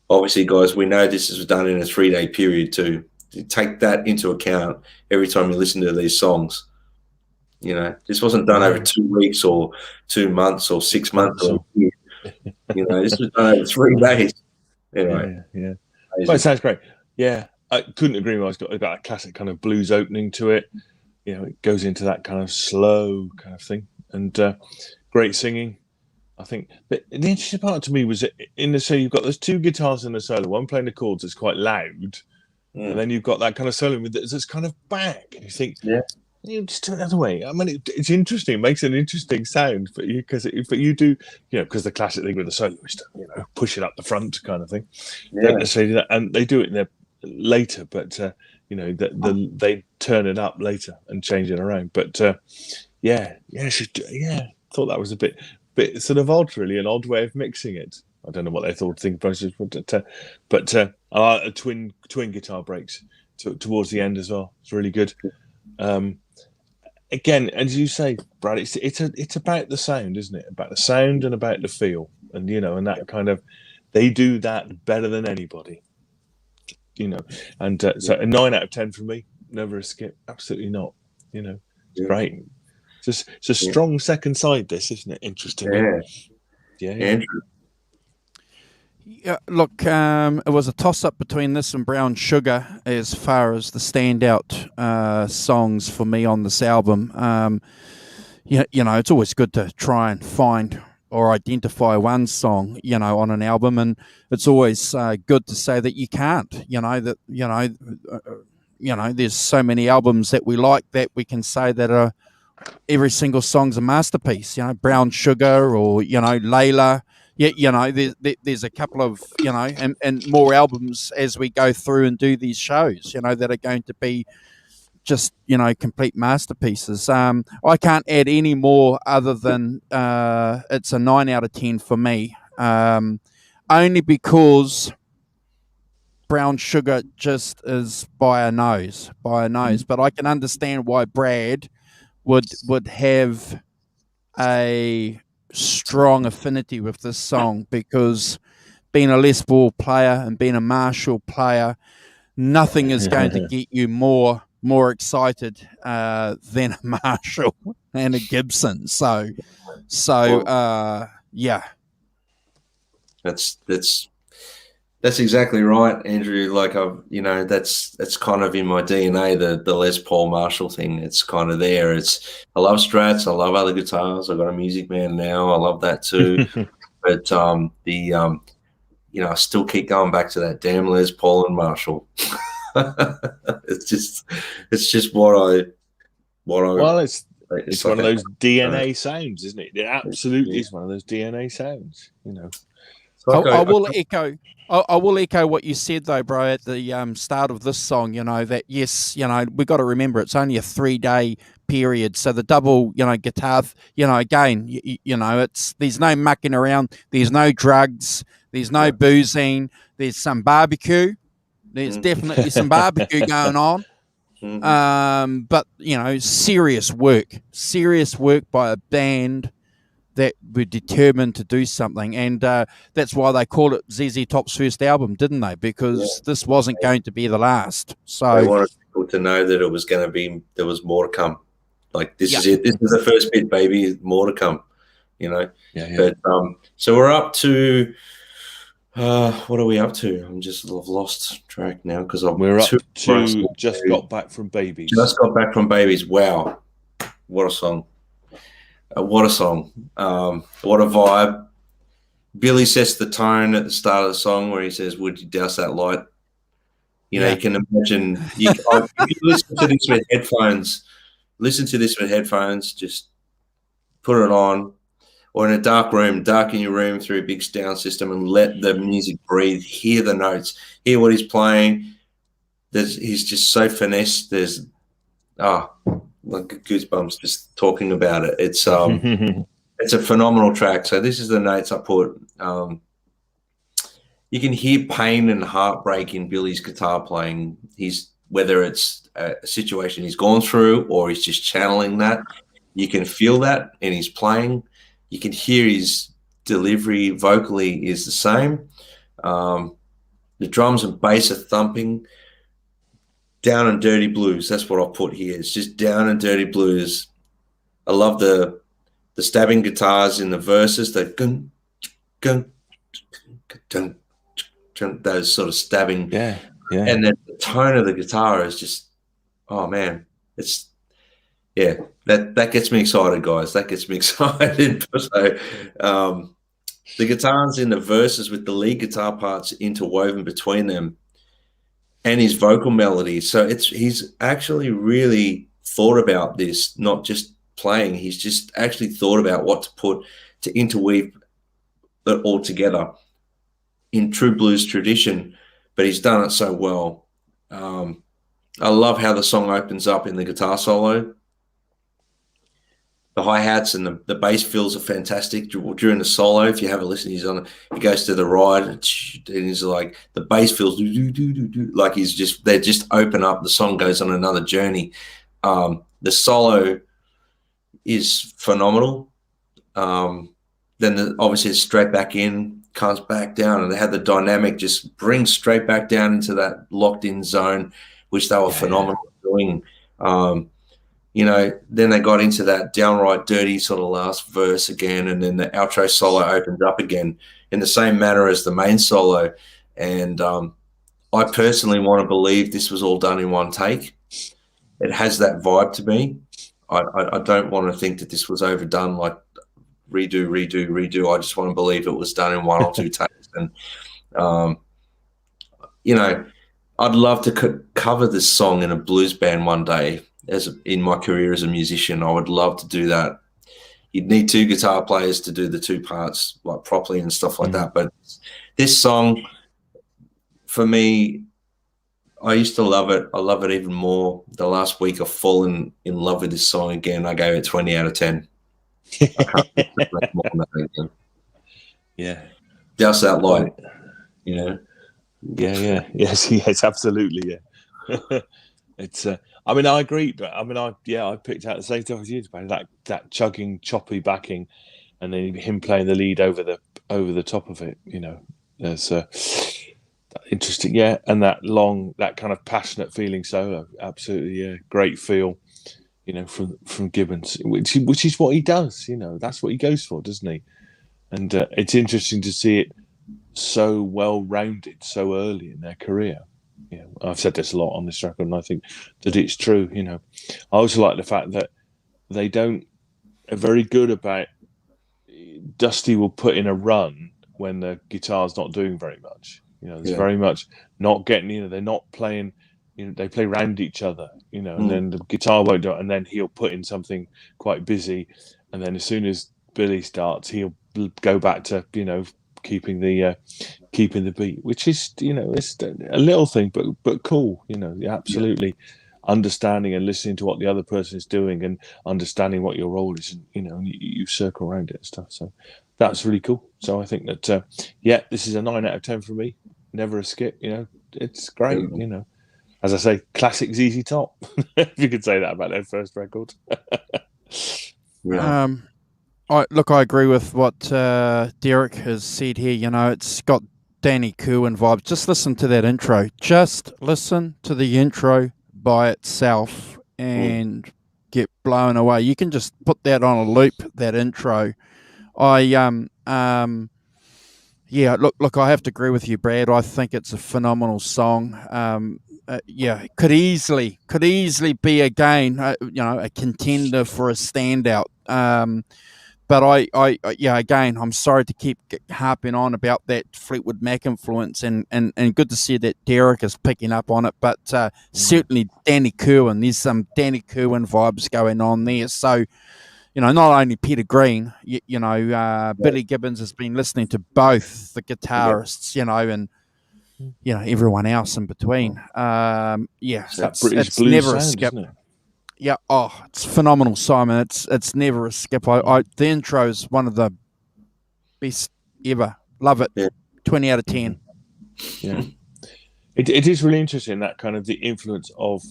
obviously, guys, we know this was done in a 3-day period too. You take that into account every time you listen to these songs. This wasn't done over 2 weeks or 2 months or 6 months or a year. This was done over 3 days. Anyway, yeah. Well, it sounds great. Yeah, I couldn't agree more. It's got a classic kind of blues opening to it. It goes into that kind of slow kind of thing, and great singing. I think the interesting part to me was in the you've got those 2 guitars in the solo, one playing the chords that's quite loud, and then you've got that kind of solo that's kind of back. And you think, you just do it the other way. I mean, it's interesting. It makes an interesting sound for you, because you do, because the classic thing with the soloist, push it up the front kind of thing. Don't necessarily do that, and they do it in there later, but they turn it up later and change it around. But thought that was a bit sort of odd, really, an odd way of mixing it. I don't know what they thought think process, but I like twin guitar breaks towards the end as well. It's really good. Again, as you say, Brad, it's about the sound, isn't it? About the sound and about the feel, and and that kind of, they do that better than anybody. And so a 9 out of 10 from me. Never a skip. Absolutely not. It's great. It's a strong second side, this, isn't it? Interesting. Yeah. Andrew. Yeah, look, it was a toss-up between this and Brown Sugar as far as the standout songs for me on this album. It's always good to try and find or identify one song, on an album, and it's always good to say that you can't. There's so many albums that we like that we can say that every single song's a masterpiece. Brown Sugar or Layla. There's a couple of, and more albums as we go through and do these shows, that are going to be just, complete masterpieces. I can't add any more other than it's a 9 out of 10 for me, only because Brown Sugar just is by a nose. But I can understand why Brad would have a strong affinity with this song, because being a Les Paul player and being a Marshall player, nothing is going to get you more excited than a Marshall and a Gibson. So yeah, that's exactly right, Andrew. Like that's kind of in my DNA, the Les Paul Marshall thing. It's kind of there. I love Strats. I love other guitars. I've got a Music Man now. I love that too. But I still keep going back to that damn Les Paul and Marshall. it's just what I. Well, it's one of those DNA sounds, isn't it? It absolutely is one of those DNA sounds. I will echo. I will echo what you said though, bro, at the start of this song. That yes, we got to remember it's only a 3-day period, so the double, guitar. Again, it's there's no mucking around. There's no drugs. There's no boozing. There's some barbecue. There's definitely some barbecue going on. But serious work by a band that were determined to do something, and that's why they called it ZZ Top's first album, didn't they? Because this wasn't going to be the last. So they wanted people to know that it was going to be, there was more to come. Like this is it. This is the first bit, baby. More to come. But so we're up to. What are we up to? I've lost track now because we're up to just got back from babies. Just got back from babies. Wow, what a song! What a song! What a vibe! Billy sets the tone at the start of the song where he says, "Would you douse that light?" You can imagine. You listen to this with headphones. Listen to this with headphones. Just put it on. Or in a dark room, darken your room through a big sound system and let the music breathe. Hear the notes. Hear what he's playing. He's just so finessed. There's like goosebumps just talking about it. It's it's a phenomenal track. So this is the notes I put. You can hear pain and heartbreak in Billy's guitar playing. Whether it's a situation he's gone through or he's just channeling that, you can feel that in his playing. You can hear his delivery vocally is the same. The drums and bass are thumping. Down and dirty blues. That's what I'll put here. It's just down and dirty blues. I love the stabbing guitars in the verses. The gun, gun, gun, gun, those sort of stabbing. Yeah. And then the tone of the guitar is just, oh man, that gets me excited, guys. That gets me excited. So, the guitars in the verses with the lead guitar parts interwoven between them, and his vocal melody. So he's actually really thought about this, not just playing. He's just actually thought about what to put to interweave it all together in true blues tradition. But he's done it so well. I love how the song opens up in the guitar solo. The hi-hats and the bass fills are fantastic during the solo. If you have a listen, he goes to the right and he's like, the bass fills like they just open up. The song goes on another journey. The solo is phenomenal. Then obviously it's straight back in, comes back down, and they had the dynamic just brings straight back down into that locked in zone, which they were phenomenal doing. Then they got into that downright dirty sort of last verse again, and then the outro solo opened up again in the same manner as the main solo. And I personally want to believe this was all done in one take. It has that vibe to me. I don't want to think that this was overdone, like redo. I just want to believe it was done in one or two takes. And, I'd love to cover this song in a blues band one day. In my career as a musician, I would love to do that. You'd need two guitar players to do the two parts like properly and stuff like that. But this song, for me, I used to love it. I love it even more. The last week I've fallen in love with this song again. I gave it 20 out of 10. I can't make more than that again. Yeah. Just that light, Yeah. Yes, absolutely. Yeah. It's I agree, but I picked out the same stuff as you about that chugging, choppy backing, and then him playing the lead over the top of it. There's interesting, and that kind of passionate feeling solo, absolutely, great feel, from Gibbons, which is what he does. That's what he goes for, doesn't he? And it's interesting to see it so well rounded so early in their career. I've said this a lot on this record, and I think that it's true. I also like the fact that are very good about. Dusty will put in a run when the guitar's not doing very much. You know, there's Yeah. very much not getting. You know, they're not playing. You know, they play round each other. You know, and then the guitar won't do it, and then he'll put in something quite busy, and then as soon as Billy starts, he'll go back to keeping the beat, which is it's a little thing, but cool. You know, absolutely. Understanding and listening to what the other person is doing and understanding what your role is, and you circle around it and stuff. So that's really cool. So I think that this is a 9 out of 10 for me. Never a skip. You know, it's great. You know, as I say, classic ZZ Top. If you could say that about their first record. I agree with what Derek has said here. You know, it's got Danny Kerwin vibes. Just listen to that intro. Just listen to the intro by itself and get blown away. You can just put that on a loop, that intro. I I have to agree with you, Brad. I think it's a phenomenal song. Could easily be again a contender for a standout. But again, I'm sorry to keep harping on about that Fleetwood Mac influence, and good to see that Derek is picking up on it. But certainly Danny Kerwin, there's some Danny Kerwin vibes going on there. So, not only Peter Green, Billy Gibbons has been listening to both the guitarists, and everyone else in between. British blues never sound, a skip. isn't it? Yeah, it's phenomenal, Simon. It's never a skip. The intro is one of the best ever. Love it. Yeah. 20 out of 10. Yeah, it is really interesting, that kind of the influence of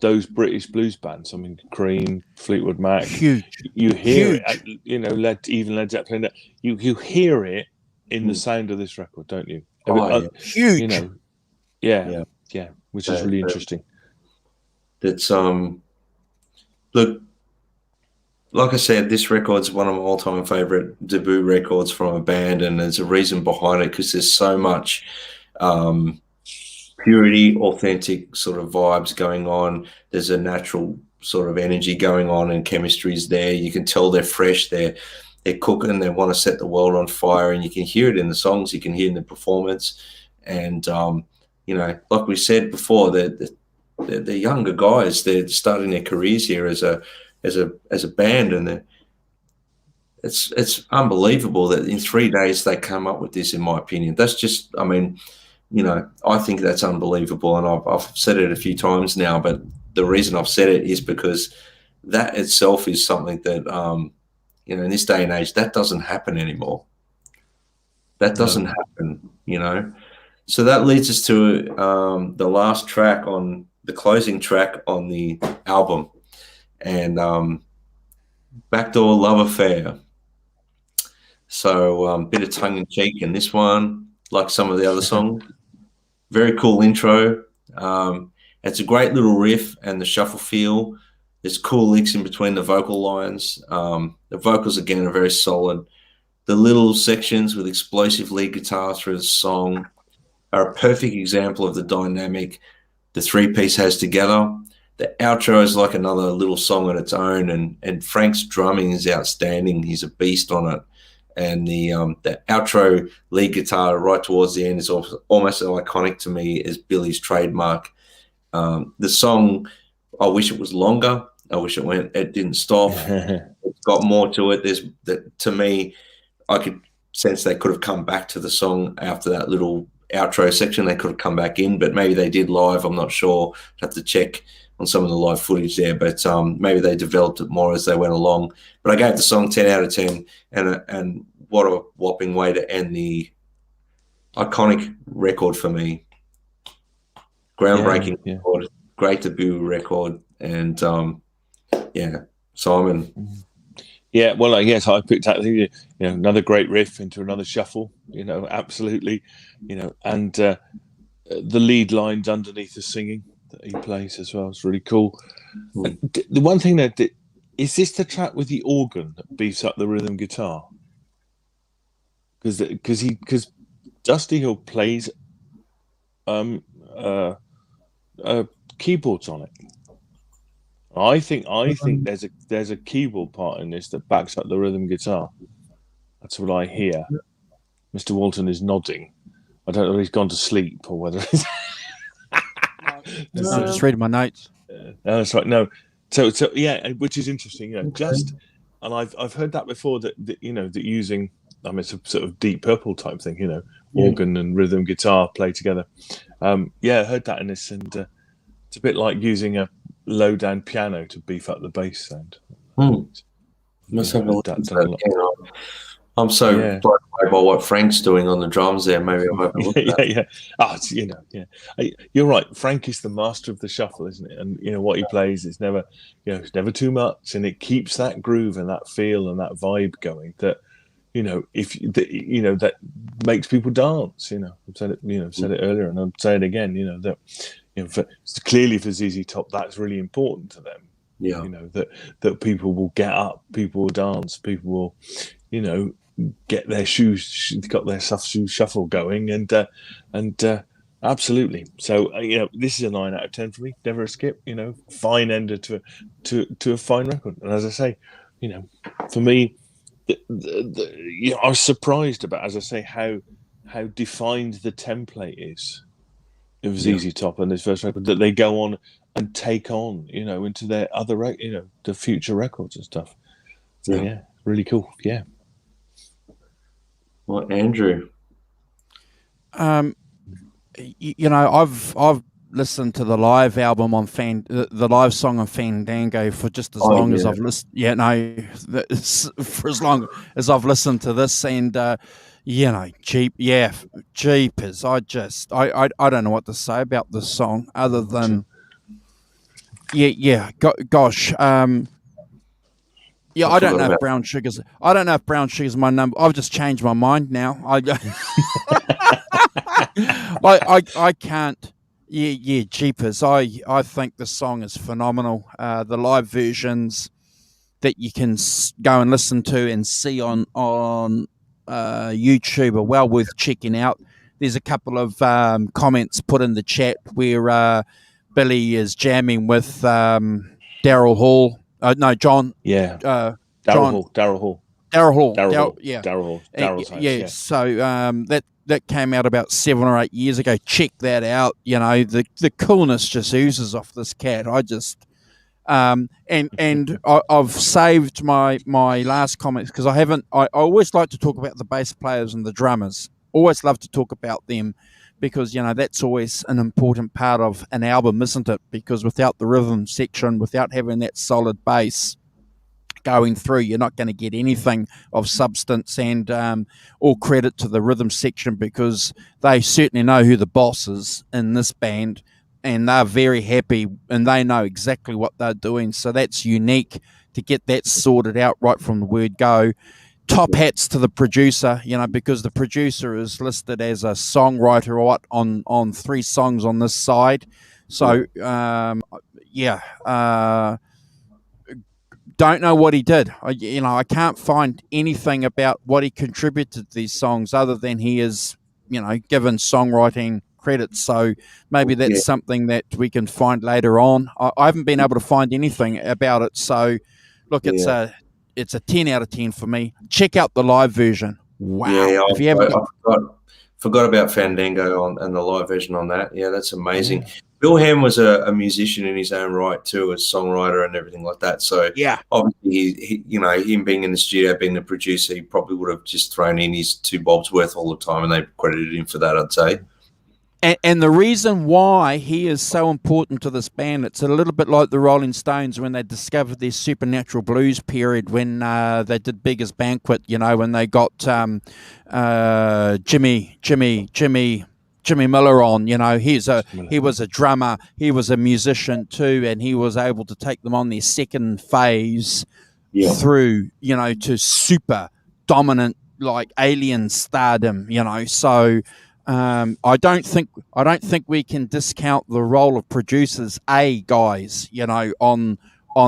those British blues bands. I mean, Cream, Fleetwood Mac. Huge. You hear it. Even Led Zeppelin. You hear it in the sound of this record, don't you? Huge. Which is really interesting. That's look, like I said, this record's one of my all-time favorite debut records from a band, and there's a reason behind it, because there's so much purity, authentic sort of vibes going on. There's a natural sort of energy going on, and chemistry's there. You can tell they're fresh. They're cooking. They want to set the world on fire, and you can hear it in the songs. You can hear it in the performance, and like we said before, the younger guys, they're starting their careers here as a band, and it's unbelievable that in 3 days they come up with this. In my opinion, that's just, I think that's unbelievable, and I've said it a few times now, but the reason I've said it is because that itself is something that in this day and age, that doesn't happen anymore. That doesn't happen, So that leads us to the last track on the closing track on the album, and Backdoor Love Affair. So bit of tongue in cheek in this one, like some of the other songs. Very cool intro. It's a great little riff, and the shuffle feel. There's cool licks in between the vocal lines. The vocals, again, are very solid. The little sections with explosive lead guitar through the song are a perfect example of the dynamic the three-piece has together. The outro is like another little song on its own, and Frank's drumming is outstanding. He's a beast on it. And the outro lead guitar right towards the end is almost as iconic to me as Billy's trademark. The song, I wish it was longer. I wish it didn't stop. It's got more to it. To me, I could sense they could have come back to the song after that little outro section. They could have come back in, but maybe they did live. I'm not sure. I'd have to check on some of the live footage there, but maybe they developed it more as they went along. But I gave the song 10 out of 10, and what a whopping way to end the iconic record for me. Groundbreaking record, great debut record, and Simon. Yeah, well, I guess I picked out another great riff into another shuffle. Absolutely, and the lead lines underneath the singing that he plays as well. It's really cool. The one thing is this the track with the organ that beats up the rhythm guitar? Because Dusty Hill plays keyboards on it. I think there's a keyboard part in this that backs up the rhythm guitar. That's what I hear. Mr. Walton is nodding. I don't know if he's gone to sleep or whether he's... No, I'm just reading my notes. That's right. No, so yeah, which is interesting. Just, and I've heard that before that that using, I mean, it's a sort of Deep Purple type thing. Organ and rhythm guitar play together. I heard that in this, and it's a bit like using a low down piano to beef up the bass sound. Must have a look at that. I'm so blown away by what Frank's doing on the drums there. Maybe I'll have a look at that. You're right. Frank is the master of the shuffle, isn't it? And what he plays is never, it's never too much, and it keeps that groove and that feel and that vibe going. That that makes people dance. I've said it earlier, and I'll say it again. Clearly for ZZ Top, that's really important to them. Yeah. That people will get up, people will dance, people will, get their shoes, got their shoe shuffle going, and absolutely. So this is a 9 out of 10 for me. Never a skip. Fine ender to a fine record. And as I say, for me, I was surprised about, as I say, how defined the template is of ZZ Top and this first record, that they go on and take on, into their other, the future records and stuff. So really cool. Yeah. Well, Andrew, I've listened to the live album on the live song on Fandango for just as long as I've listened. For as long as I've listened to this, and Jeepers. I don't know what to say about this song other than gosh. I don't know if Brown Sugar's. I don't know if Brown Sugar's my number. I've just changed my mind now. I can't. Jeepers. I think the song is phenomenal. The live versions that you can go and listen to and see on YouTube are well worth checking out. There's a couple of comments put in the chat where Billy is jamming with Daryl Hall. John. Yeah. Daryl Hall. Daryl's house. Yeah. So that came out about 7 or 8 years ago. Check that out. The coolness just oozes off this cat. I just and I've saved my last comments because I always like to talk about the bass players and the drummers. Always love to talk about them because that's always an important part of an album, isn't it? Because without the rhythm section, without having that solid bass going through, you're not going to get anything of substance. And all credit to the rhythm section because they certainly know who the boss is in this band, and they're very happy and they know exactly what they're doing. So that's unique to get that sorted out right from the word go. Top hats to the producer, because the producer is listed as a songwriter on 3 songs on this side. So, don't know what he did. I can't find anything about what he contributed to these songs other than he is, given songwriting credits. So maybe that's something that we can find later on. I haven't been able to find anything about it. So, look, it's a 10 out of 10 for me. Check out the live version. Wow. Yeah, I forgot about Fandango and the live version on that. Yeah, that's amazing. Yeah. Bill Ham was a musician in his own right too, a songwriter and everything like that. So obviously he him being in the studio, being the producer, he probably would have just thrown in his 2 bobs worth all the time, and they credited him for that, I'd say. And the reason why he is so important to this band, it's a little bit like the Rolling Stones when they discovered their supernatural blues period when they did Beggar's Banquet, when they got Jimmy Miller on. He was a drummer, he was a musician too, and he was able to take them on their second phase through, to super dominant, like alien stardom, so... I don't think we can discount the role of producers, guys, on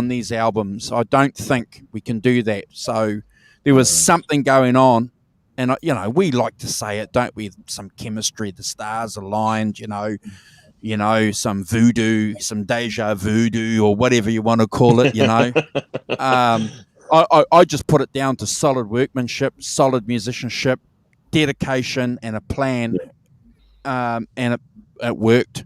these albums. I don't think we can do that. So there was something going on, and we like to say it, don't we? Some chemistry, the stars aligned, some voodoo, some deja voodoo, or whatever you want to call it, I just put it down to solid workmanship, solid musicianship. dedication and a plan, and it worked.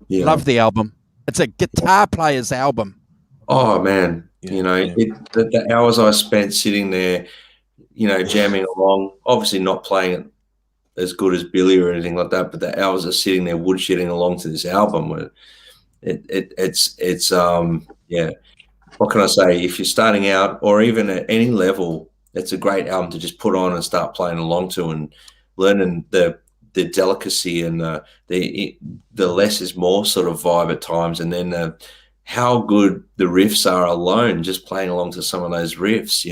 Yeah. Love the album. It's a guitar player's album. Oh man, the hours I spent sitting there, jamming along. Obviously, not playing it as good as Billy or anything like that, but the hours of sitting there woodshedding along to this album, it's what can I say? If you're starting out or even at any level, it's a great album to just put on and start playing along to and learning the delicacy and the less is more sort of vibe at times, and then how good the riffs are alone, just playing along to some of those riffs.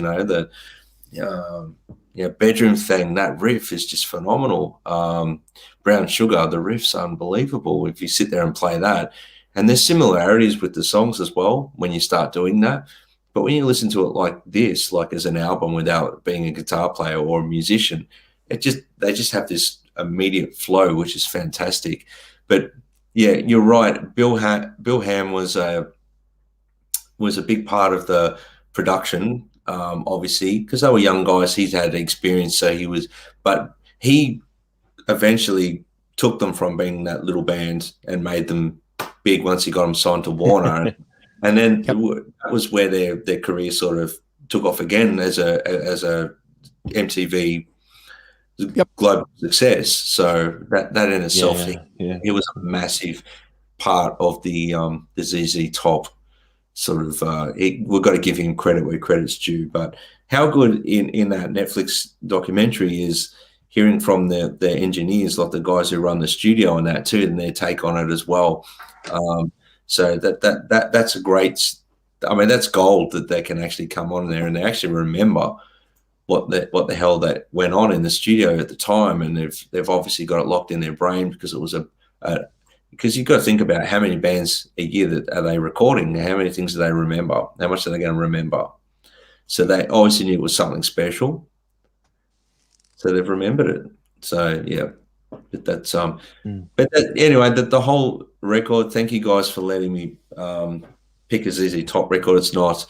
Bedroom Thing, that riff is just phenomenal. Brown Sugar, the riff's unbelievable if you sit there and play that. And there's similarities with the songs as well when you start doing that. But when you listen to it like this, like as an album without being a guitar player or a musician, they just have this immediate flow, which is fantastic. But yeah, you're right. Bill Ham was a big part of the production, obviously, because they were young guys. He's had experience, but he eventually took them from being that little band and made them big once he got them signed to Warner. And then that was where their career sort of took off again as a MTV global success. So that in itself, it was a massive part of the ZZ Top sort of. We've got to give him credit where credit's due. But how good in that Netflix documentary is hearing from the engineers, like the guys who run the studio and that too, and their take on it as well. So that's a great. I mean, that's gold that they can actually come on there and they actually remember what the hell that went on in the studio at the time, and they've obviously got it locked in their brain because it was because you've got to think about how many bands a year that are they recording, how many things do they remember, how much are they going to remember. So they obviously knew it was something special, so they've remembered it. So yeah, but that's anyway, the whole record. Thank you guys for letting me pick a ZZ Top record. It's not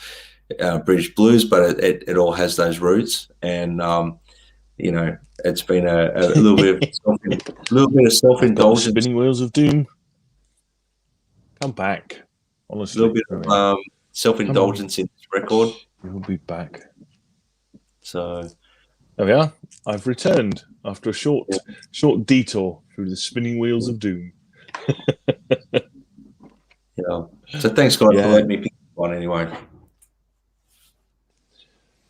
British blues, but it all has those roots, and it's been a little bit of self-indulgence. Spinning Wheels of Doom, come back. Honestly, A little bit of self-indulgence in this record. We'll be back. So there we are. I've returned after a short detour through the Spinning Wheels of Doom. So thanks, guys, for letting me pick one anyway.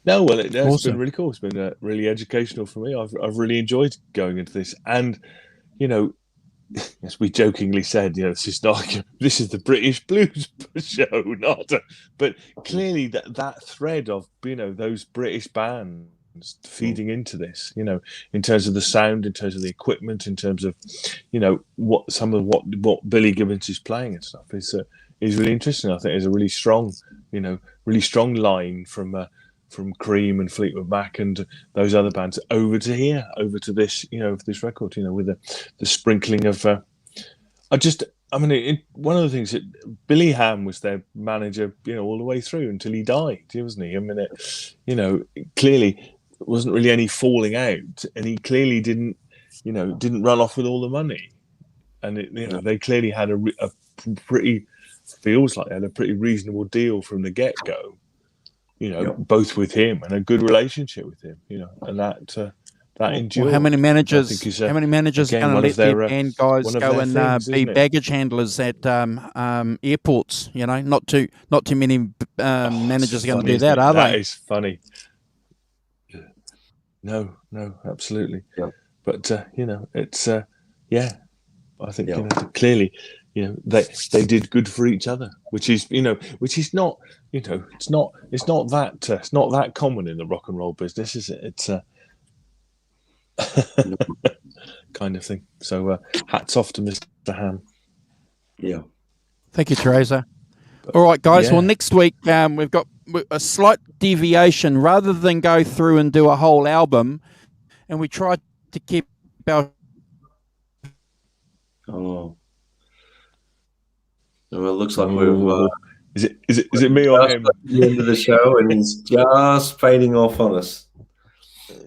No, well, it's been really cool. It's been really educational for me. I've really enjoyed going into this, and as we jokingly said, this is the British blues show, but clearly that thread of those British bands feeding into this, in terms of the sound, in terms of the equipment, in terms of what Billy Gibbons is playing and stuff is really interesting. I think it's a really strong line from Cream and Fleetwood Mac and those other bands over to this this record, with the sprinkling of one of the things that Billy Ham was their manager, all the way through until he died, wasn't he? I mean, clearly there wasn't really any falling out, and he clearly didn't run off with all the money, and they clearly had a pretty reasonable deal from the get-go. Both with him and a good relationship with him, and that endured. Well, how many managers are going to let their band guys go and be baggage handlers at airports? Not too many managers are going to do that, are they? That is funny. No, absolutely. Yeah. But it's I think clearly. They did good for each other, which is not it's not that common in the rock and roll business, is it? It's kind of thing. So hats off to Mr. Ham. Yeah. Thank you, Teresa. All right, guys. Well, next week we've got a slight deviation. Rather than go through and do a whole album, and we try to keep our Well, it looks like we've. Is it me or him? The end of the show, and he's just fading off on us.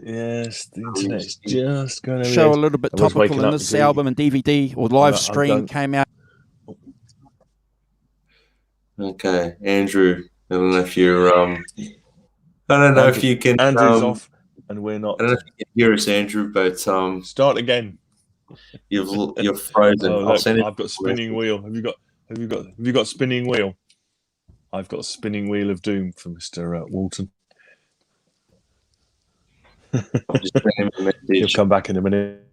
Yes, the internet's just going to show a little bit topical in this album and DVD or live stream came out. Okay, Andrew. I don't know if you're. I don't know if you can. Andrew's off, and we're not. I don't know if you can hear us, Andrew, but start again. You're frozen. Oh, look, I've got spinning wheel. Have you got spinning wheel? I've got a spinning wheel of doom for Mr. Walton. I've just sent him a message. He'll come back in a minute.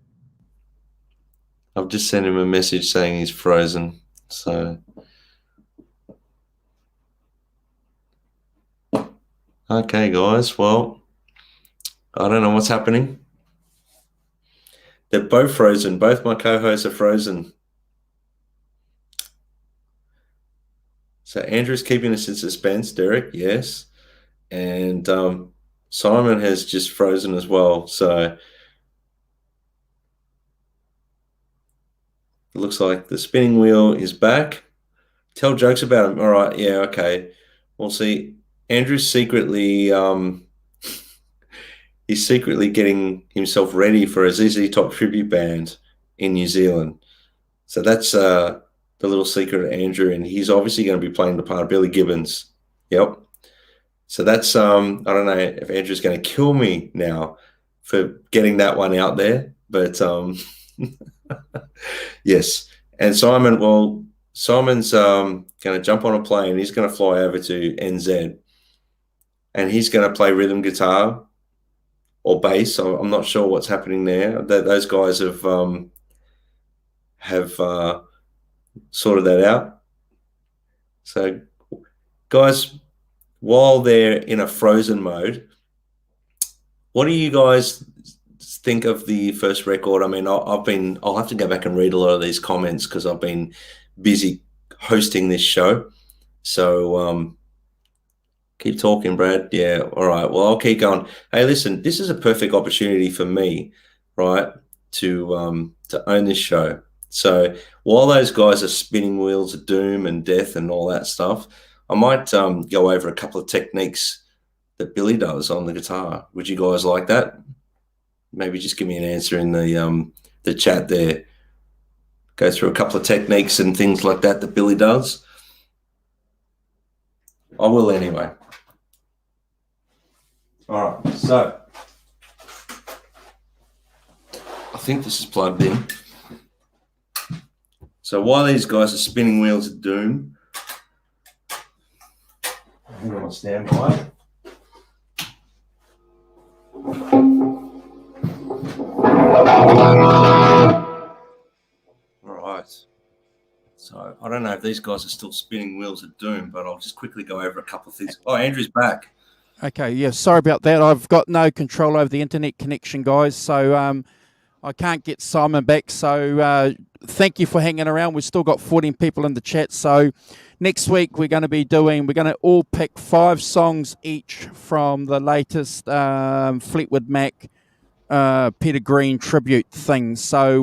I've just sent him a message saying he's frozen. So, okay, guys. Well, I don't know what's happening. They're both frozen. Both my co-hosts are frozen. So Andrew's keeping us in suspense. Derek, yes, and Simon has just frozen as well. So it looks like the spinning wheel is back. Tell jokes about him. All right, yeah, okay. We'll see. Andrew's secretly he's secretly getting himself ready for a ZZ Top tribute band in New Zealand. So that's the little secret of Andrew, and he's obviously going to be playing the part of Billy Gibbons. Yep. So that's I don't know if Andrew's going to kill me now for getting that one out there, but yes. And Simon, well, Simon's going to jump on a plane. He's going to fly over to NZ, and he's going to play rhythm guitar or bass. I'm not sure what's happening there. Those guys have sorted that out. So, guys, while they're in a frozen mode, what do you guys think of the first record? I mean, I'll have to go back and read a lot of these comments because I've been busy hosting this show. So keep talking, Brad. Yeah, all right. Well, I'll keep going. Hey, listen, this is a perfect opportunity for me, right, to own this show. So while those guys are spinning wheels of doom and death and all that stuff, I might go over a couple of techniques that Billy does on the guitar. Would you guys like that? Maybe just give me an answer in the chat there. Go through a couple of techniques and things like that Billy does. I will anyway. All right, so I think this is plugged in. So while these guys are spinning wheels of doom, I'm on standby. All right. So I don't know if these guys are still spinning wheels of doom, but I'll just quickly go over a couple of things. Oh, Andrew's back. Okay, yeah, sorry about that. I've got no control over the internet connection, guys, so I can't get Simon back. So thank you for hanging around. We've still got 14 people in the chat. So next week we're going to all pick 5 songs each from the latest Fleetwood Mac Peter Green tribute thing. So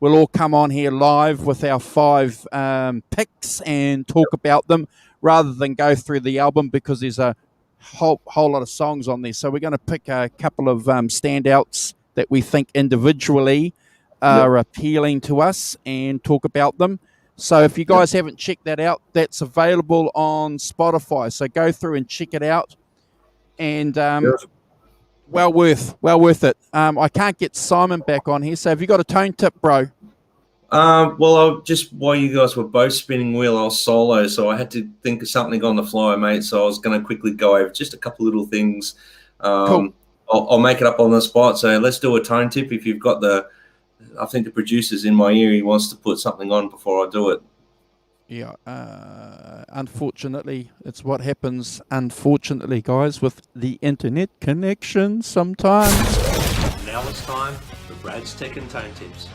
we'll all come on here live with our 5 picks and talk about them rather than go through the album because there's a whole lot of songs on there. So we're going to pick a couple of standouts that we think individually are appealing to us and talk about them. So if you guys haven't checked that out, that's available on Spotify. So go through and check it out. And well worth it. I can't get Simon back on here. So have you got a tone tip, bro? Well, while you guys were both spinning wheel, I was solo, so I had to think of something on the fly, mate. So I was going to quickly go over just a couple little things. Cool. I'll make it up on the spot. So let's do a tone tip. If you've got I think the producer's in my ear. He wants to put something on before I do it. Yeah. Unfortunately, it's what happens, unfortunately, guys, with the internet connection sometimes. Now it's time for Brad's Tech and Tone Tips.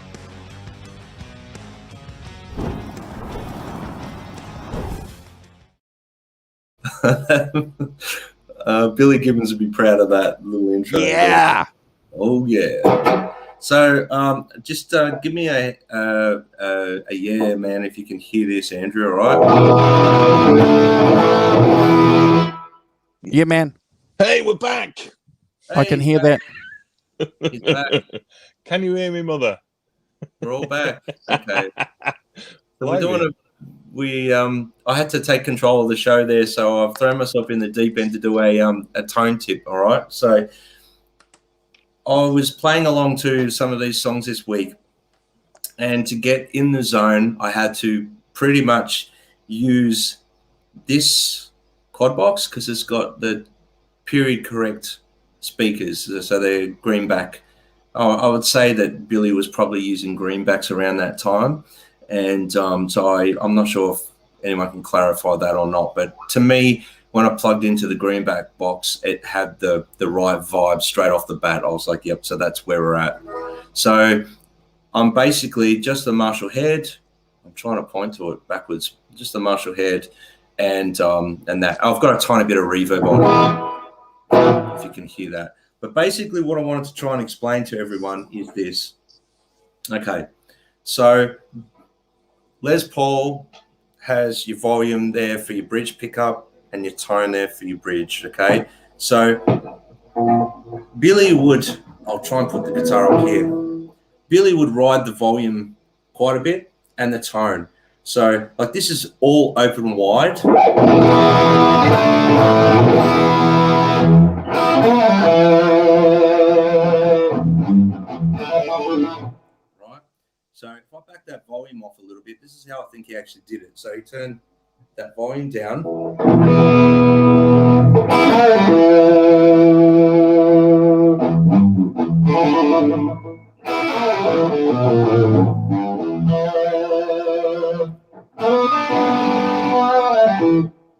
Billy Gibbons would be proud of that little intro. Yeah. Oh yeah. So just give me a yeah, man, if you can hear this, Andrew. All right. Yeah, man. Hey, we're back. I can Hey, hear that. he's back. Can you hear me, mother? We're all back. Okay. So we're Blimey. doing I had to take control of the show there, so I've thrown myself in the deep end to do a tone tip. All right. So I was playing along to some of these songs this week, and to get in the zone, I had to pretty much use this quad box because it's got the period correct speakers, so they're greenback. I would say that Billy was probably using greenbacks around that time, and so I'm not sure if anyone can clarify that or not. But to me, when I plugged into the greenback box, it had the right vibe straight off the bat. I was like, yep, so that's where we're at. So I'm basically just the Marshall head. I'm trying to point to it backwards. Just the Marshall head, and that I've got a tiny bit of reverb on it, if you can hear that. But basically, what I wanted to try and explain to everyone is this. Okay, so Les Paul has your volume there for your bridge pickup and your tone there for your bridge. Okay, so Billy would. I'll try and put the guitar up here. Billy would ride the volume quite a bit and the tone. So like this is all open wide. Right. So if I back that volume off a little bit, this is how I think he actually did it. So he turned that volume down.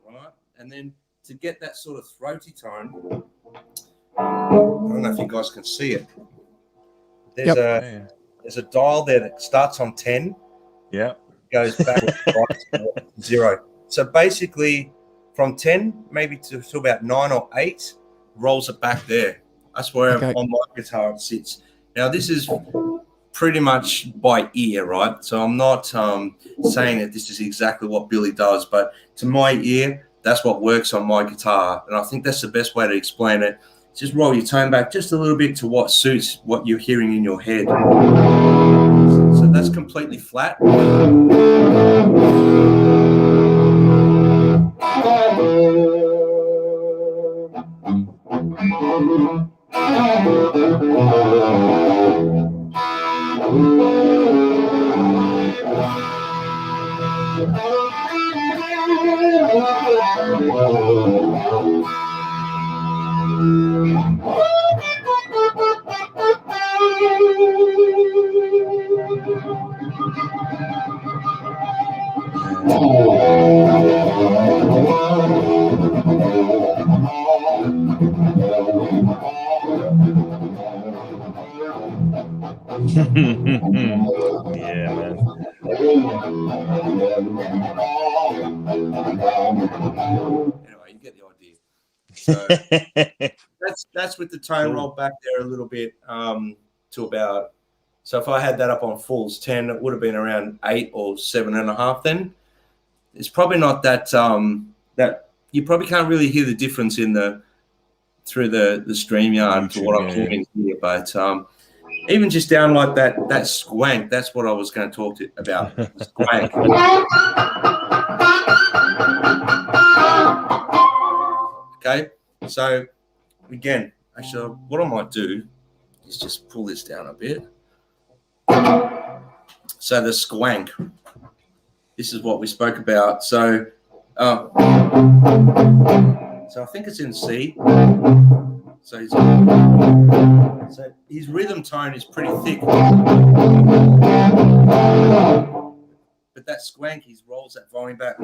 Right, and then to get that sort of throaty tone, I don't know if you guys can see it. There's there's a dial there that starts on 10. Yeah. Goes back to 0. So basically, from 10 maybe to about 9 or 8, rolls it back there. That's where on my guitar it sits. Now this is pretty much by ear, right? So I'm not saying that this is exactly what Billy does, but to my ear, that's what works on my guitar, and I think that's the best way to explain it. Just roll your tone back just a little bit to what suits what you're hearing in your head. So that's completely flat. Yeah, man. Anyway, you get the idea. So that's with the tone roll back there a little bit to about. So if I had that up on fulls 10, it would have been around 8 or 7.5. Then it's probably not that that you probably can't really hear the difference in through the StreamYard to what I'm hearing here, but even just down like that squank, that's what I was going to talk about. Squank. Okay, so again, actually, what I might do is just pull this down a bit. So the squank, this is what we spoke about. So, so I think it's in C. So his rhythm tone is pretty thick, but that squank, he rolls that volume back.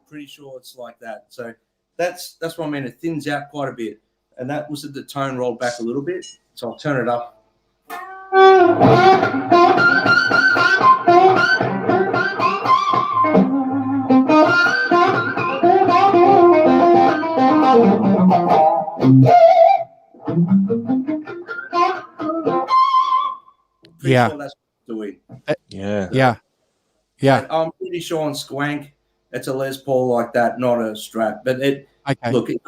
Pretty sure it's like that. So that's what I mean. It thins out quite a bit, and that was the tone rolled back a little bit. So I'll turn it up. Yeah. Sure do we? Yeah. But I'm pretty sure on Squank, it's a Les Paul like that, not a Strat. But look, it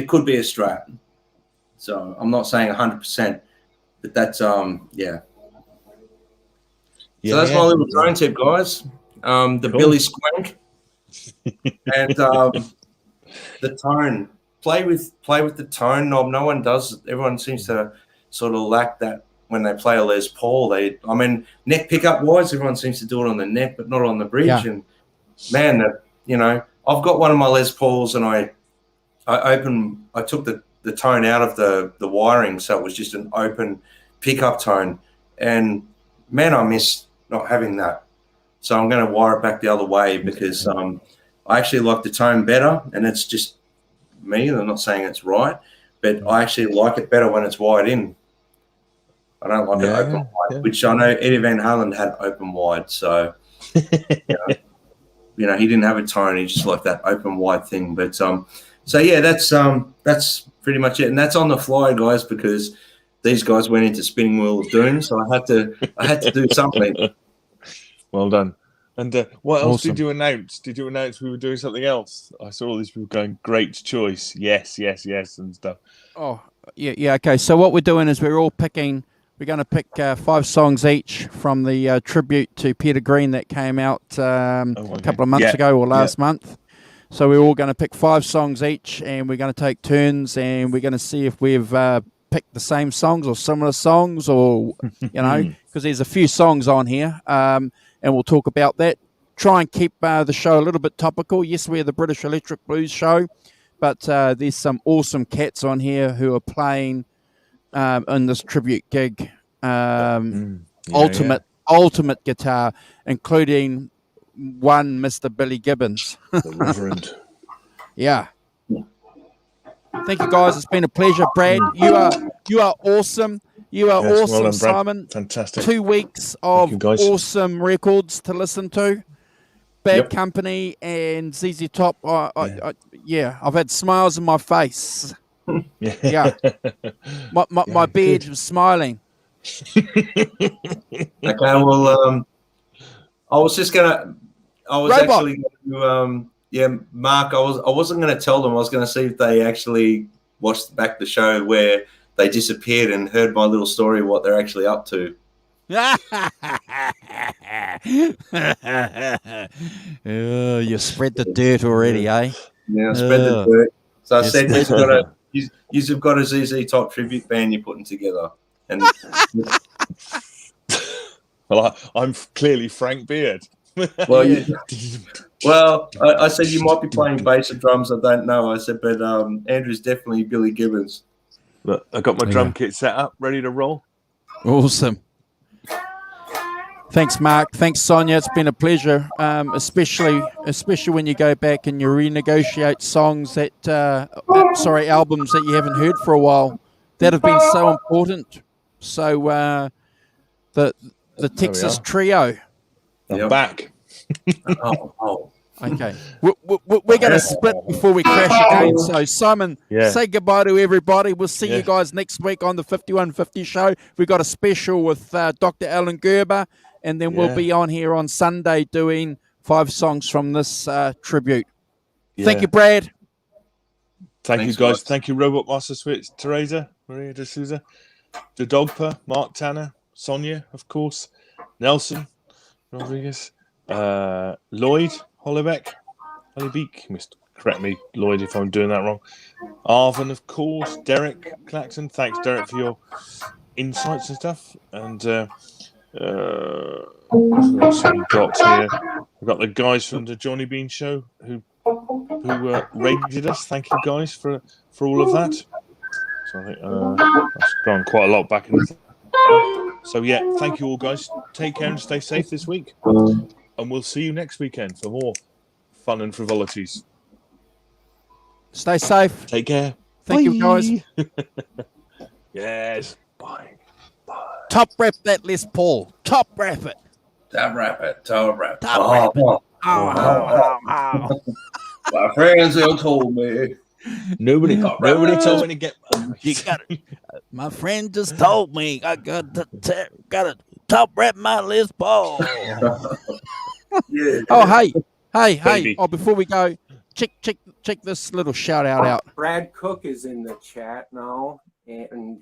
could be a Strat. So I'm not saying 100%, but that's yeah. So that's my little drone tip, guys. The Billy Squank and the tone. Play with the tone knob. No one does. Everyone seems to sort of lack that when they play a Les Paul. Neck pickup wise, everyone seems to do it on the neck, but not on the bridge. Yeah. And man, I've got one of my Les Pauls, and I took the tone out of the wiring, so it was just an open pickup tone. And man, I miss not having that. So I'm going to wire it back the other way because I actually like the tone better, and it's just me. I'm not saying it's right, but I actually like it better when it's wired in. I don't like it open wide, which I know Eddie Van Halen had open wide. So, he didn't have a tone. He just liked that open wide thing. But so yeah, that's pretty much it, and that's on the fly, guys, because these guys went into Spinning Wheel of Doom, so I had to do something. Well done. And what else Awesome. did you announce? Did you announce we were doing something else? I saw all these people going, great choice. Yes, and stuff. Oh, yeah. Okay. So what we're doing is we're going to pick 5 songs each from the tribute to Peter Green that came out a couple of months ago or last month. So we're all going to pick 5 songs each, and we're going to take turns, and we're going to see if we've picked the same songs or similar songs, or because there's a few songs on here. And we'll talk about that. Try and keep the show a little bit topical. Yes, we're the British Electric Blues show, but there's some awesome cats on here who are playing in this tribute gig. Ultimate guitar, including one Mr. Billy Gibbons. The Reverend. Yeah. Thank you, guys. It's been a pleasure. Brad, you are awesome. You are awesome, well done, Brad. Simon. Fantastic. 2 weeks of awesome records to listen to. Bad Company and ZZ Top. I've had smiles on my face. Yeah. My beard was smiling. Okay, well, Mark, I wasn't going to tell them. I was going to see if they actually watched back the show where they disappeared and heard my little story, what they're actually up to. You spread the dirt already, eh? Yeah, I spread the dirt. So I said, you've got a ZZ Top tribute band you're putting together. And well, I'm clearly Frank Beard. Well, I said you might be playing bass or drums. I don't know. I said, but Andrew's definitely Billy Gibbons. Look, I got my drum kit set up, ready to roll. Awesome. Thanks, Mark. Thanks, Sonia. It's been a pleasure, especially when you go back and you renegotiate songs albums that you haven't heard for a while that have been so important. So the Texas Trio. I'm back. Okay. We're going to split before we crash again. So, Simon, say goodbye to everybody. We'll see you guys next week on the 5150 show. We've got a special with Dr. Alan Gerber, and then we'll be on here on Sunday doing 5 songs from this tribute. Thank you, Brad. Thanks, you, guys. Thank you, Robot Master Switch, Teresa, Maria de Souza, the Dogpa, Mark Tanner, Sonia, of course, Nelson Rodriguez, Lloyd Hollebeck, correct me, Lloyd, if I'm doing that wrong. Arvin, of course, Derek Claxton. Thanks, Derek, for your insights and stuff. And what else have we got here? We've got the guys from the Johnny Bean Show who rated us. Thank you, guys, for all of that. So I think that's gone quite a lot back in the. So thank you all, guys. Take care and stay safe this week. And we'll see you next weekend for more fun and frivolities. Stay safe. Take care. Thank you, guys. Yes. Bye. Top rap that Les Paul. Top rap it. Top rap it. My friends all told me. Nobody told me to get. You got it. My friend just told me I got to top rep my Les Paul. Yeah. Oh, hey. Baby. Oh, before we go, check this little shout out. Brad Cook is in the chat now, and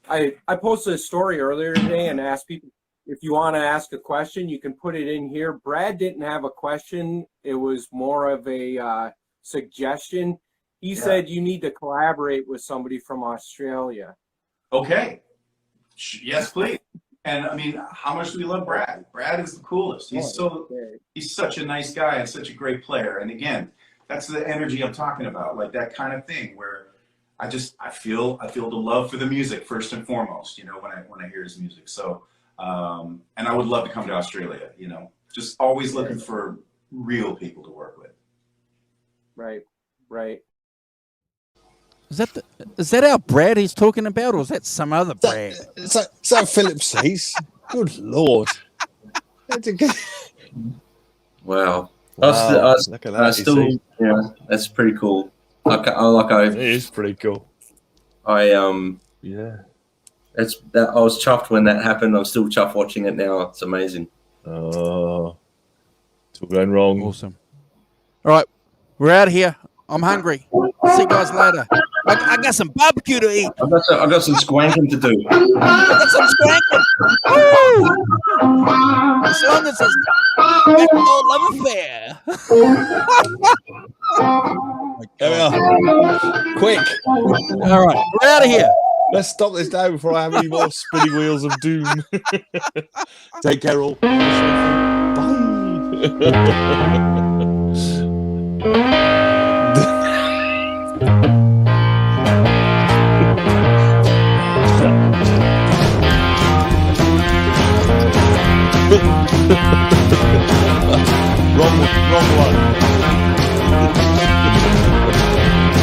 I posted a story earlier today and asked people if you want to ask a question, you can put it in here. Brad didn't have a question; it was more of a suggestion. He said you need to collaborate with somebody from Australia. Okay. Yes, please. And I mean, how much do we love Brad? Brad is the coolest. He's such a nice guy and such a great player. And again, that's the energy I'm talking about, like that kind of thing where I feel the love for the music first and foremost, you know, when I hear his music. So and I would love to come to Australia, you know, just always looking for real people to work with. Right. Is that our Brad he's talking about, or is that some other Brad? Is that Philip Cease? Good Lord. Wow. Look at that. I still, yeah, that's pretty cool. It is pretty cool. I was chuffed when that happened. I'm still chuffed watching it now. It's amazing. Oh, it's all going wrong. Awesome. All right, we're out of here. I'm hungry. See you guys later. I got some barbecue to eat. I got some squanking to do. I got some squanking. Woo! As long as it's Backdoor love affair. There we are. Quick. All right, we're out of here. Let's stop this now before I have any more spinning wheels of doom. Take care, all. Bye.